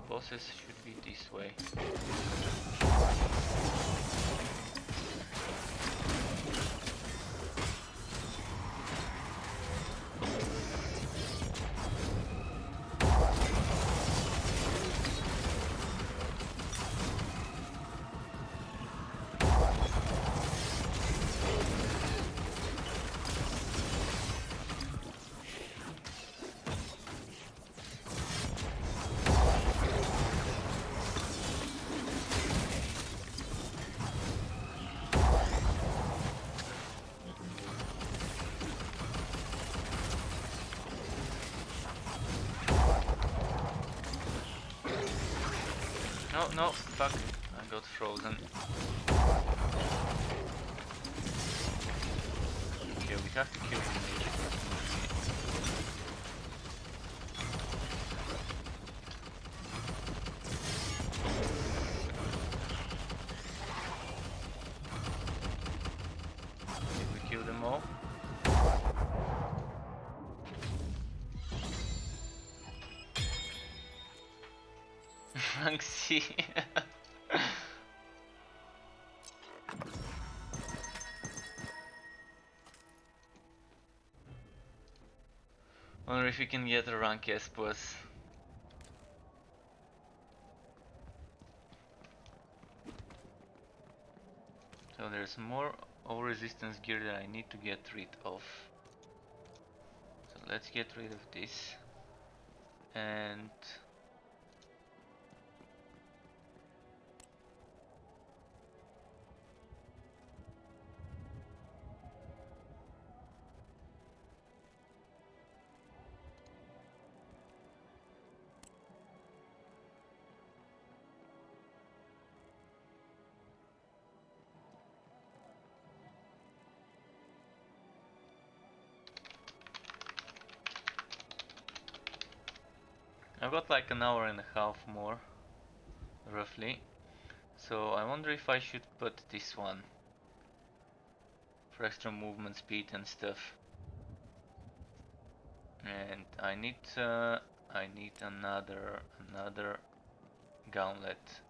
Bosses should be this way. No, no, fuck. I got frozen. Okay, we have to kill him maybe. Did we kill them all? Anxi. Wonder if we can get a rank S plus. there's more all resistance gear that I need to get rid of. So let's get rid of this. And I've got like an hour and a half more, roughly. So I wonder if I should put this one for extra movement speed and stuff. And I need another gauntlet.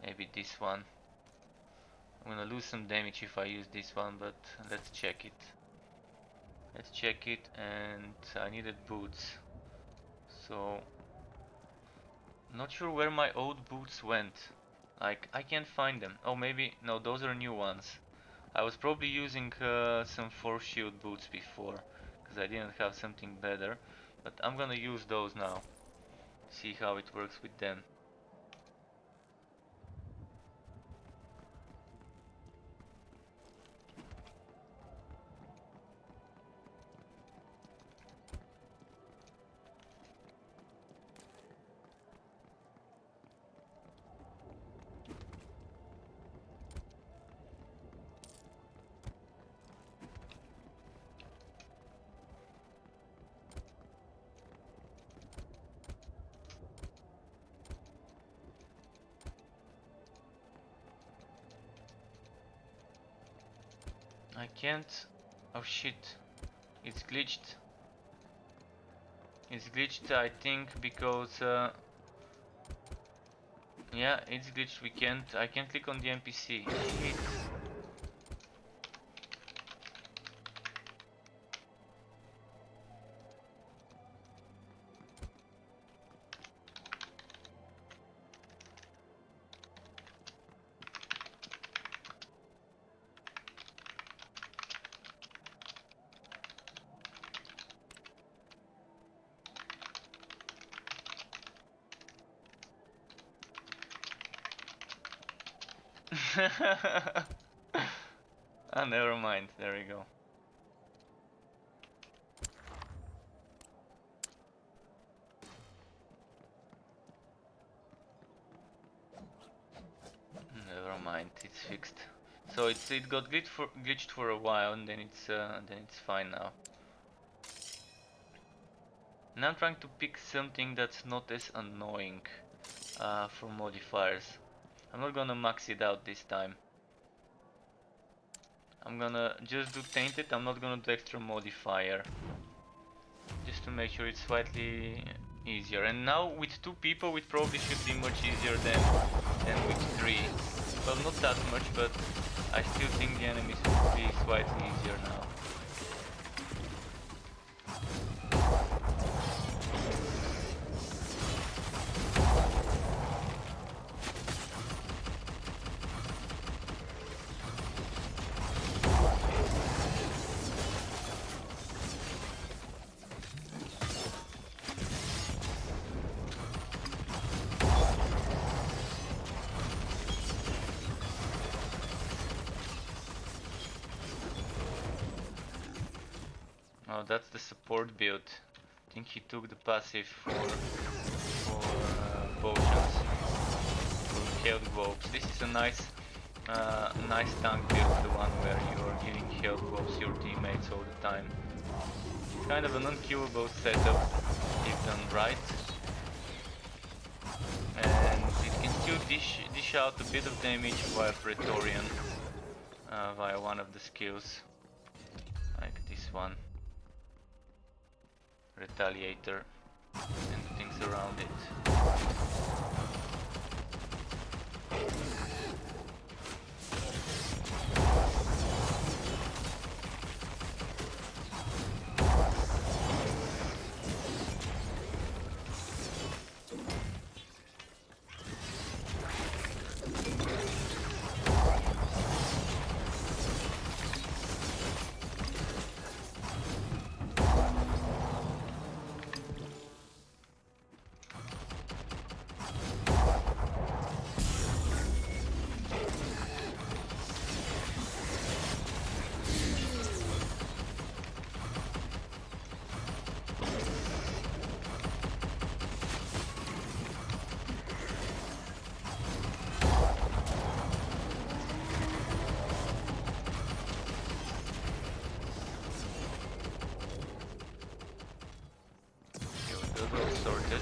Maybe this one. I'm gonna lose some damage if I use this one, but let's check it. Let's check it, and I needed boots. So not sure where my old boots went. Like, I can't find them. Oh, maybe, no, those are new ones. I was probably using some force shield boots before, because I didn't have something better. But I'm gonna use those now. See how it works with them. I can't. Oh shit. It's glitched. It's glitched, I think, because yeah, it's glitched. I can't click on the NPC. Shit. Ah, never mind. There we go. Never mind. It's fixed. So it got glitched for a while, and then it's fine now. Now I'm trying to pick something that's not as annoying for modifiers. I'm not gonna max it out this time. I'm gonna just do tainted. I'm not gonna do extra modifier, just to make sure it's slightly easier. And now with 2 people it probably should be much easier than with 3. Well, not that much, but I still think the enemies will be slightly easier now. Oh, that's the support build. I think he took the passive for potions, for health globes. This is a nice tank build, the one where you are giving health globes to your teammates all the time. It's kind of an unkillable setup if done right, and it can still dish out a bit of damage via Praetorian, via one of the skills, like this one. Retaliator and things around it. Those all sorted.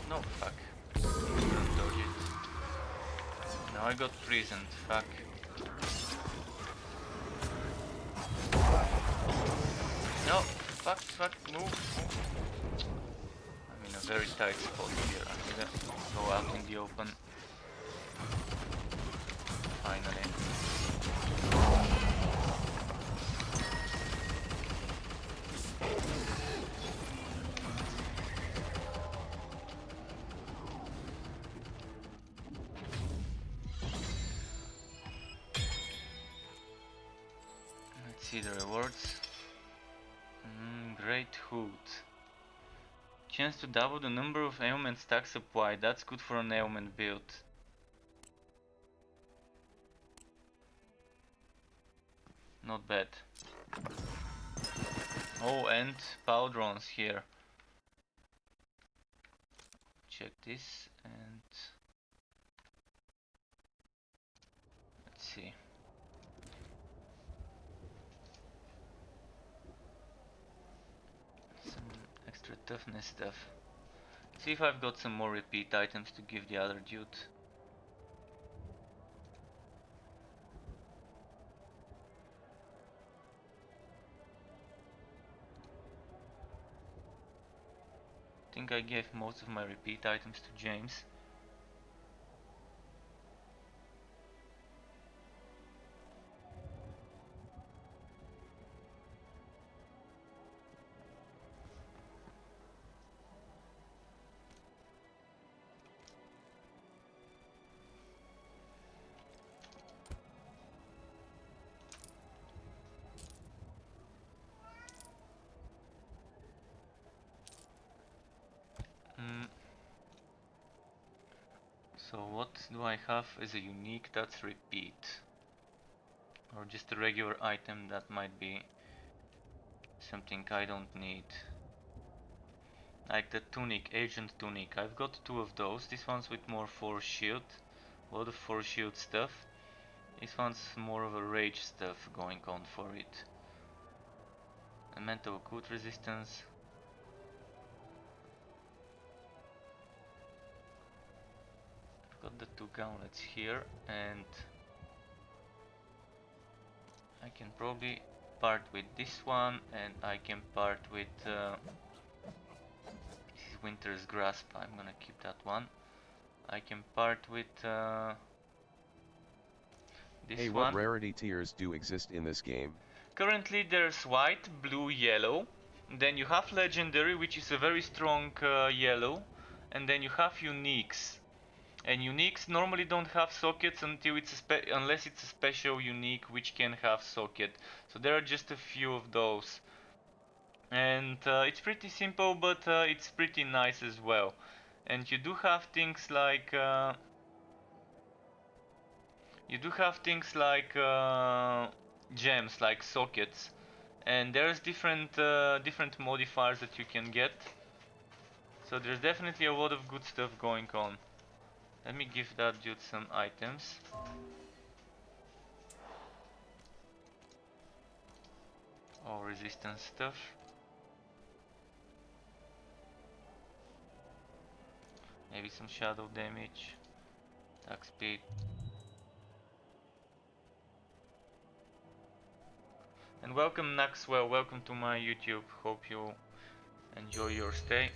No, fuck. Don't dodge it. Now I got prisoned, fuck. No, fuck, move. I'm in a very tight spot here. I'm gonna go out in the open. Finally. Let's see the rewards. Great Hood. Chance to double the number of ailment stacks applied. That's good for an ailment build. Not bad. Oh, and Powdrons here. Check this and let's see. Some extra toughness stuff. See if I've got some more repeat items to give the other dude. I think I gave most of my repeat items to James. So what do I have as a unique that's repeat? Or just a regular item that might be something I don't need. Like the tunic, agent tunic. I've got two of those. This one's with more force shield. A lot of force shield stuff. This one's more of a rage stuff going on for it. A mental occult resistance. Got the two gauntlets here, and I can probably part with this one, and I can part with this is Winter's Grasp. I'm gonna keep that one. I can part with this hey, one. what rarity tiers do exist in this game? Currently there's white, blue, yellow. Then you have legendary, which is a very strong yellow, and then you have uniques. And uniques normally don't have sockets until unless it's a special unique which can have socket. So there are just a few of those. And it's pretty simple, but it's pretty nice as well. And you do have things like gems, like sockets, and there's different modifiers that you can get. So there's definitely a lot of good stuff going on. Let me give that dude some items. All resistance stuff. Maybe some shadow damage. Attack speed. And welcome Naxwell, welcome to my YouTube. Hope you enjoy your stay.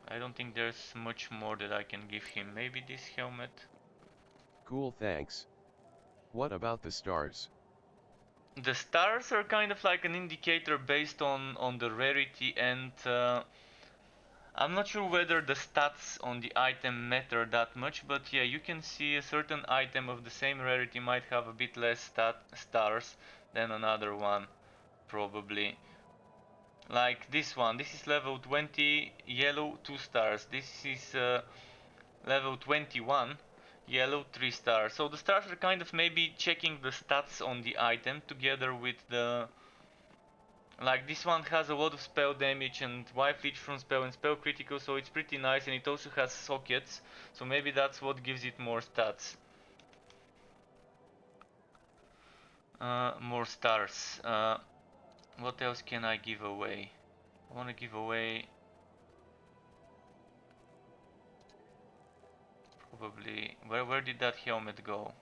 I don't think there's much more that I can give him. Maybe this helmet. Cool, thanks. What about the stars? The stars are kind of like an indicator based on the rarity, and I'm not sure whether the stats on the item matter that much, but yeah, you can see a certain item of the same rarity might have a bit less stars than another one, probably. Like this one, this is level 20, yellow 2 stars. This is level 21, yellow 3 stars. So the stars are kind of maybe checking the stats on the item together with the... Like this one has a lot of spell damage and wipe leech from spell and spell critical, so it's pretty nice, and it also has sockets, so maybe that's what gives it more stats. More stars. What else can I give away? I want to give away... Probably... Where did that helmet go?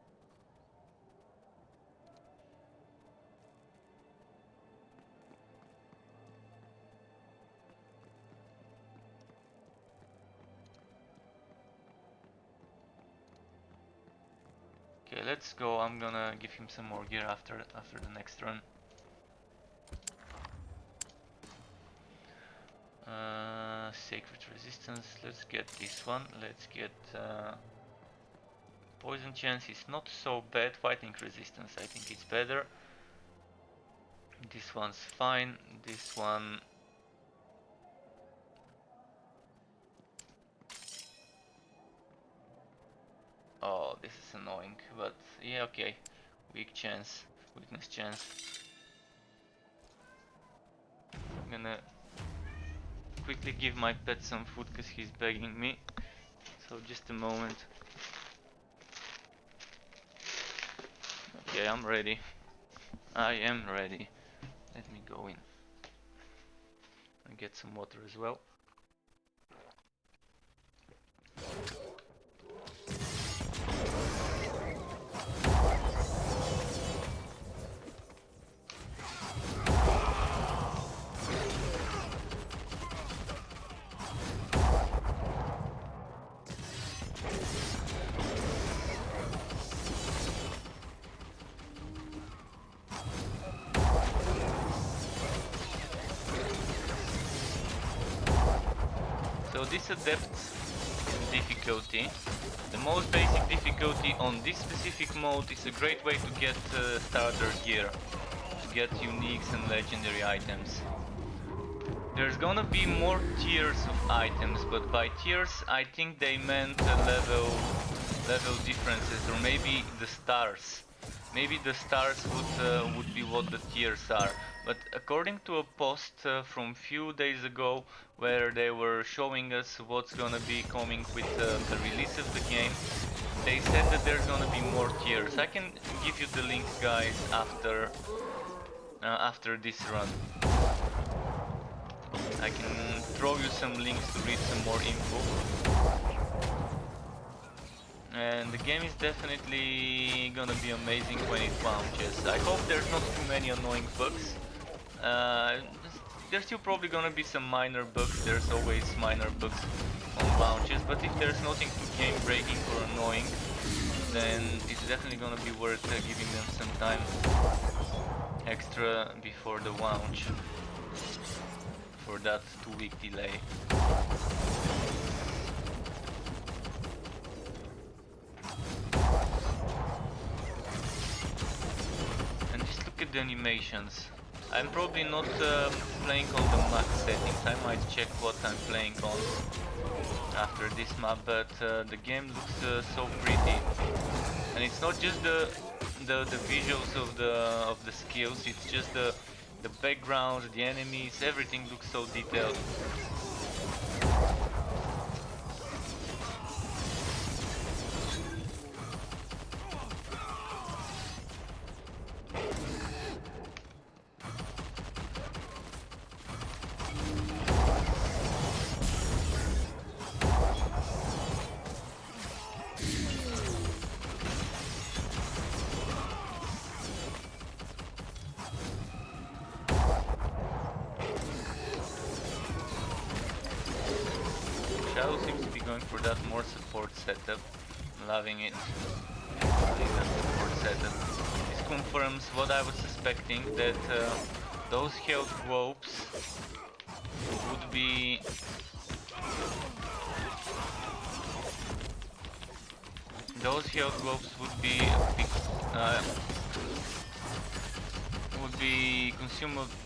Okay, let's go. I'm gonna give him some more gear after the next run. Sacred resistance. Let's get this one. Let's get poison chance is not so bad. Fighting resistance, I think it's better. This one's fine. This one. Oh, this is annoying, but yeah, okay. Weak chance, weakness chance. I'm gonna quickly give my pet some food because he's begging me. So just a moment. Okay, I'm ready. I am ready. Let me go in and get some water as well. So this adept difficulty, the most basic difficulty on this specific mode, is a great way to get starter gear, to get uniques and legendary items. There's gonna be more tiers of items, but by tiers I think they meant level differences, or maybe the stars. Maybe the stars would be what the tiers are. But according to a post from few days ago, where they were showing us what's gonna be coming with the release of the game, they said that there's gonna be more tiers. I can give you the link, guys, after this run. I can throw you some links to read some more info. And the game is definitely gonna be amazing when it launches. I hope there's not too many annoying bugs. There's still probably gonna be some minor bugs. There's always minor bugs on launches, but if there's nothing too game breaking or annoying, then it's definitely gonna be worth giving them some time extra before the launch for that 2-week delay. And just look at the animations. I'm probably not playing on the max settings. I might check what I'm playing on after this map, but the game looks so pretty. And it's not just the visuals of the skills. It's just the background, the enemies. Everything looks so detailed. Shadow seems to be going for that more support setup. I'm loving it. Loving that support setup. This confirms what I was suspecting, that those health globes would be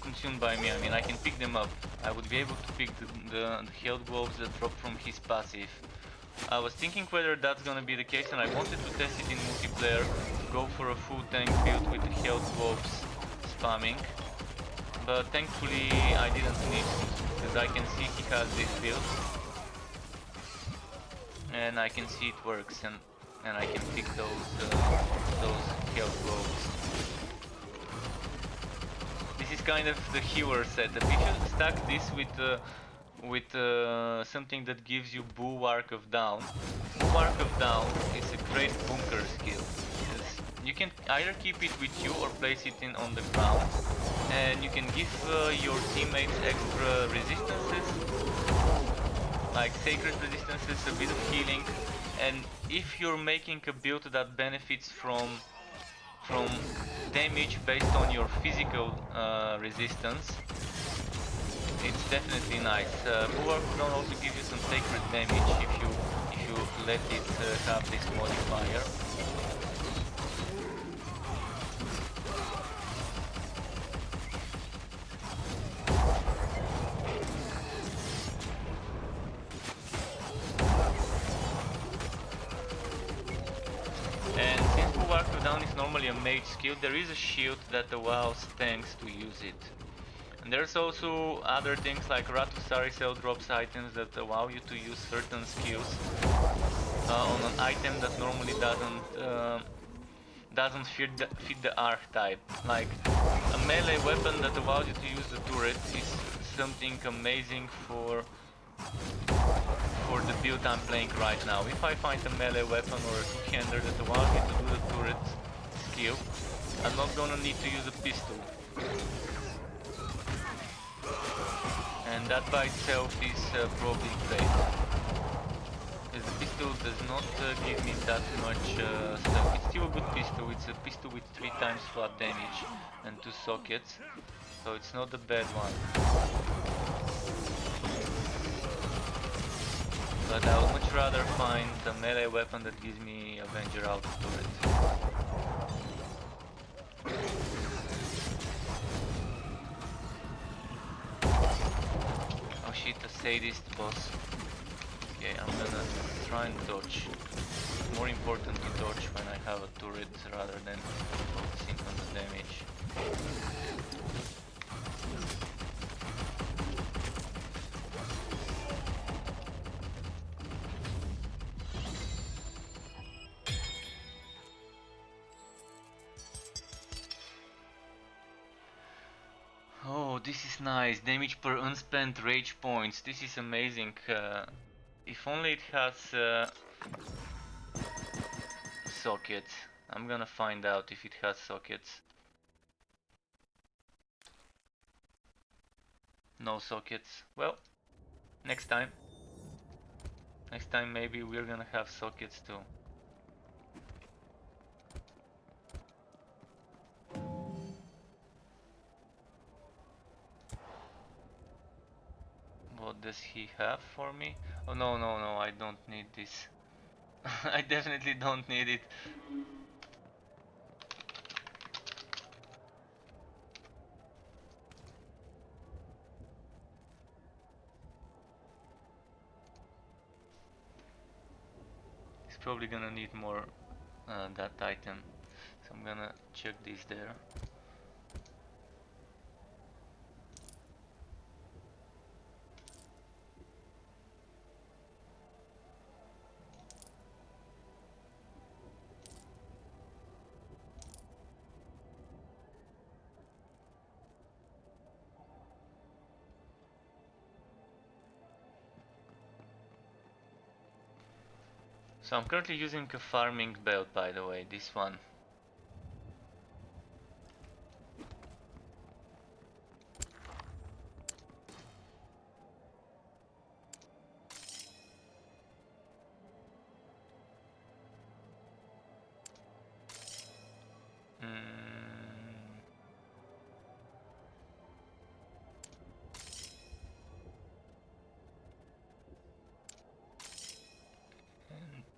consumed by me. I mean, I can pick them up. I would be able to pick the health globes that drop from his passive. I was thinking whether that's gonna be the case, and I wanted to test it in multiplayer, go for a full tank build with the health globes spamming. But thankfully I didn't need to, because I can see he has this build. And I can see it works, and I can pick those health globes. This is kind of the healer setup. If you stack this with something that gives you Bulwark of Down. Bulwark of Down is a great bunker skill. You can either keep it with you or place it on the ground, and you can give your teammates extra resistances, like sacred resistances, a bit of healing, and if you're making a build that benefits from damage based on your physical resistance, it's definitely nice. Bulwark can also give you some sacred damage if you let it have this modifier. And since Bulwark Down is normally a mage skill, there is a shield that allows tanks to use it. And there's also other things like Ratusari Cell drops items that allow you to use certain skills on an item that normally doesn't fit the archetype. Like a melee weapon that allows you to use the turret is something amazing for the build I'm playing right now. If I find a melee weapon or a two-hander that allows me to do the turret skill, I'm not gonna need to use a pistol. And that by itself is probably great. Because the pistol does not give me that much stuff. It's still a good pistol. It's a pistol with 3 times flat damage and 2 sockets. So it's not a bad one. But I would much rather find a melee weapon that gives me Avenger out of turret. Oh shit, a sadist boss. Okay, I'm gonna try and dodge. It's more important to dodge when I have a turret rather than focusing on the damage. Oh, this is nice. Damage per unspent rage points. This is amazing. If only it has sockets. I'm gonna find out if it has sockets. No sockets. Well, next time. Next time maybe we're gonna have sockets too. What does he have for me? Oh no, I don't need this. I definitely don't need it. He's probably gonna need more that item. So I'm gonna check this there. So I'm currently using a farming belt, by the way, this one.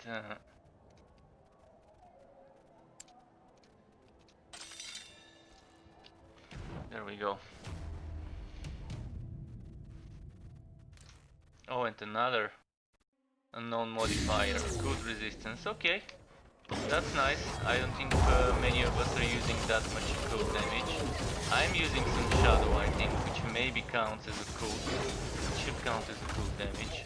There we go. Oh, and another unknown modifier. Good resistance. Okay, that's nice. I don't think many of us are using that much cold damage. I'm using some shadow, I think, which maybe counts as a cold. It should count as a cold damage.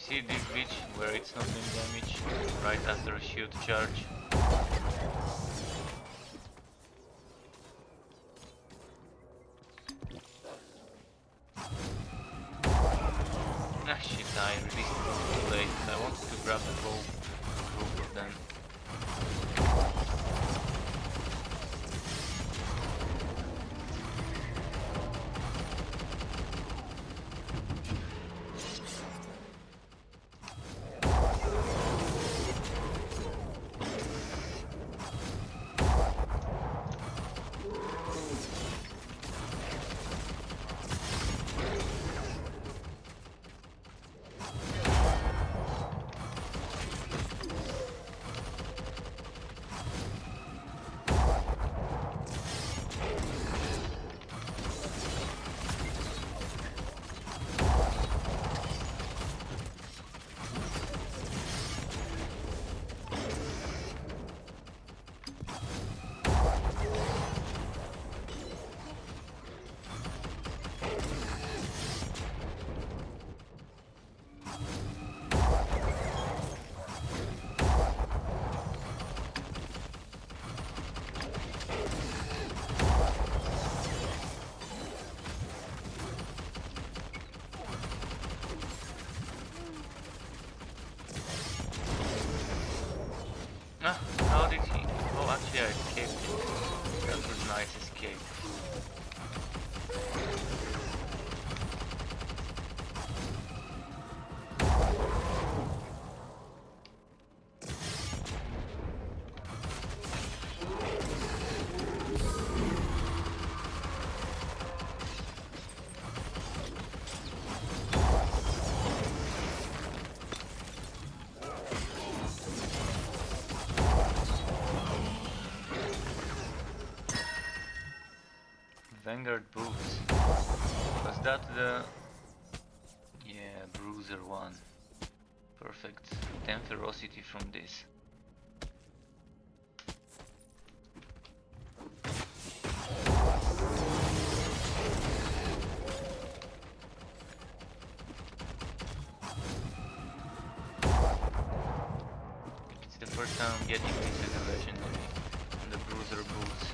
See this glitch where it's not doing damage right after a shield charge? Ah shit, I released it too late. I wanted to grab the whole group of them. Ah, how did he? Oh, actually I escaped it. That was a nice escape. Vanguard boots. Was that the... Yeah, bruiser one. Perfect. 10 ferocity from this. It's the first time I'm getting this as a legendary. And the bruiser boots.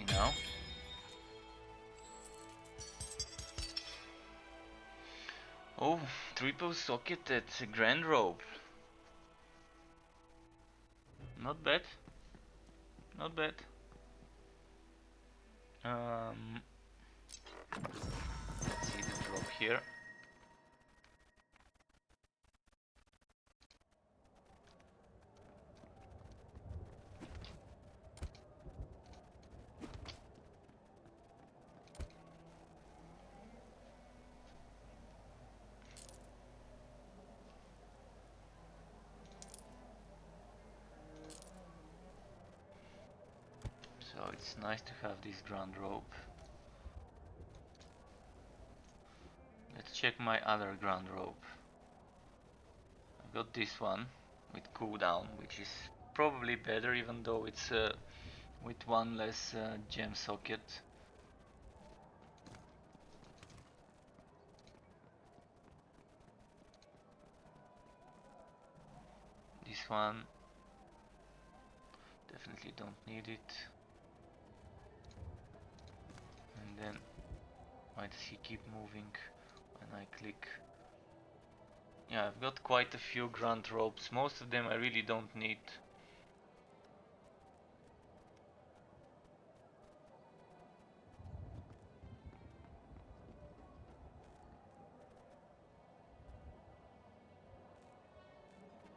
Now. Oh, triple socketed grand rope. Not bad. Not bad. Let's see the drop here. So it's nice to have this ground rope. Let's check my other ground rope. I got this one with cooldown, which is probably better, even though it's with one less gem socket. This one, definitely don't need it. And then, why does he keep moving when I click? Yeah, I've got quite a few ground ropes. Most of them I really don't need.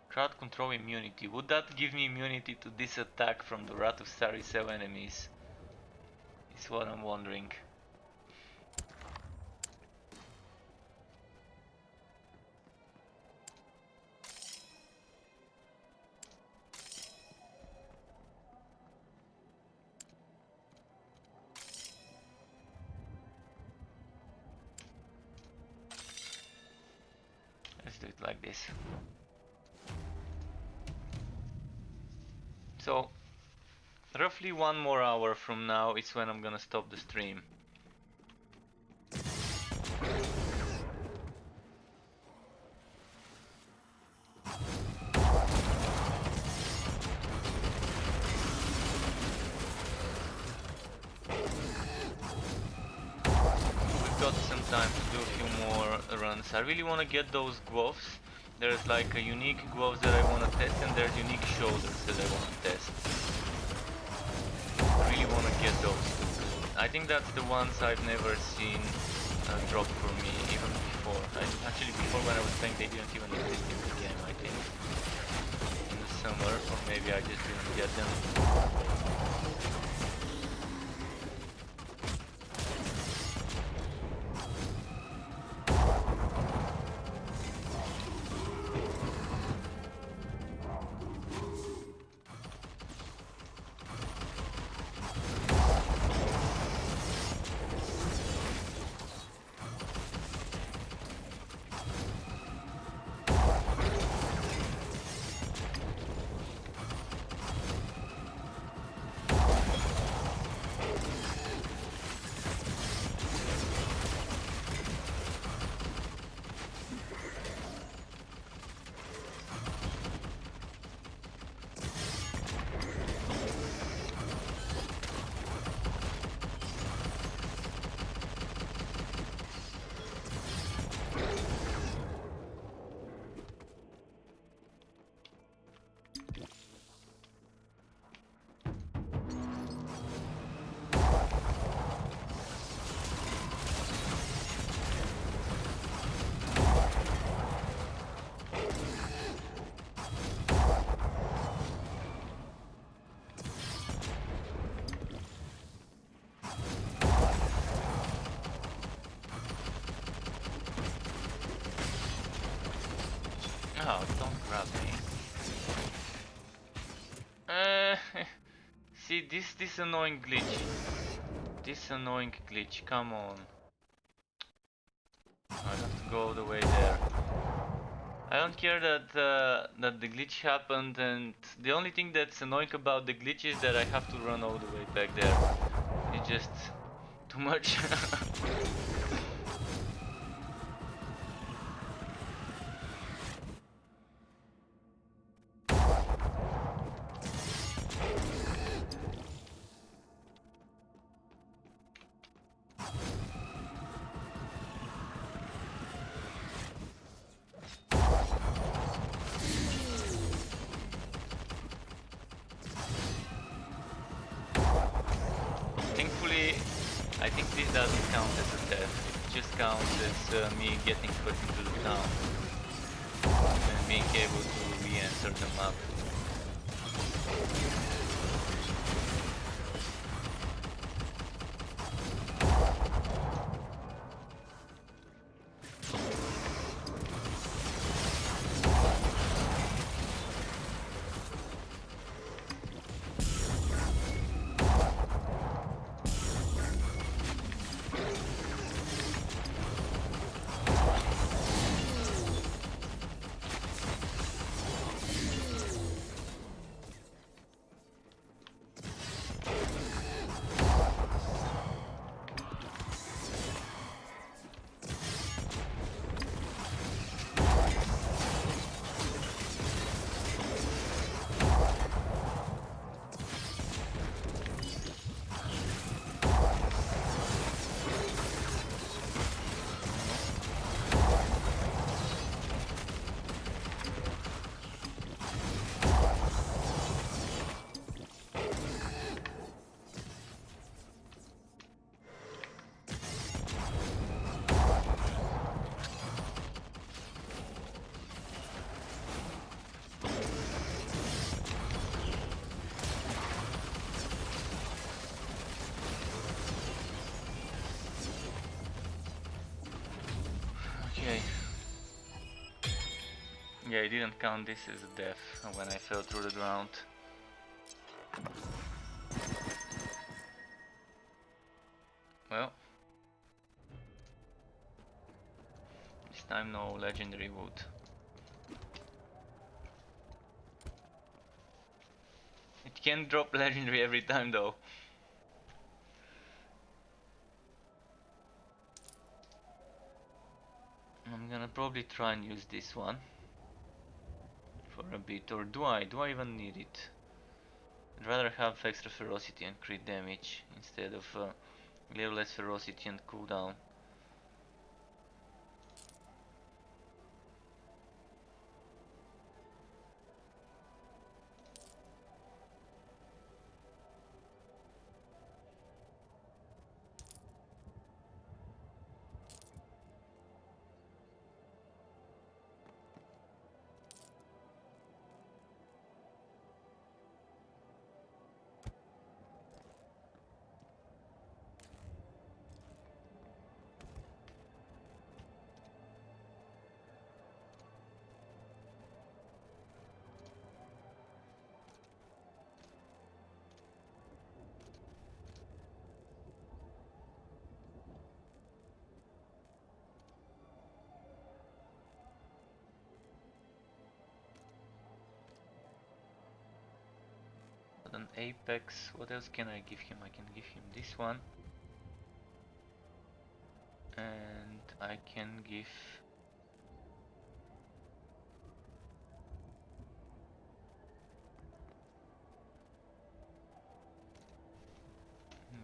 Crowd control immunity. Would that give me immunity to this attack from the Wrath of Saricel enemies? Is what I'm wondering. Let's do it like this. So, roughly 1 more hour from now is when I'm gonna stop the stream. We've got some time to do a few more runs. I really want to get those gloves. There's like a unique gloves that I want to test, and there's unique shoulders that I want to test. I really want to get those. I think that's the ones I've never seen drop for me, even before. Actually, before when I was playing, they didn't even exist in the game, I think. In the summer, or maybe I just didn't get them. Oh, don't grab me. See this annoying glitch. This annoying glitch, come on. I have to go all the way there. I don't care that that the glitch happened, and the only thing that's annoying about the glitch is that I have to run all the way back there. It's just too much. Thankfully, I think this doesn't count as a death, it just counts as me getting put into the town and being able to re-enter the map. Okay. Yeah, I didn't count this as a death when I fell through the ground. Well, this time no legendary wood. It can drop legendary every time though. I'm gonna probably try and use this one for a bit, or do I? Do I even need it? I'd rather have extra ferocity and crit damage instead of a little less ferocity and cooldown. An apex, what else can I give him? I can give him this one. And I can give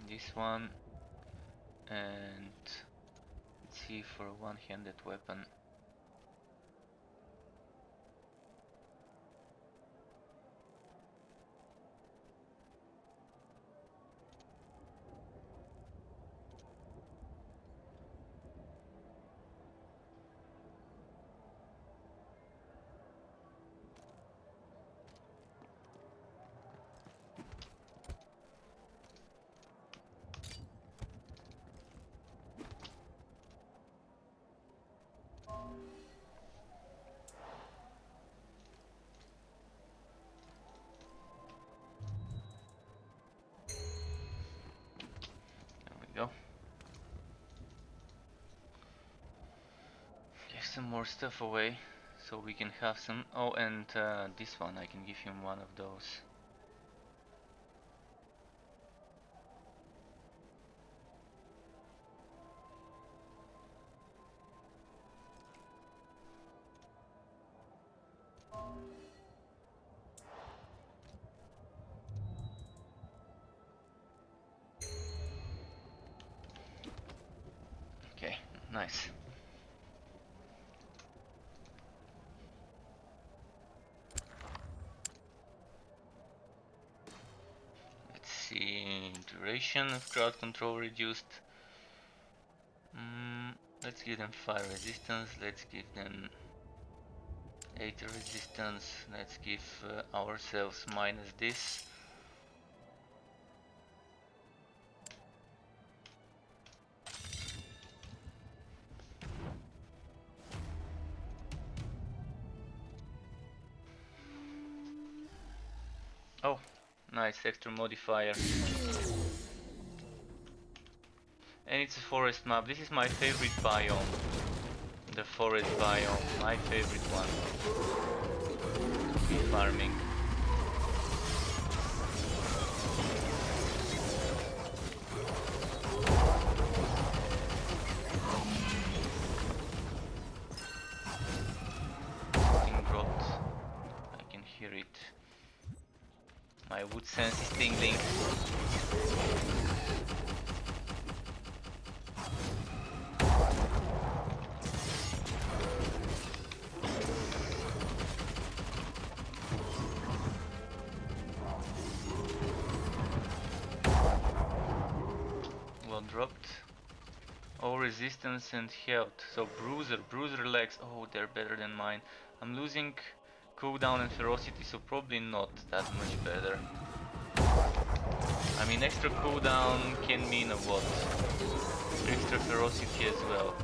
this one, and let's see, for a one-handed weapon. There we go. Give some more stuff away so we can have some. Oh, and this one, I can give him one of those. Okay, nice. Let's see, duration of crowd control reduced. Let's give them fire resistance, let's give them 8 resistance, let's give ourselves minus this. Oh, nice extra modifier. And it's a forest map. This is my favorite biome. The forest biome, my favorite one. To be farming. Something dropped. I can hear it. My wood sense is tingling. Well dropped. Oh, resistance and health. So bruiser legs. Oh, they're better than mine. I'm losing cooldown and ferocity, so probably not that much better. I mean, extra cooldown can mean a lot. Extra ferocity as well.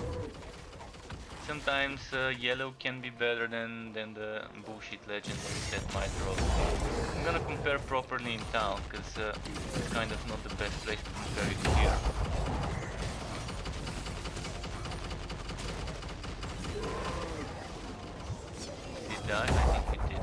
Sometimes yellow can be better than the bullshit legendary that might drop. I'm gonna compare properly in town, because it's kind of not the best place to compare it here. Did it die? I think it did.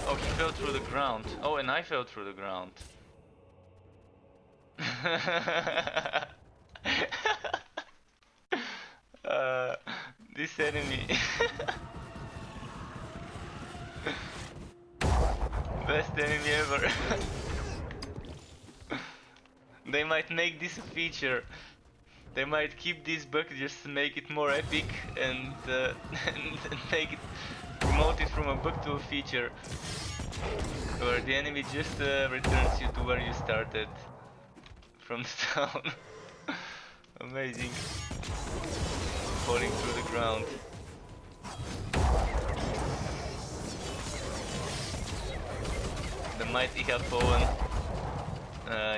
Oh, he fell through the ground. Oh, and I fell through the ground. This enemy. Best enemy ever. They might make this a feature. They might keep this bug just to make it more epic and, and make it promote it from a bug to a feature, where the enemy just returns you to where you started from the town. Amazing. Falling through the ground. The mighty have fallen.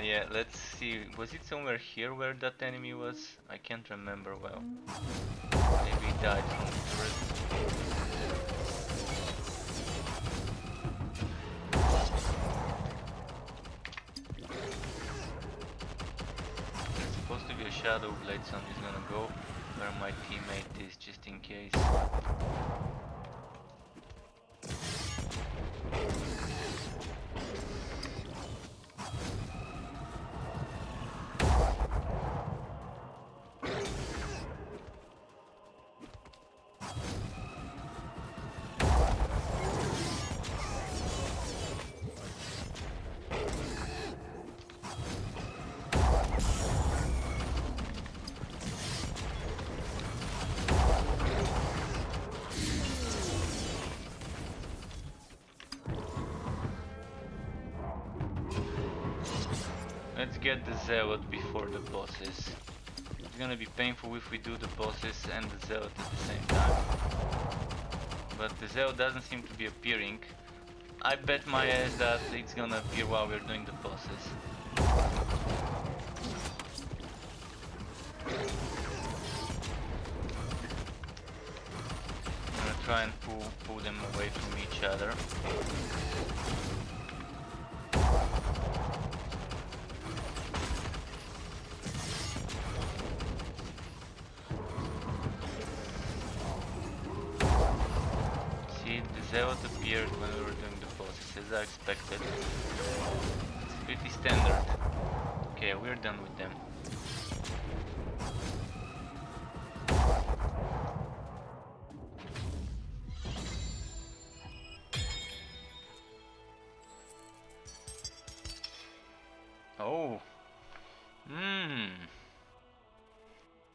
Yeah, let's see. Was it somewhere here where that enemy was? I can't remember well. Maybe he died from the turret. There's supposed to be a shadow blade, so I'm just gonna go where my teammate is, just in case. Let's get the Zealot before the bosses. It's gonna be painful if we do the bosses and the Zealot at the same time. But the Zealot doesn't seem to be appearing. I bet my ass that it's gonna appear while we're doing the bosses. try and pull them away from each other. See, the zealot appeared when we were doing the bosses, as I expected. It's pretty standard. Okay, we're done with them. Oh.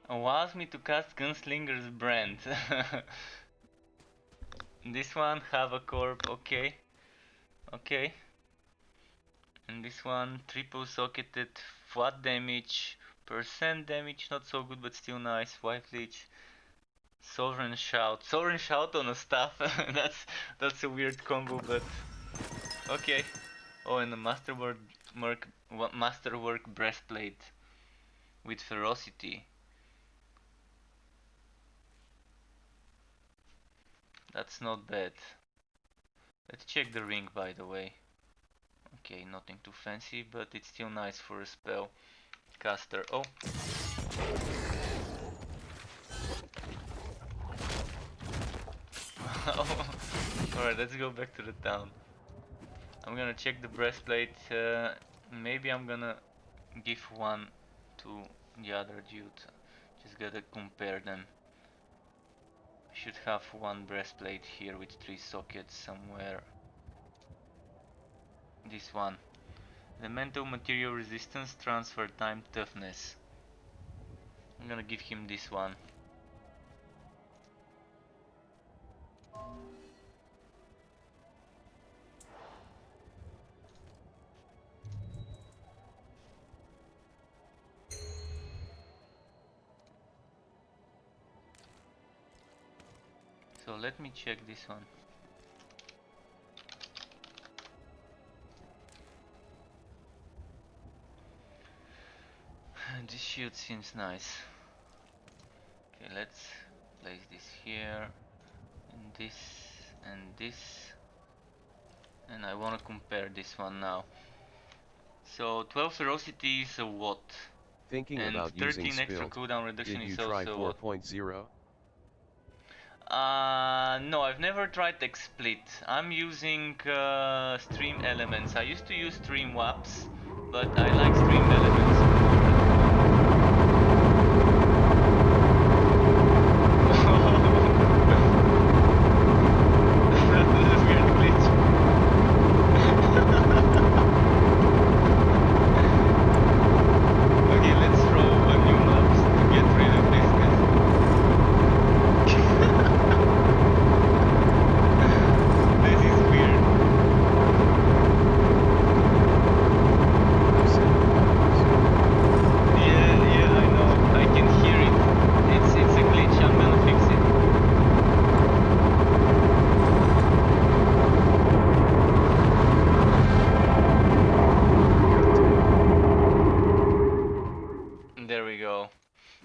Allows me to cast Gunslinger's Brand. This one, Havoc Orb, okay. Okay. And this one, triple socketed, flat damage, percent damage, not so good but still nice. White Leech, Sovereign Shout. Sovereign Shout on a staff. that's a weird combo, but okay. Oh, and a Masterwork Breastplate with Ferocity. That's not bad. Let's check the ring, by the way. Okay, nothing too fancy, but it's still nice for a spell caster. Oh. Alright, let's go back to the town. I'm gonna check the breastplate. Maybe I'm gonna give one to the other dude. Just gotta compare them. I should have one breastplate here with 3 sockets somewhere. This one. Elemental material resistance, transfer time, toughness. I'm gonna give him this one. So let me check this one. This shield seems nice. Okay, let's place this here, and this, and this. And I want to compare this one now. So 12 ferocity is a what? Thinking and about 13 using extra Spilt, cooldown reduction did you is try also 4.0? No, I've never tried XSplit. I'm using Stream Elements. I used to use Stream Waps, but I like Stream Elements. That's a weird glitch. Okay, let's throw a new maps to get rid of this guy. This is weird. Yeah, I know. I can hear it. It's a glitch. I'm gonna fix it. There we go.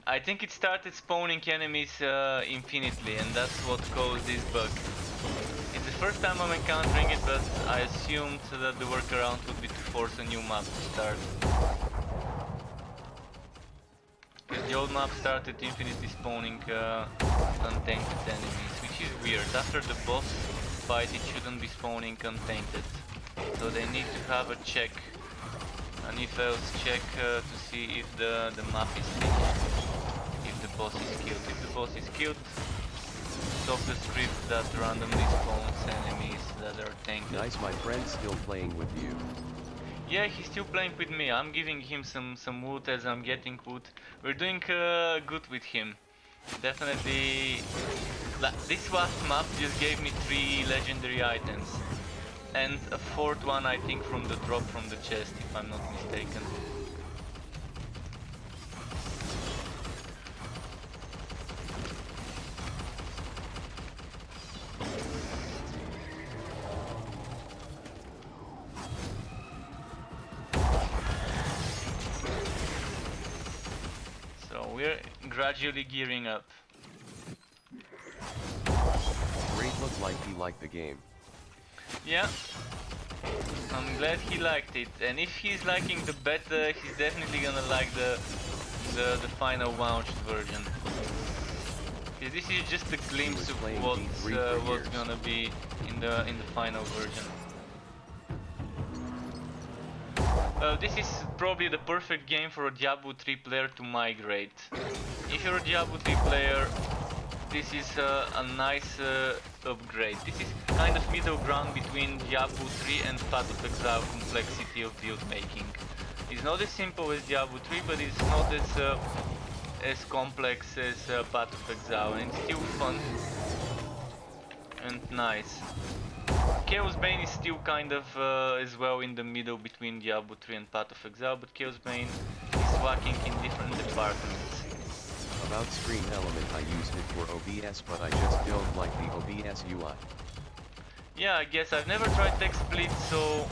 I think it started spawning enemies infinitely, and that's what caused this bug. It's the first time I'm encountering it, but I assumed that the workaround would be to force a new map to start. Because the old map started infinitely spawning untainted enemies, which is weird. After the boss fight, it shouldn't be spawning untainted. So they need to have a check, an if else check to see if the map is finished, if the boss is killed. If the boss is killed, stop the script that randomly spawns enemies that are tainted. Nice, my friend still playing with you. Yeah, he's still playing with me. I'm giving him some wood as I'm getting wood. We're doing good with him. Definitely. This last map just gave me 3 legendary items. And a 4th one, I think, from the drop from the chest, if I'm not mistaken. So we're gradually gearing up. like he liked the game. Yeah, I'm glad he liked it, and if he's liking the beta, he's definitely gonna like the final launched version. Because this is just a glimpse of what's gonna be in the final version. This is probably the perfect game for a Diablo 3 player to migrate. If you're a Diablo 3 player, this is a nice upgrade. This is kind of middle ground between Diablo 3 and Path of Exile complexity of build making. It's not as simple as Diablo 3, but it's not as complex as Path of Exile, and it's still fun and nice. Chaos Bane is still kind of as well in the middle between Diablo 3 and Path of Exile, but Chaos Bane is lacking in different departments. About Stream Element, I used it for OBS, but I just don't like the OBS UI. Yeah, I guess I've never tried XSplit, so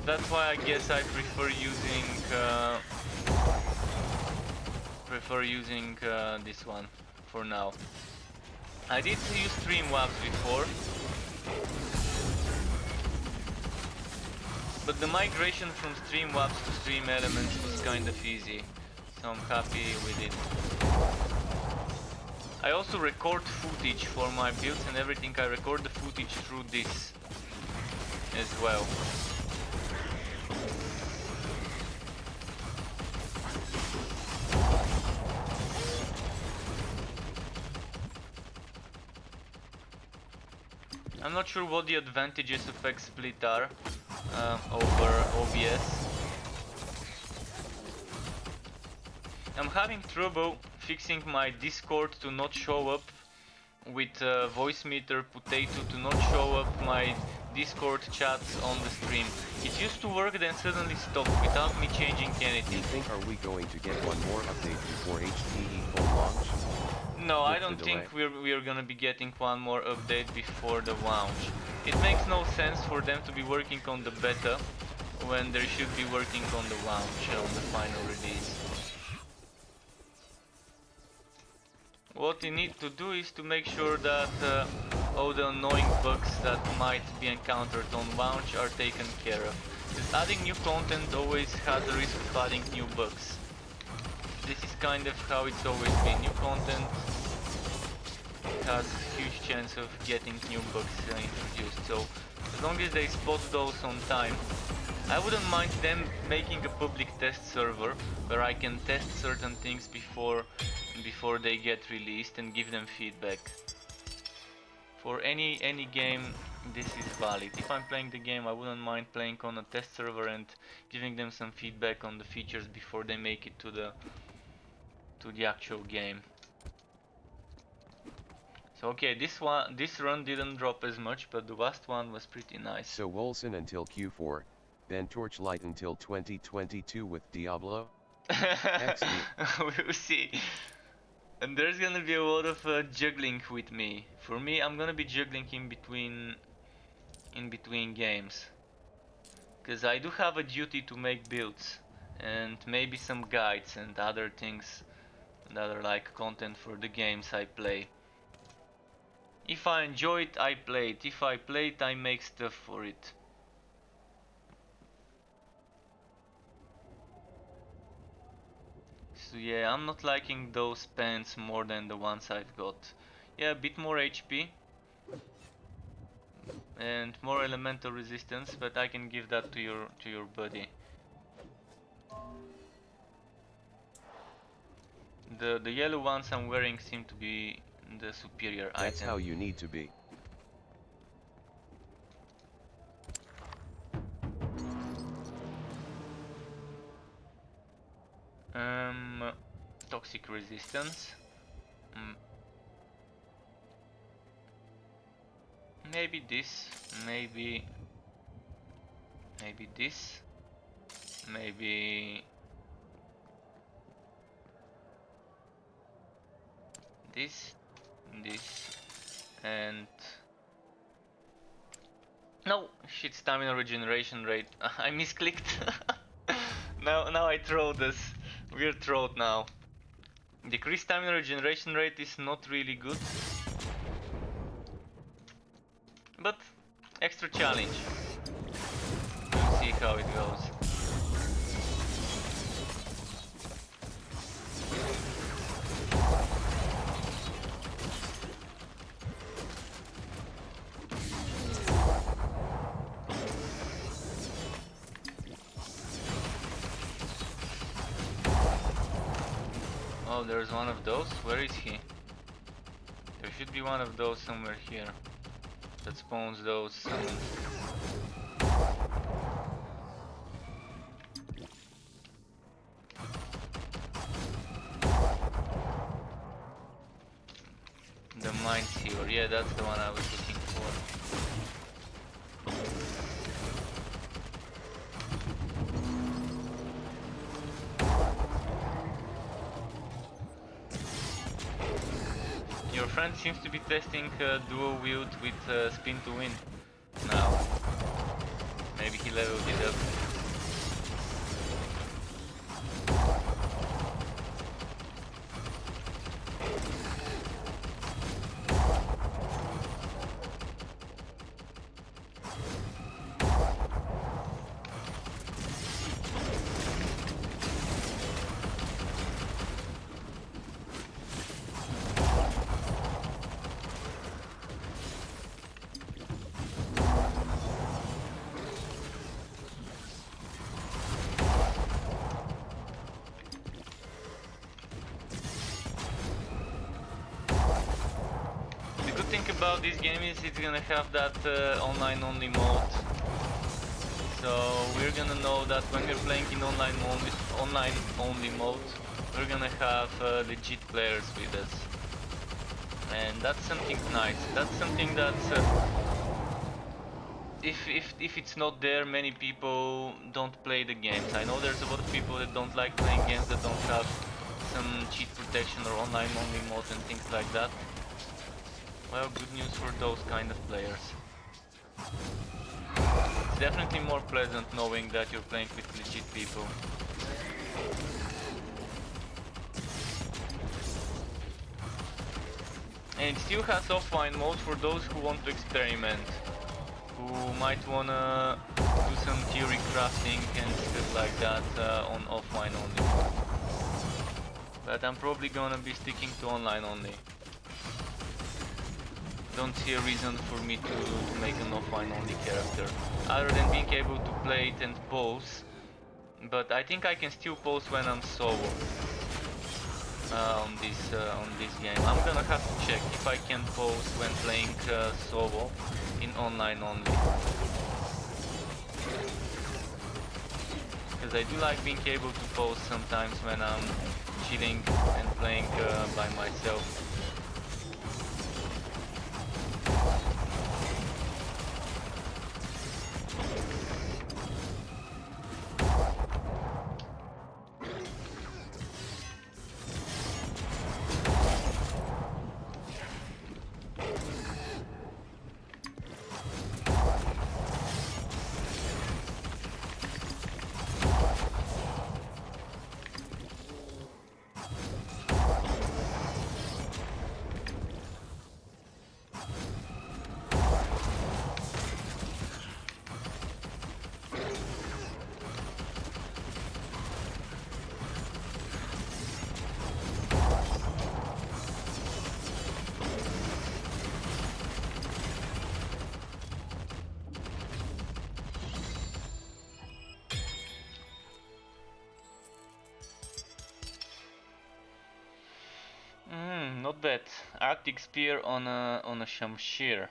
that's why I guess I prefer using this one for now. I did use Streamlabs before, but the migration from Streamlabs to Stream Elements was kind of easy, so I'm happy with it. I also record footage for my builds and everything. I record the footage through this as well. I'm not sure what the advantages of XSplit are over OBS. I'm having trouble fixing my Discord to not show up with voice meter potato to not show up my Discord chats on the stream. It used to work, then suddenly stopped without me changing anything. You think are we going to get one more update before HTE full launch? No, I don't think we're gonna be getting one more update before the launch. It makes no sense for them to be working on the beta when they should be working on the launch, on the final release. What you need to do is to make sure that all the annoying bugs that might be encountered on launch are taken care of. Because adding new content always has the risk of adding new bugs. This is kind of how it's always been. New content has a huge chance of getting new bugs introduced, so as long as they spot those on time, I wouldn't mind them making a public test server where I can test certain things before they get released and give them feedback. For any game this is valid. If I'm playing the game, I wouldn't mind playing on a test server and giving them some feedback on the features before they make it to the actual game. So okay, this run didn't drop as much, but the last one was pretty nice. So Wolcen until Q4, then Torchlight until 2022 with Diablo? We'll see. And there's gonna be a lot of juggling with me. For me, I'm gonna be juggling in between games. Because I do have a duty to make builds and maybe some guides and other things that are like content for the games I play. If I enjoy it, I play it. If I play it, I make stuff for it. So yeah, I'm not liking those pants more than the ones I've got. Yeah, a bit more HP and more elemental resistance, but I can give that to your buddy. The yellow ones I'm wearing seem to be the superior item. That's how you need to be. Toxic resistance. Maybe this, maybe this, maybe this, and no, shit, stamina regeneration rate. I misclicked. now I throw this. We're throwed now. Decreased stamina regeneration rate is not really good. but extra challenge. We'll see how it goes. Oh, there's one of those? Where is he? There should be one of those somewhere here that spawns those summons. The mine sewer, yeah, that's the one I was looking for. Your friend seems to be testing dual wield with spin to win now. Maybe he leveled it up. About this game is it's gonna have that online only mode, so we're gonna know that when we're playing in online only mode, we're gonna have legit players with us, and that's something nice. That's something that's if it's not there, many people don't play the games. I know there's a lot of people that don't like playing games that don't have some cheat protection or online only mode and things like that. Well, good news for those kind of players. It's definitely more pleasant knowing that you're playing with legit people. And it still has offline mode for those who want to experiment, who might wanna do some theory crafting and stuff like that on offline only. But I'm probably gonna be sticking to online only. Don't see a reason for me to make an offline only character, other than being able to play it and pause. But I think I can still pause when I'm solo on this game. I'm gonna have to check if I can pause when playing solo in online only, because I do like being able to pause sometimes when I'm chilling and playing by myself. Not bad. Arctic Spear on a Shamshir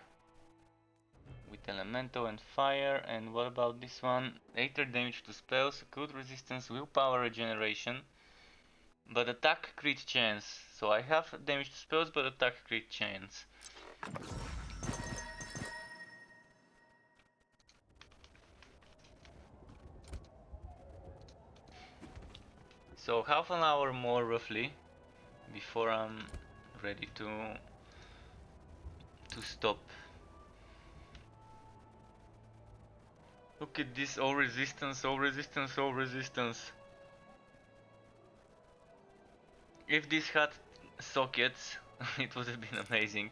with Elemental and Fire. And what about this one? Later damage to spells, good resistance, willpower regeneration, but attack crit chance. So I have damage to spells, but attack crit chance. So half an hour more roughly before I'm ready to stop. Look at this, all resistance, all resistance, all resistance. If this had sockets, it would have been amazing.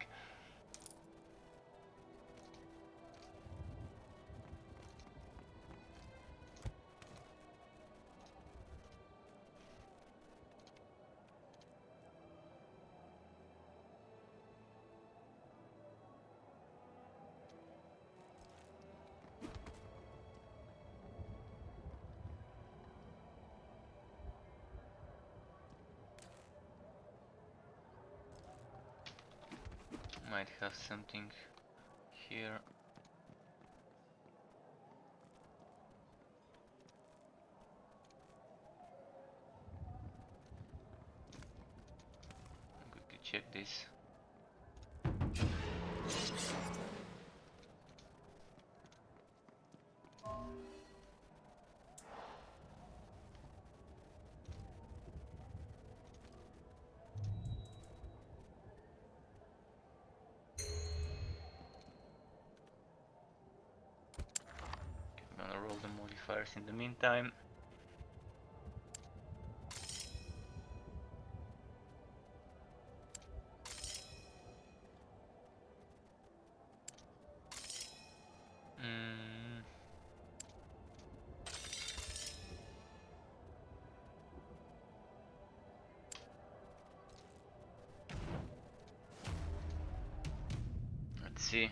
Might have something here. Quickly check this. I'm gonna roll the modifiers in the meantime. Let's see.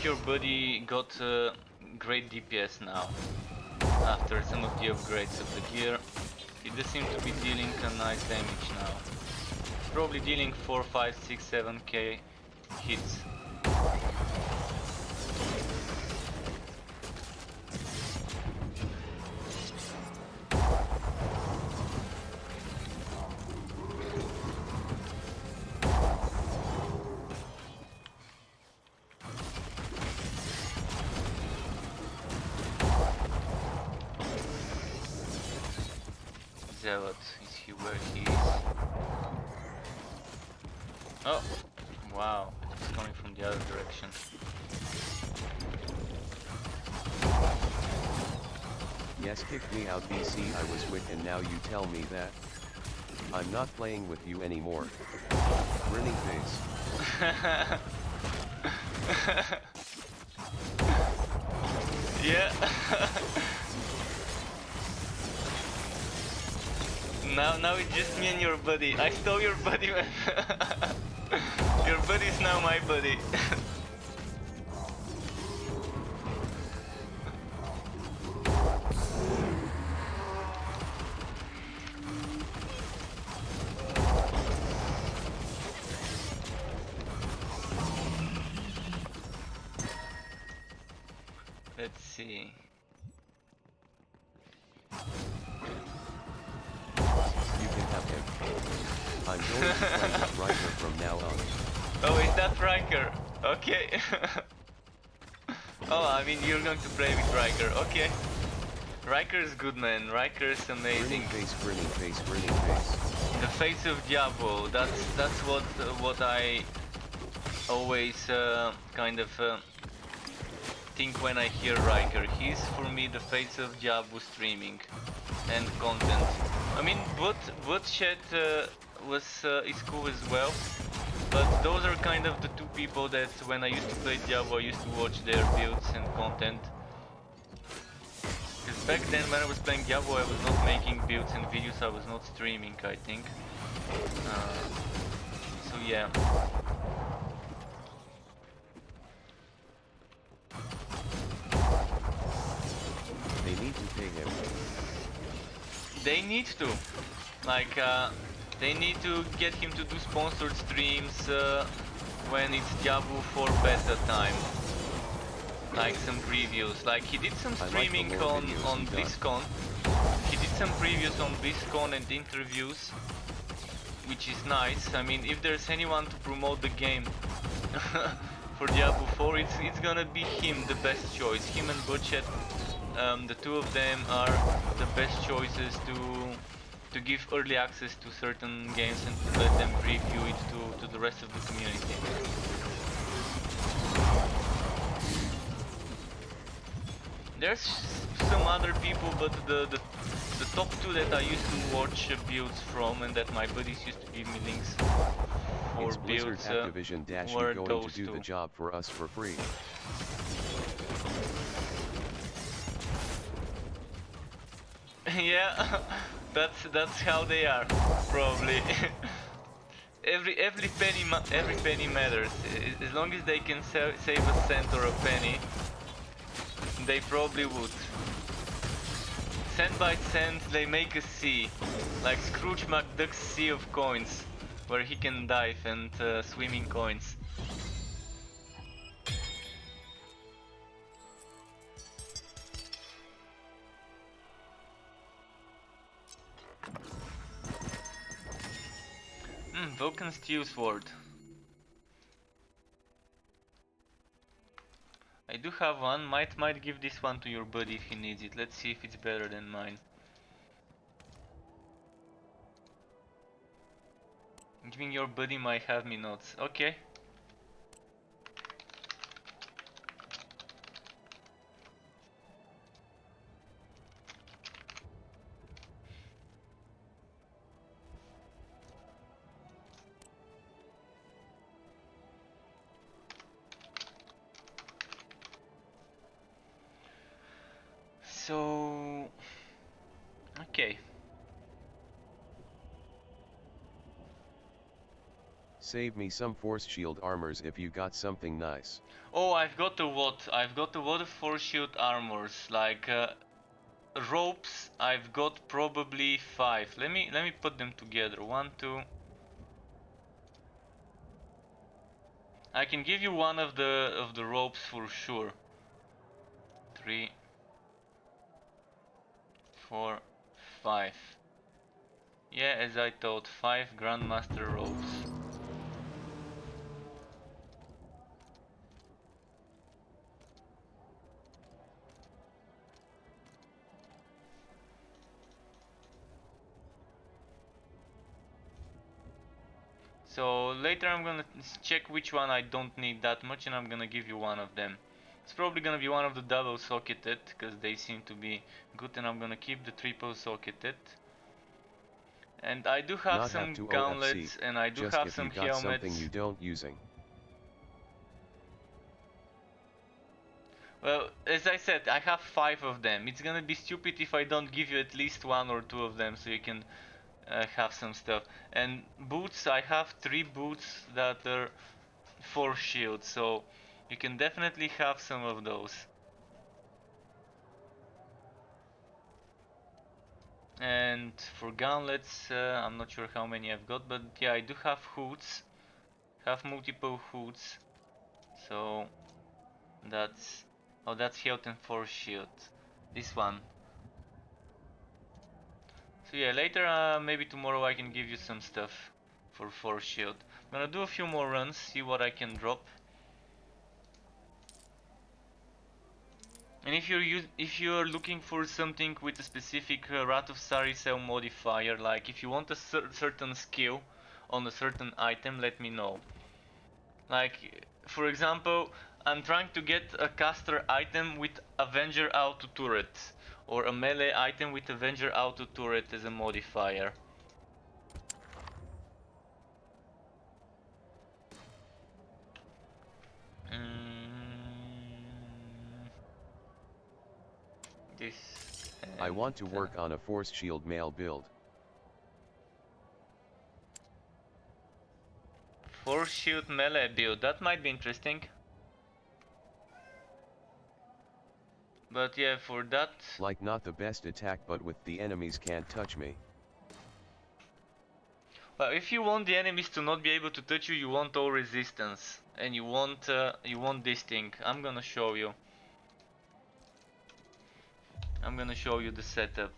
Your buddy got great DPS now after some of the upgrades of the gear. He does seem to be dealing a nice damage now. He's probably dealing 4, 5, 6, 7k hits. Zealot, is he where he is? Oh, wow, it's coming from the other direction. Yes, kicked me out BC I was with and now you tell me that I'm not playing with you anymore. Grinning face. Yeah. Now it's just me and your buddy. I stole your buddy, man. Your buddy is now my buddy. Let's see. I'm going to play with Riker from now on. Oh, is that Riker? Okay. Oh, I mean, you're going to play with Riker. Okay. Riker is good, man. Riker is amazing. Grinning face, grinning face. The face of Diablo. That's what I always kind of think when I hear Riker. He's for me the face of Diablo streaming and content. I mean, bot chat is cool as well, but those are kind of the two people that when I used to play Diablo I used to watch their builds and content. Because back then when I was playing Diablo I was not making builds and videos, I was not streaming, I think. So yeah. They need to pay him. They need to. Like, they need to get him to do sponsored streams when it's Diablo 4 beta time. Like some previews. Like he did some streaming on BlizzCon. He did some previews on BlizzCon and interviews, which is nice. I mean, if there's anyone to promote the game for Diablo 4, it's gonna be him, the best choice. Him and Budget, the two of them are the best choices to give early access to certain games and to let them preview it to the rest of the community. There's some other people, but the top two that I used to watch builds from and that my buddies used to give me links for It's Blizzard builds Activision dash you were going to those do two. the job for us for free. Yeah, that's how they are, probably. every penny matters. As long as they can save a cent or a penny, they probably would. Cent by cent, they make a sea, like Scrooge McDuck's sea of coins, where he can dive and swim in coins. Vulcan Steel Sword. I do have one. Might give this one to your buddy if he needs it. Let's see if it's better than mine. Giving your buddy my have me notes. Okay. So okay. Save me some force shield armors if you got something nice. Oh, I've got a what? I've got a lot of force shield armors, like ropes. I've got probably 5. Let me put them together. 1, 2. I can give you one of the ropes for sure. 3, 4, 5. Yeah, as I thought, 5 Grandmaster ropes. So later I'm gonna check which one I don't need that much and I'm gonna give you one of them. It's probably gonna be one of the double socketed, because they seem to be good, and I'm gonna keep the triple socketed. And I do have Not have some to OFC, gauntlets and I do just have if you some got something helmets. you don't using. Well, as I said, I have 5 of them. It's gonna be stupid if I don't give you at least 1 or 2 of them so you can have some stuff. And boots, I have 3 boots that are 4 shields, so you can definitely have some of those. And for gauntlets, I'm not sure how many I've got, but yeah, I do have hoods, have multiple hoods, so that's, oh, that's health and force shield, this one. So yeah, later, maybe tomorrow I can give you some stuff for force shield. I'm gonna do a few more runs, see what I can drop. And if you're looking for something with a specific Wrath of Saricel modifier, like if you want a certain skill on a certain item, let me know. Like, for example, I'm trying to get a caster item with Avenger Auto Turret, or a melee item with Avenger Auto Turret as a modifier. This I and want to work on a force shield male build. force shield melee build, that might be interesting. But yeah, for that, Like not the best attack, but with the enemies can't touch me. well, if you want the enemies to not be able to touch you, you want all resistance, and you want this thing. I'm gonna show you. I'm gonna show you the setup.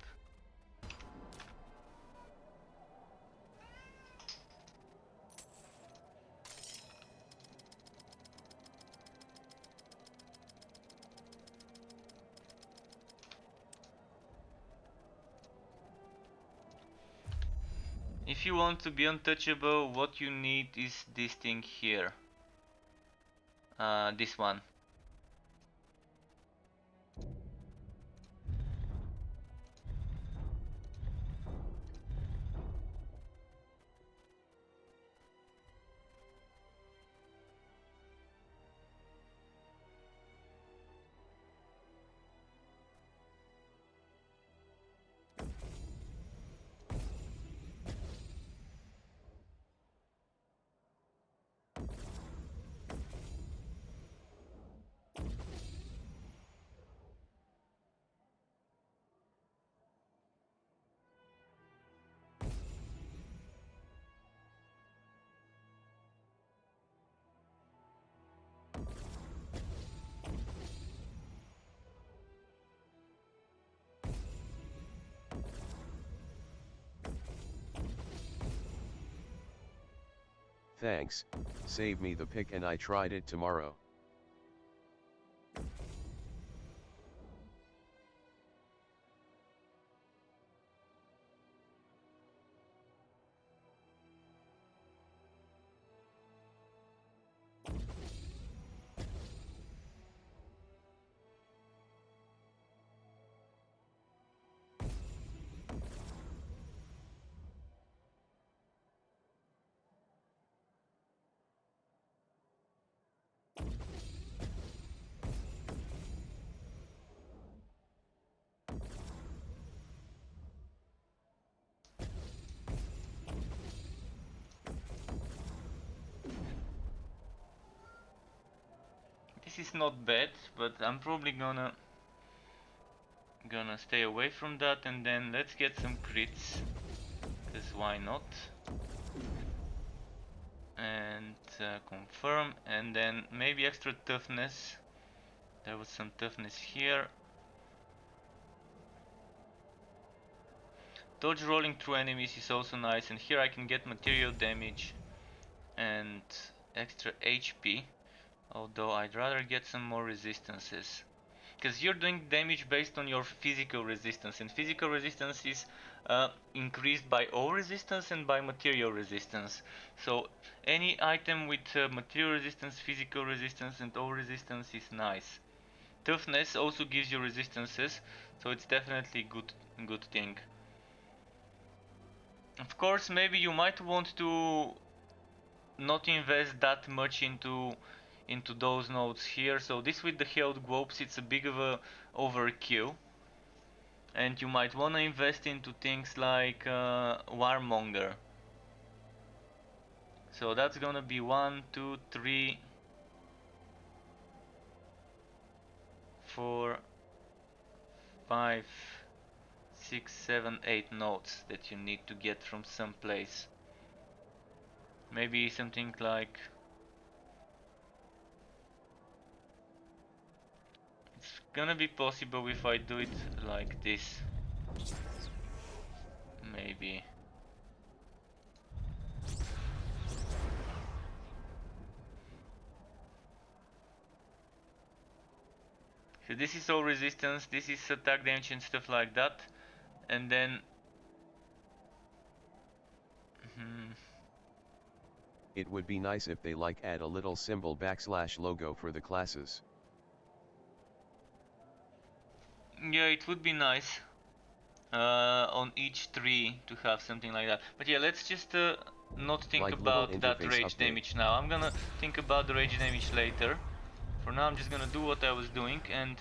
If you want to be untouchable, what you need is this thing here. This one. Thanks, save me the pick and I tried it tomorrow. This is not bad, but I'm probably gonna stay away from that, and then let's get some crits, cause why not? And confirm, and then maybe extra toughness. There was some toughness here. Dodge rolling through enemies is also nice, and here I can get material damage and extra HP, although I'd rather get some more resistances, because you're doing damage based on your physical resistance, and physical resistance is increased by all resistance and by material resistance. So any item with material resistance, physical resistance and all resistance is nice. Toughness also gives you resistances, so it's definitely good thing. Of course, maybe you might want to not invest that much into those nodes here. So this with the health globes, it's a big of a overkill, and you might want to invest into things like Warmonger. So that's gonna be 1, 2, 3, 4, 5, 6, 7, 8 nodes that you need to get from some place. Maybe something like, it's gonna be possible if I do it like this. Maybe. So this is all resistance, this is attack damage and stuff like that. And then It would be nice if they like add a little symbol / logo for the classes. yeah, it would be nice on each tree to have something like that. But yeah, let's just not think Like little about that interface rage update. damage now. I'm gonna think about the rage damage later. For now I'm just gonna do what I was doing, and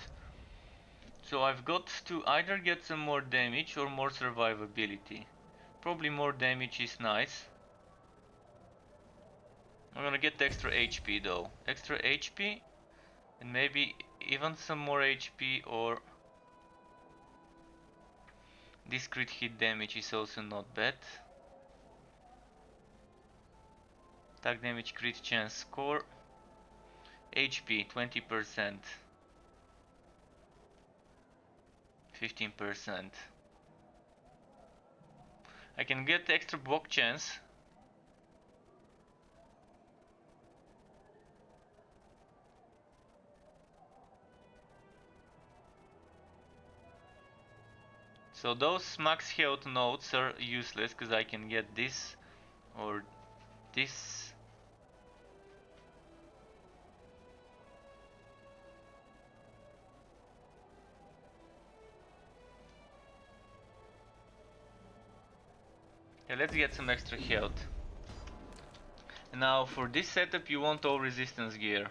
so I've got to either get some more damage or more survivability. Probably more damage is nice. I'm gonna get extra HP though. Extra HP and maybe even some more HP, or this crit hit damage is also not bad. Attack damage, crit chance, score. HP 20%. 15%. I can get extra block chance. So those max health nodes are useless because I can get this or this. Yeah, let's get some extra health. Now for this setup you want all resistance gear.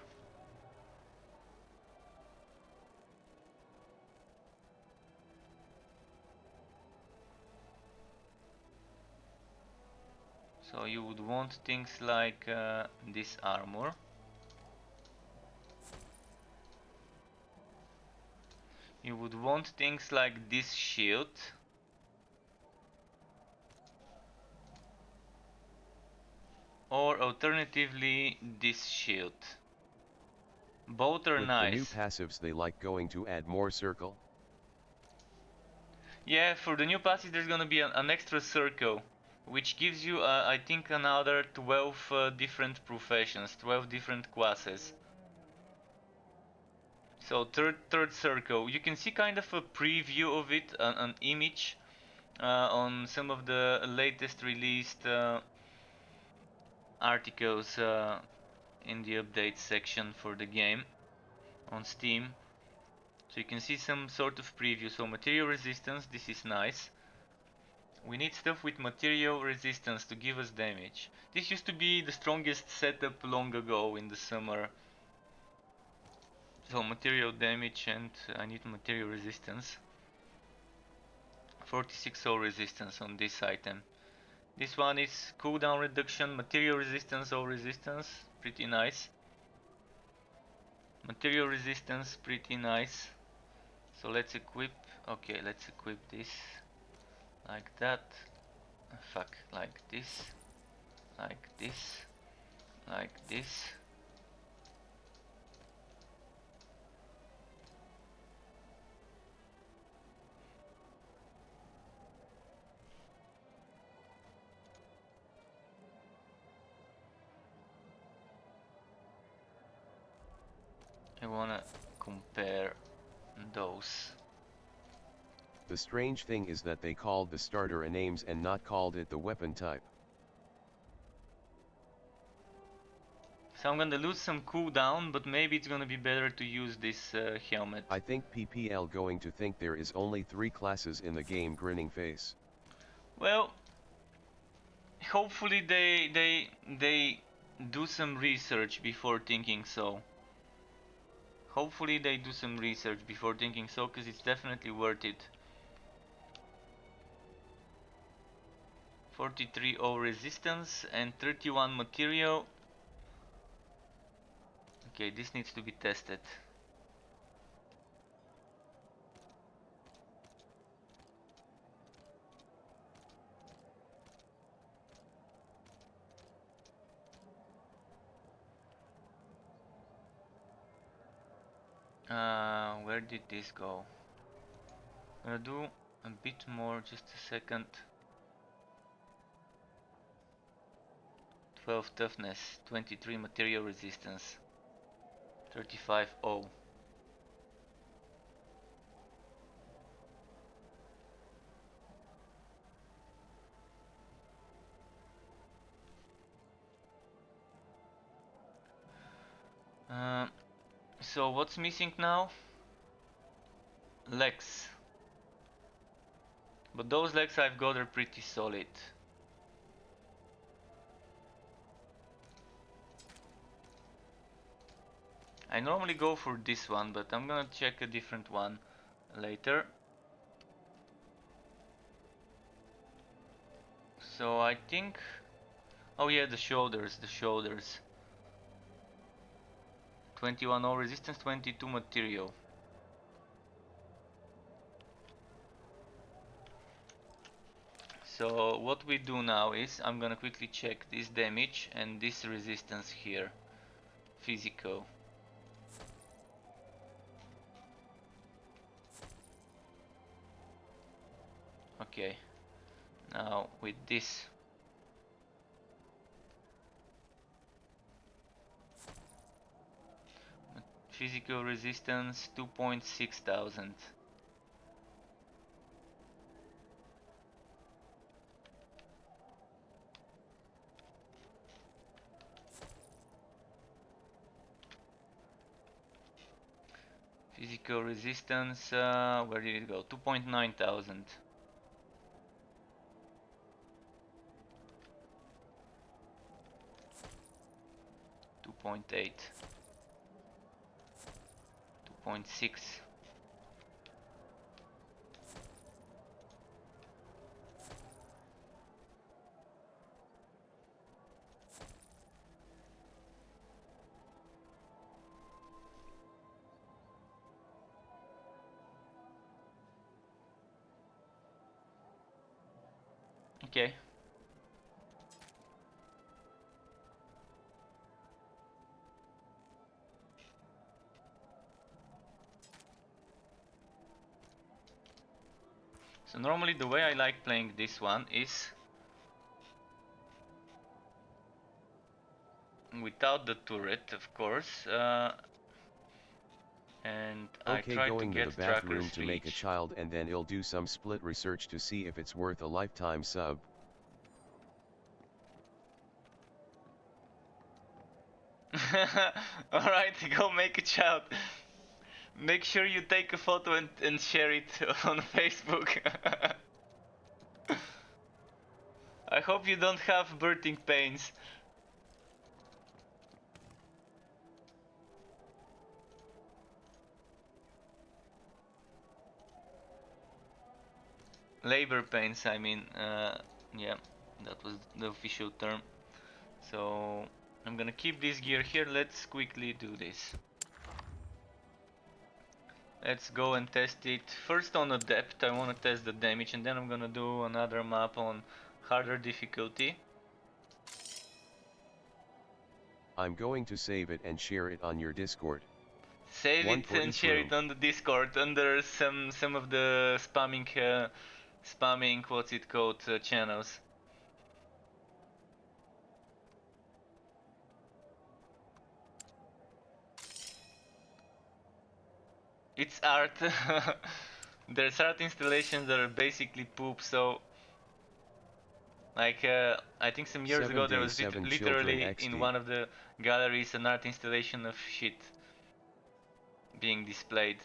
So you would want things like this armor. You would want things like this shield. Or alternatively this shield. Both are With nice. the new passives they like going to add more circle. Yeah, for the new passive there's gonna be an extra circle which gives you I think another 12 different professions, 12 different classes. So third circle, you can see kind of a preview of it, an image on some of the latest released articles in the update section for the game on Steam. So you can see some sort of preview. So material resistance, this is nice. We need stuff with material resistance to give us damage. This used to be the strongest setup long ago in the summer. So material damage, and I need material resistance. 46 all resistance on this item. This one is cooldown reduction, material resistance, all resistance, pretty nice. Material resistance, pretty nice. So let's equip, okay, let's equip this like that. Fuck, like this, like this, like this. I wanna compare those. The strange thing is that they called the starter a names and not called it the weapon type. So I'm gonna lose some cooldown, but maybe it's gonna be better to use this helmet. I think PPL going to think there is only 3 classes in the game. Grinning face. Well, hopefully they do some research before thinking so. Hopefully they do some research before thinking so, because it's definitely worth it. 43 O resistance and 31 material. Okay, this needs to be tested. Where did this go? I'm gonna do a bit more, just a second. 12 toughness, 23 material resistance, 35 O. So what's missing now? Legs. But those legs I've got are pretty solid. I normally go for this one, but I'm gonna check a different one later. So I think... Oh yeah, the shoulders. 21 all resistance, 22 material. So what we do now is, I'm gonna quickly check this damage and this resistance here. Physical. Okay. Now with this. Physical resistance 2.6 thousand. Physical resistance, where did it go? 2.9 thousand. 2.8. 2.6. Okay. So normally the way I like playing this one is without the turret, of course. And I Okay, try to going to the get tracker bathroom to make a speech. child and then I'll do some split research to see if it's worth a lifetime sub. Alright, go make a child. Make sure you take a photo and share it on Facebook. I hope you don't have birthing pains. Labor pains, I mean. Yeah, that was the official term. So I'm gonna keep this gear here. Let's quickly do this. Let's go and test it first on a depth. I want to test the damage, and then I'm gonna do another map on harder difficulty. I'm going to save it and share it on your Discord. Save One it for and each share room. it on the Discord under some of the spamming what's it called channels. It's art. There's art installations that are basically poop. So like I think some years 7 ago there days was 7 children literally in XD. one of the galleries an art installation of shit being displayed.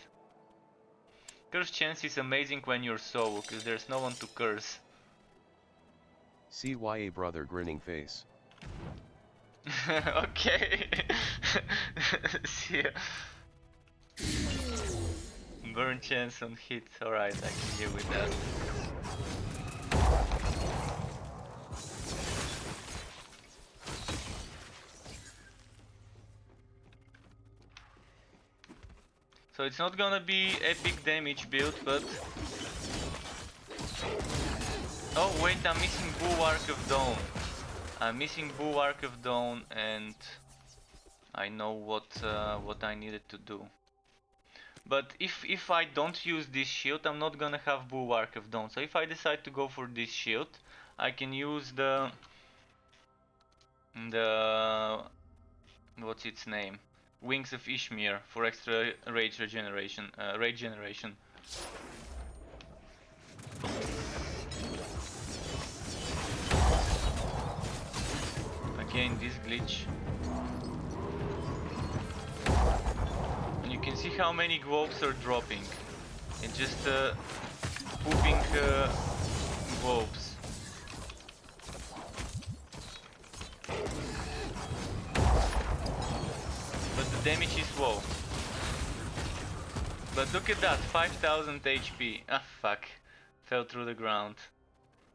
Curse chance is amazing when you're solo, cause there's no one to curse. CYA brother grinning face. Okay. See ya. Burn chance on hit. Alright, I can deal with that. So it's not gonna be epic damage build, but... Oh wait, I'm missing Bulwark of Dawn. I'm missing Bulwark of Dawn and I know what I needed to do. But if I don't use this shield, I'm not gonna have Bulwark of Dawn. So if I decide to go for this shield, I can use the what's its name? Wings of Ishmir for extra rage regeneration. Rage generation. Again, this glitch. And you can see how many globes are dropping. It's just pooping globes. But the damage is low. But look at that, 5000 HP. Ah, fuck. Fell through the ground.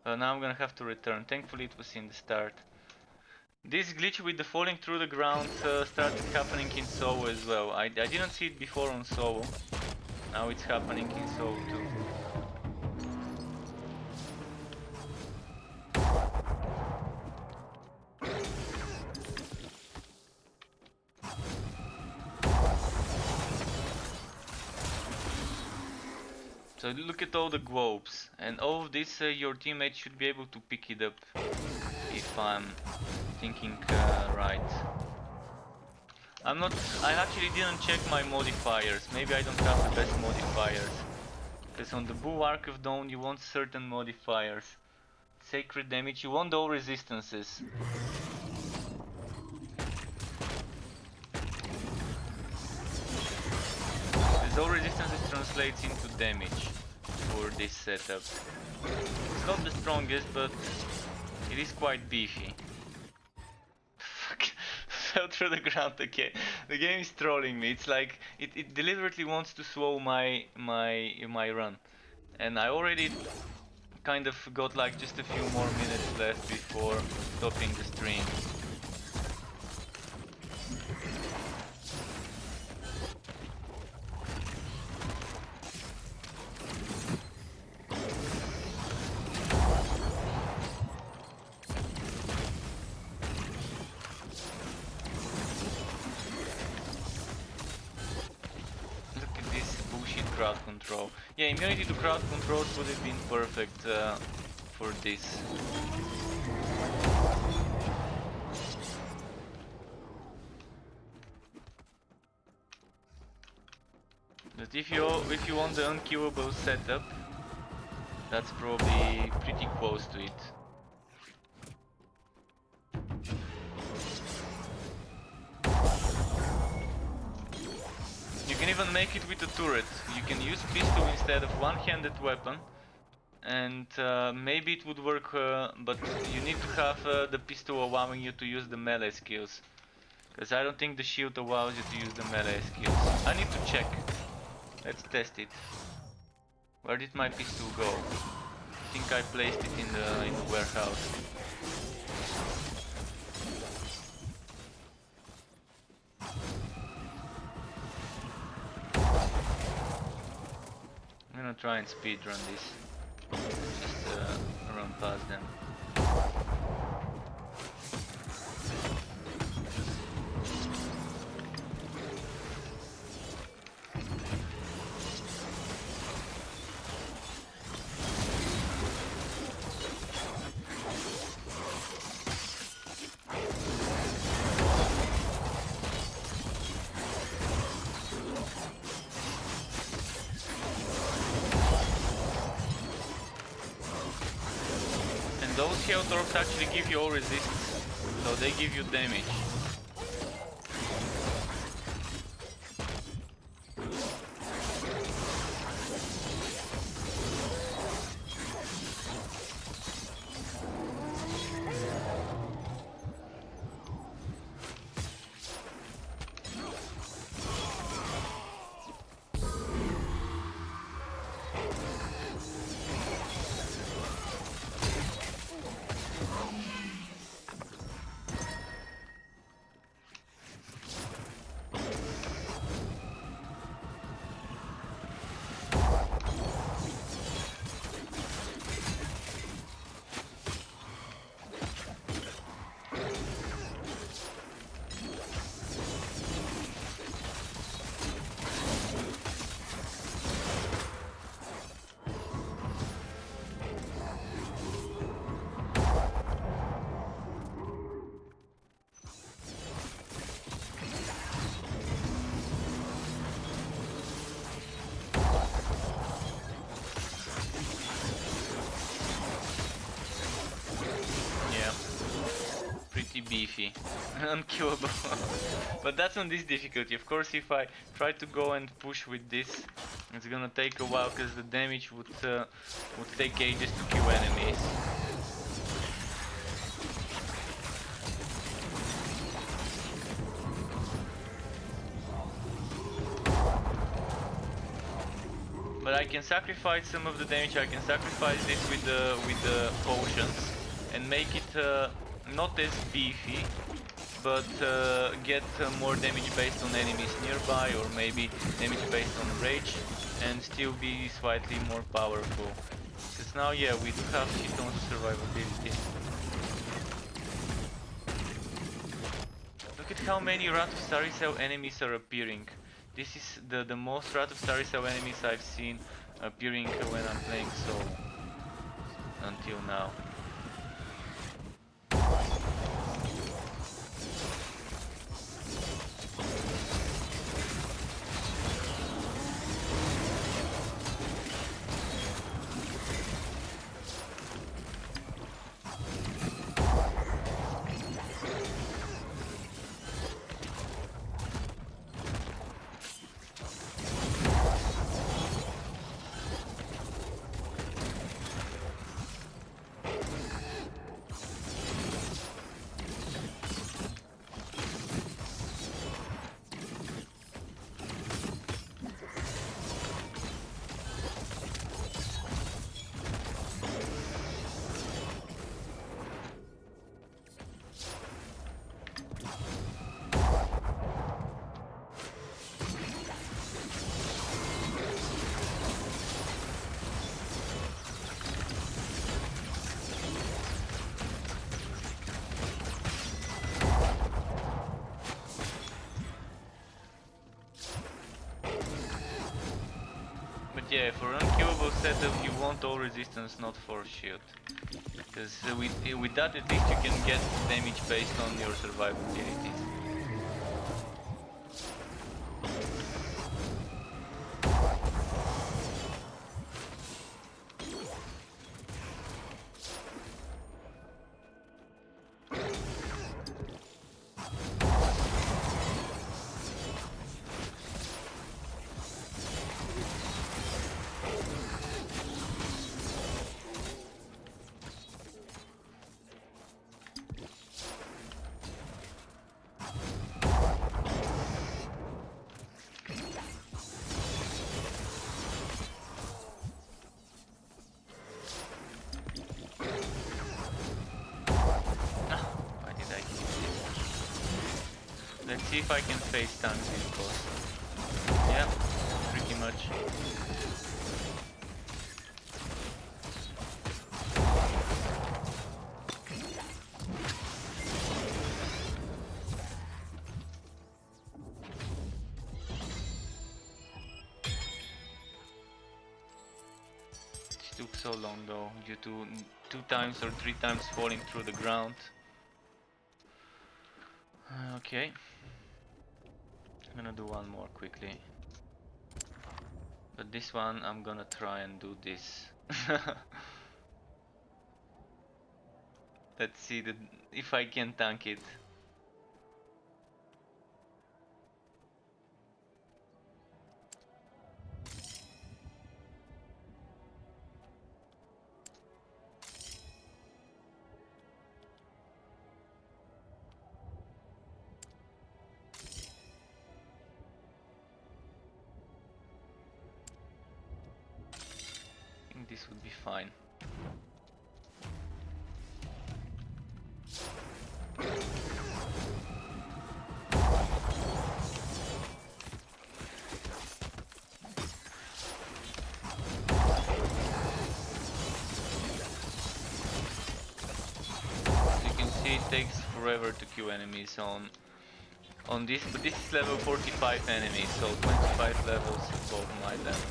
Now I'm gonna have to return. Thankfully it was in the start. This glitch with the falling through the ground started happening in solo as well. I didn't see it before on solo. Now it's happening in solo too. So look at all the globes, and all of this your teammates should be able to pick it up, if I'm thinking right. I actually didn't check my modifiers, maybe I don't have the best modifiers. Because on the Bulwark of Dawn you want certain modifiers. Sacred damage, you want all resistances. Because all resistances translates into damage for this setup. It's not the strongest, but it is quite beefy. Fuck, fell through the ground again. The game is trolling me. It's like it deliberately wants to slow my run, and I already kind of got like just a few more minutes left before stopping the stream. Look at this bullshit crowd control. Yeah, immunity to crowd controls would have been perfect for this. But if you want the unkillable setup, that's probably pretty close to it. You can even make it with a turret. You can use pistol instead of one-handed weapon, and maybe it would work, but you need to have the pistol allowing you to use the melee skills. Because I don't think the shield allows you to use the melee skills. I need to check. Let's test it. Where did my pistol go? I think I placed it in the warehouse. I'm gonna try and speedrun this. Just run past them. Those health orbs actually give you all resistance, so they give you damage. Beefy, unkillable. But that's on this difficulty. Of course, if I try to go and push with this, it's gonna take a while because the damage would take ages to kill enemies. But I can sacrifice some of the damage. I can sacrifice this with the potions and make it not as beefy, but get more damage based on enemies nearby, or maybe damage based on rage, and still be slightly more powerful. Because now, yeah, we do have shit tons of survivability. Look at how many Wrath of Starry Cell enemies are appearing. This is the most Wrath of Starry Cell enemies I've seen appearing when I'm playing solo until now. Yeah, for unkillable setup you want all resistance, not force shield. Because with that at least you can get damage based on your survivabilities. see if I can face tank this boss. Yeah, pretty much. It took so long though, due to 2 times or 3 times falling through the ground. Okay. I'm gonna do one more quickly. But this one I'm gonna try and do this. Let's see if I can tank it. I think this would be fine. It takes forever to kill enemies on this, but this is level 45 enemies, so 25 levels above my level.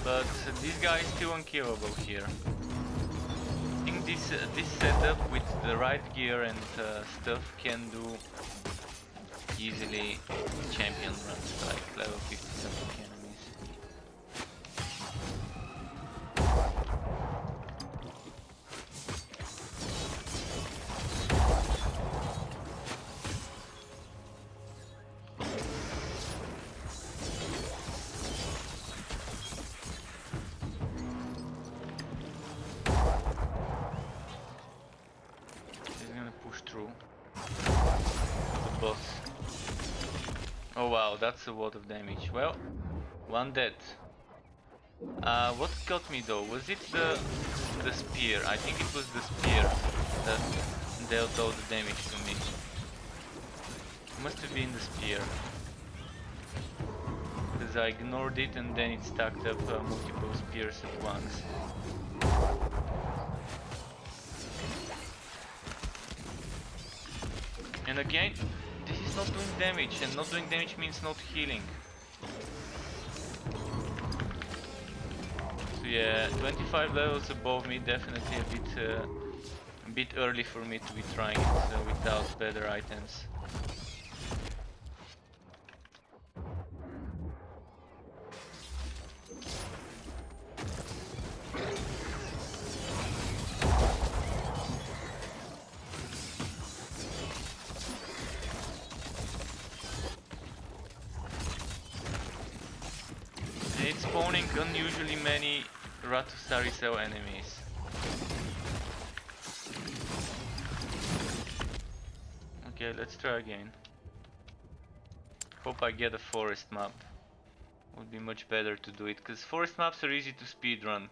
But this guy is still unkillable here. I think this setup with the right gear and stuff can do easily champion runs like level 50 something enemies. Oh wow, that's a lot of damage. Well, one dead. What got me though? Was it the spear? I think it was the spear that dealt all the damage to me. It must have been the spear. Because I ignored it and then it stacked up multiple spears at once. And again, this is not doing damage, and not doing damage means not healing. So yeah, 25 levels above me, definitely a bit early for me to be trying it without better items. It's spawning unusually many Ratusaricel enemies. Okay, let's try again. Hope I get a forest map. Would be much better to do it, because forest maps are easy to speedrun.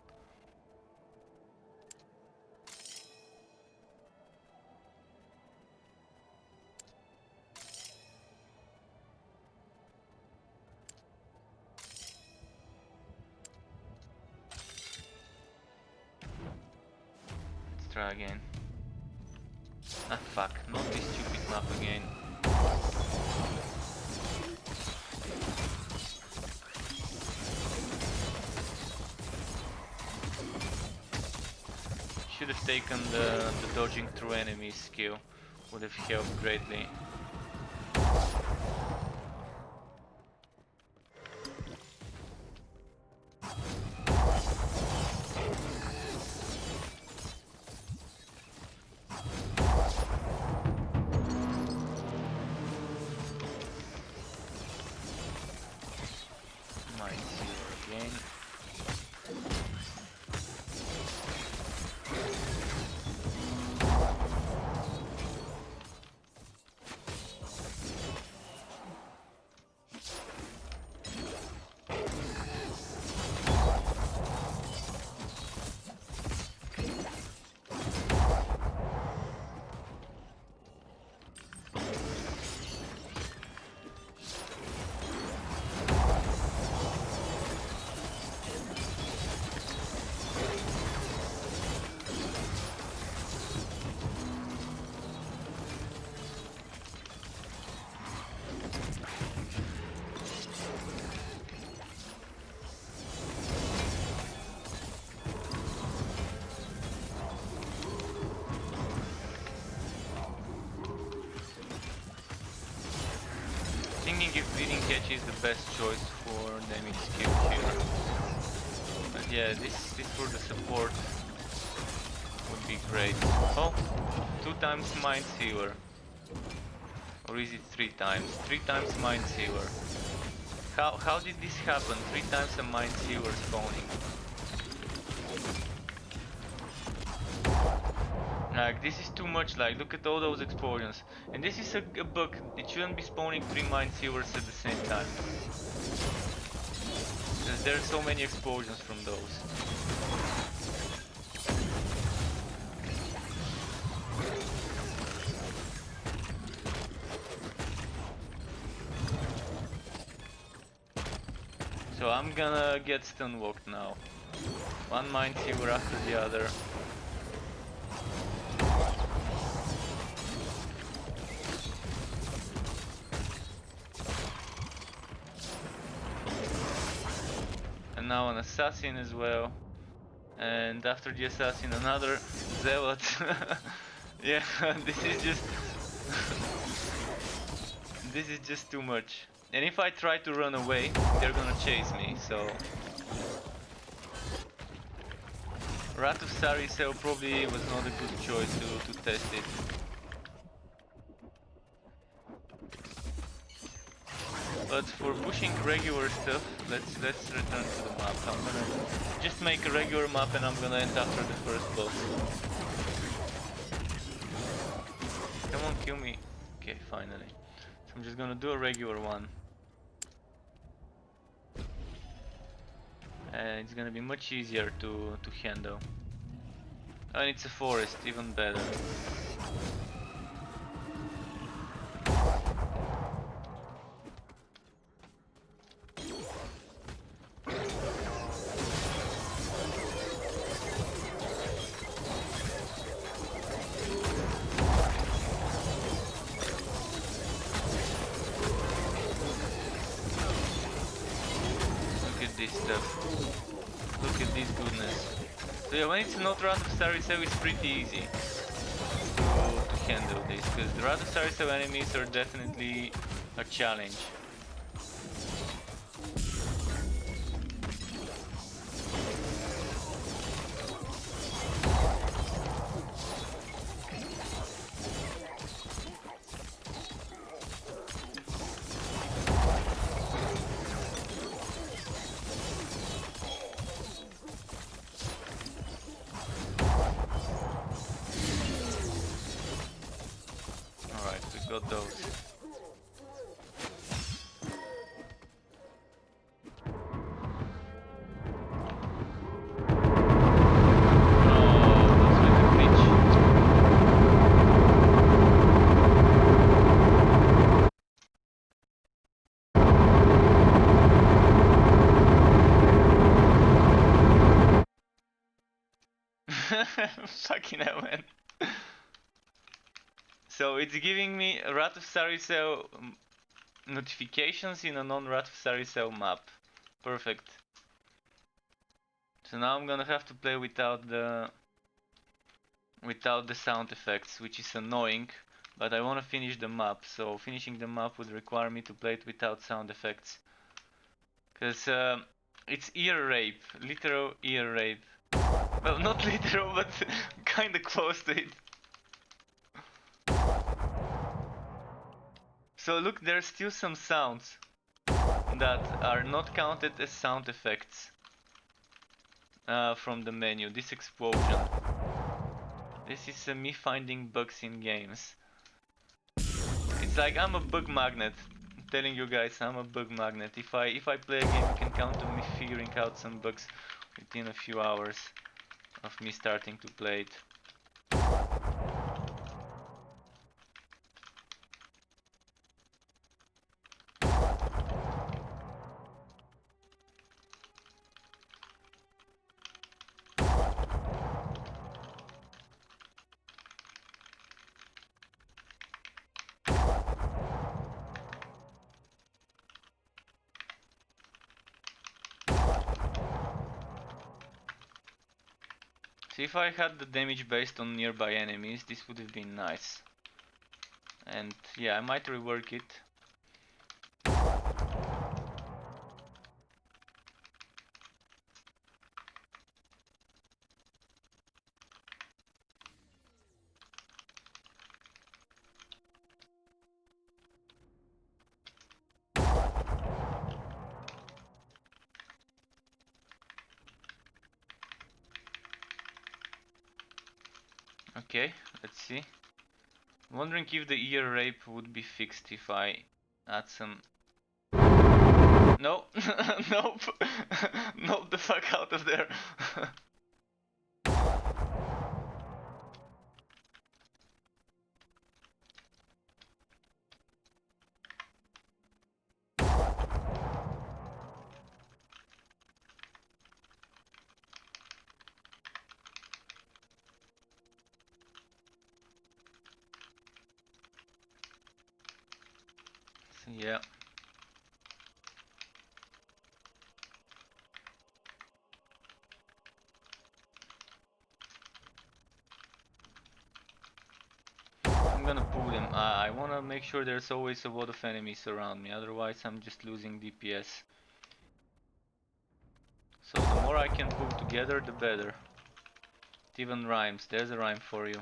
Try again. Ah fuck, not this stupid map again. Should have taken the dodging through enemies skill, would have helped greatly. Thinking if bleeding catch is the best choice for damage skill here. But yeah, this for the support would be great. Oh, 2 times Mind Sealer. Or is it 3 times? 3 times Mind Sealer. How did this happen? 3 times a Mind Sealer spawning. Like, this is too much, like, look at all those explosions. And this is a bug, it shouldn't be spawning 3 Mind Sealers at the same time. Because there are so many explosions from those. So I'm gonna get stunwalked now. 1 Mind Sealer after the other. And now an assassin as well. And after the assassin another zealot. Yeah, this is just this is just too much. And if I try to run away, they're gonna chase me, so Wrath of Saricel probably was not a good choice to test it. But for pushing regular stuff, let's return to the map. I'm gonna just make a regular map and I'm gonna end after the first boss. Come on, kill me. Okay, finally. So I'm just gonna do a regular one. And it's gonna be much easier to handle. And it's a forest, even better. Look at this stuff. Look at this goodness. So yeah, when it's not Wrath of Saricel, it's pretty easy to handle this, because the Wrath of Saricel enemies are definitely a challenge. Alright, we got those. Fucking hell, man. So it's giving me Wrath of Saricel notifications in a non-Wrath of Saricel map. Perfect. So now I'm gonna have to play without the sound effects, which is annoying, but I wanna finish the map, so finishing the map would require me to play it without sound effects. Cause it's ear rape, literal ear rape. Well, not literal, but kinda close to it. So look, there's still some sounds that are not counted as sound effects from the menu. This explosion. This is me finding bugs in games. It's like I'm a bug magnet. I'm telling you guys, I'm a bug magnet. If I play a game, you can count on me figuring out some bugs within a few hours of me starting to play it. So if I had the damage based on nearby enemies, this would have been nice. And yeah, I might rework it. Okay, let's see. Wondering if the ear rape would be fixed if I add some... No, nope, nope, the fuck out of there. So, yeah. I'm gonna pull them. I wanna make sure there's always a lot of enemies around me, otherwise I'm just losing DPS. So the more I can pull together, the better. It even rhymes. There's a rhyme for you.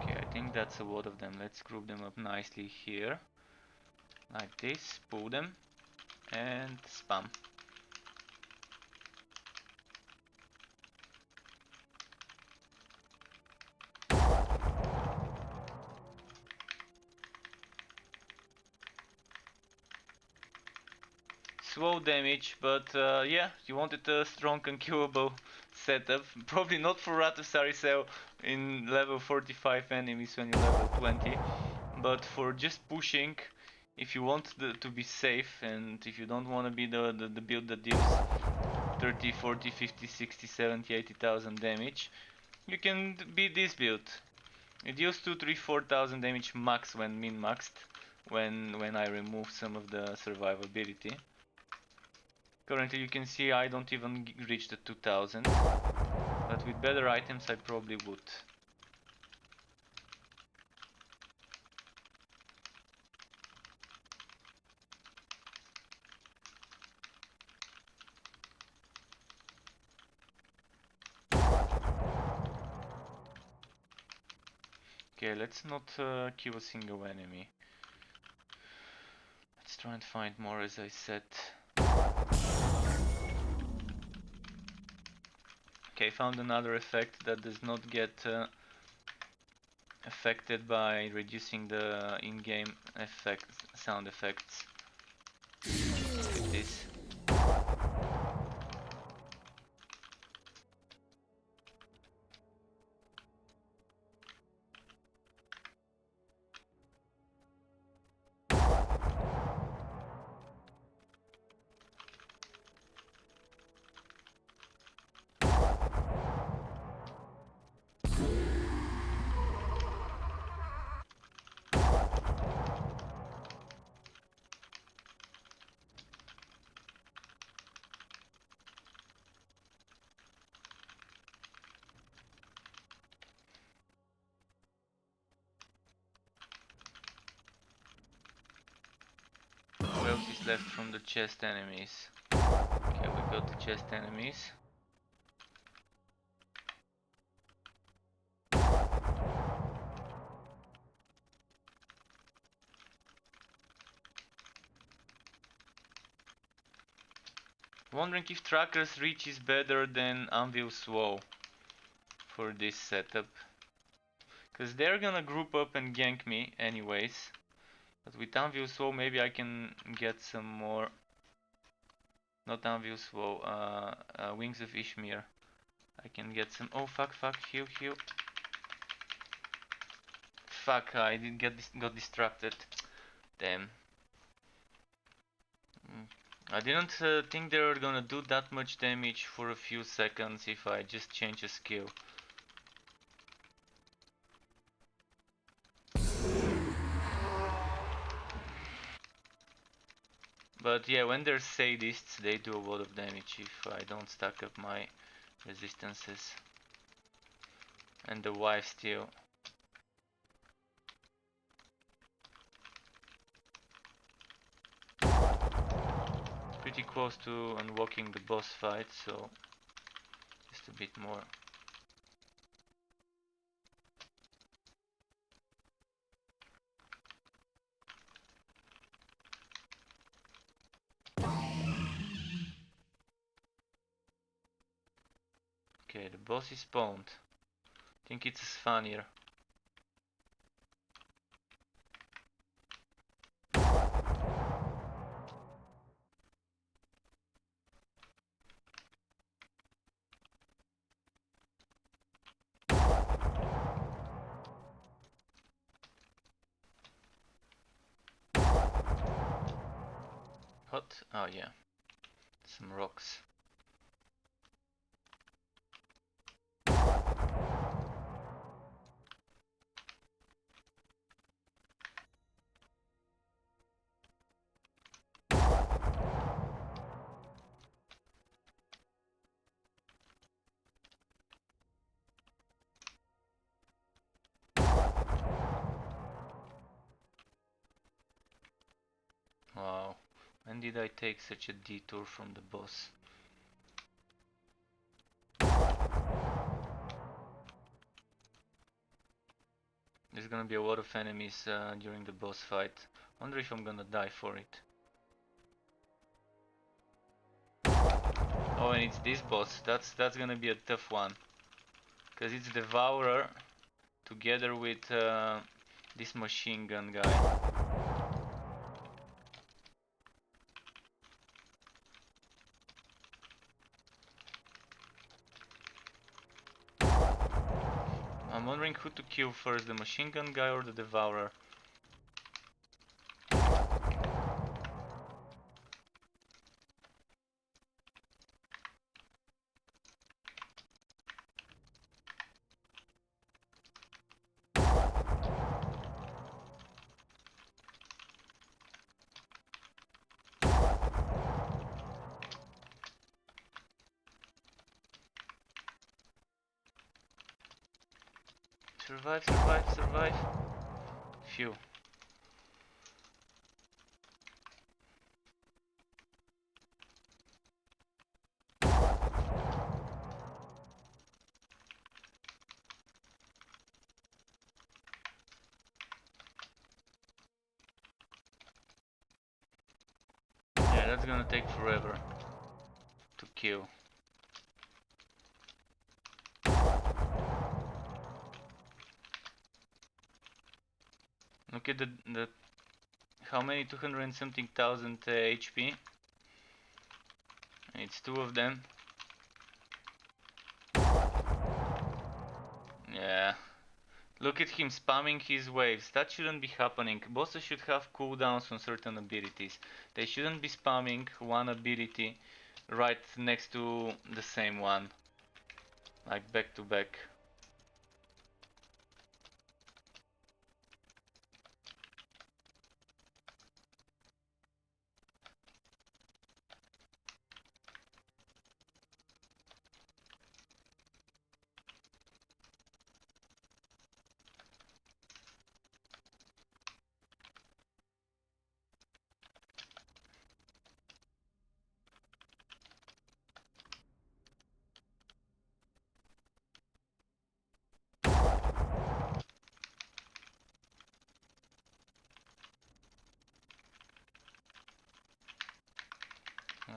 Okay, I think that's a lot of them. Let's group them up nicely here. Like this. Pull them. And spam. Slow damage, but yeah, you wanted a strong and killable setup. Probably not for Ratusari Cell in level 45 enemies when you're level 20, but for just pushing, if you want to be safe and if you don't want to be the build that deals 30, 40, 50, 60, 70, 80,000 damage, you can be this build. It deals 2, 3, 4,000 damage max when min-maxed, when I remove some of the survivability. Currently you can see I don't even reach the 2000, but with better items I probably would. Okay, let's not kill a single enemy. Let's try and find more, as I said. Okay, found another effect that does not get affected by reducing the in-game sound effects. Like this. What else is left from the chest enemies? Okay, we got the chest enemies. Wondering if Tracker's reach is better than Anvil's Woe for this setup. Because they're gonna group up and gank me anyways. But with Anvil's Woe maybe I can get some more... Not Anvil's Woe, Wings of Ishmir. I can get some... Oh fuck, heal. Fuck, I did got distracted. Damn. I didn't think they were gonna do that much damage for a few seconds if I just change a skill. But yeah, when they're sadists, they do a lot of damage if I don't stack up my resistances. And the wife steal. Pretty close to unlocking the boss fight, so just a bit more. Okay, the boss is spawned. Think it's funnier. What? Oh yeah, some rocks. Wow, when did I take such a detour from the boss? There's gonna be a lot of enemies during the boss fight. Wonder if I'm gonna die for it. Oh, and it's this boss. That's gonna be a tough one, cause it's Devourer together with this machine gun guy. I'm wondering who to kill first, the machine gun guy or the Devourer. Survive, survive, survive. Phew. Yeah, that's gonna take forever to kill. Look at the how many 200 and something thousand HP. It's two of them. Yeah. Look at him spamming his waves. That shouldn't be happening. Bosses should have cooldowns on certain abilities. They shouldn't be spamming one ability right next to the same one. Like back to back.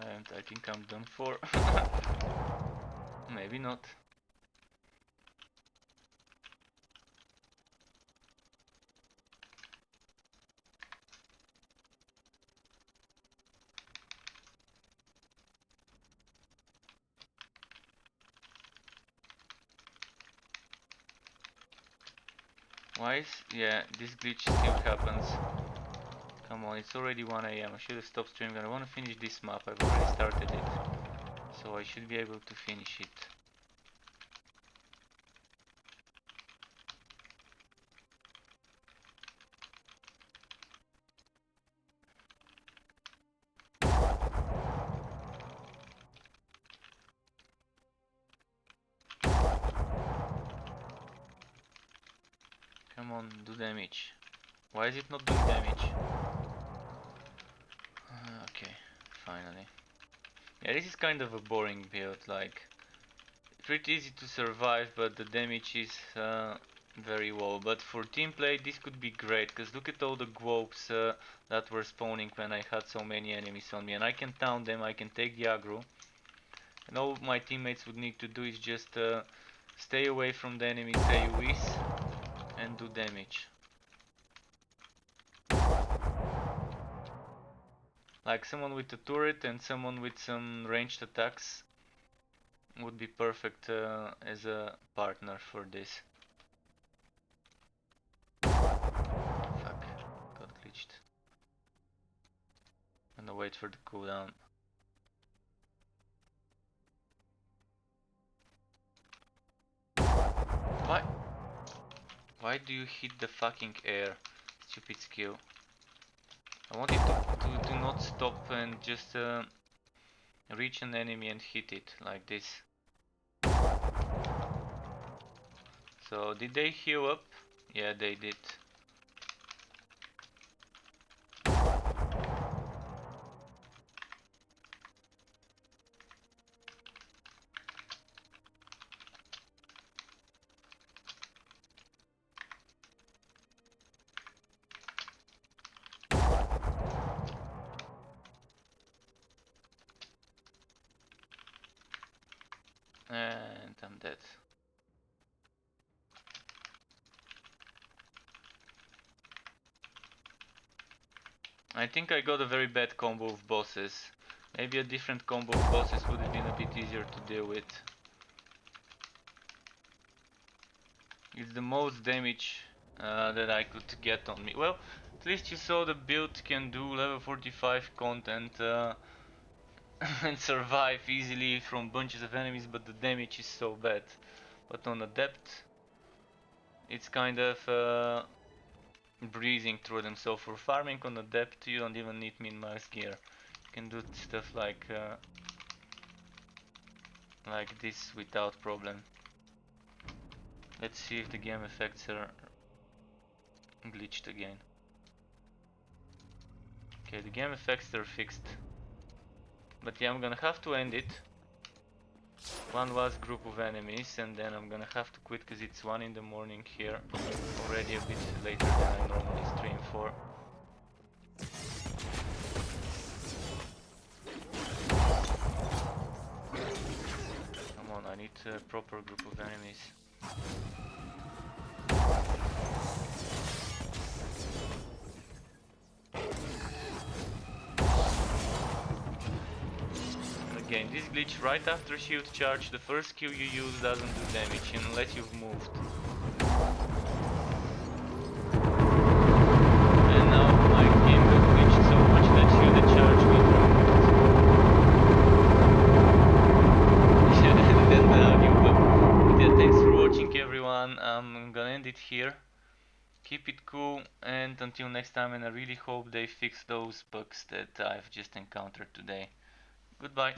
And I think I'm done for. Maybe not. Why is... yeah, this glitch still happens. Come on, it's already 1 AM. I should have stopped streaming. I want to finish this map. I've already started it. So I should be able to finish it. Come on, do damage. Why is it not doing damage? Okay, finally. Yeah, this is kind of a boring build, like pretty easy to survive, but the damage is very low. But for team play, this could be great, because look at all the globes that were spawning when I had so many enemies on me, and I can town them, I can take the aggro. And all my teammates would need to do is just stay away from the enemy's AoEs and do damage. Like someone with a turret and someone with some ranged attacks would be perfect as a partner for this. Fuck, got glitched. I'm gonna wait for the cooldown. Why? Why do you hit the fucking air? Stupid skill. I wanted to not stop and just reach an enemy and hit it like this. So did they heal up? Yeah, they did. And I'm dead. I think I got a very bad combo of bosses. Maybe a different combo of bosses would have been a bit easier to deal with. It's the most damage that I could get on me. Well, at least you saw the build can do level 45 content and survive easily from bunches of enemies, but the damage is so bad. But on Adept, it's kind of breezing through them. So for farming on Adept, you don't even need min-max gear. You can do stuff like this without problem. Let's see if the game effects are glitched again. Okay, the game effects are fixed. But yeah, I'm gonna have to end it. One last group of enemies and then I'm gonna have to quit because it's 1 in the morning here. Already a bit later than I normally stream for. Come on, I need a proper group of enemies. Again, this glitch right after shield charge, the first skill you use doesn't do damage unless you've moved. And now my game got glitched so much that shield charge got removed. And then new bug. But yeah, thanks for watching everyone, I'm gonna end it here. Keep it cool and until next time, and I really hope they fix those bugs that I've just encountered today. Goodbye.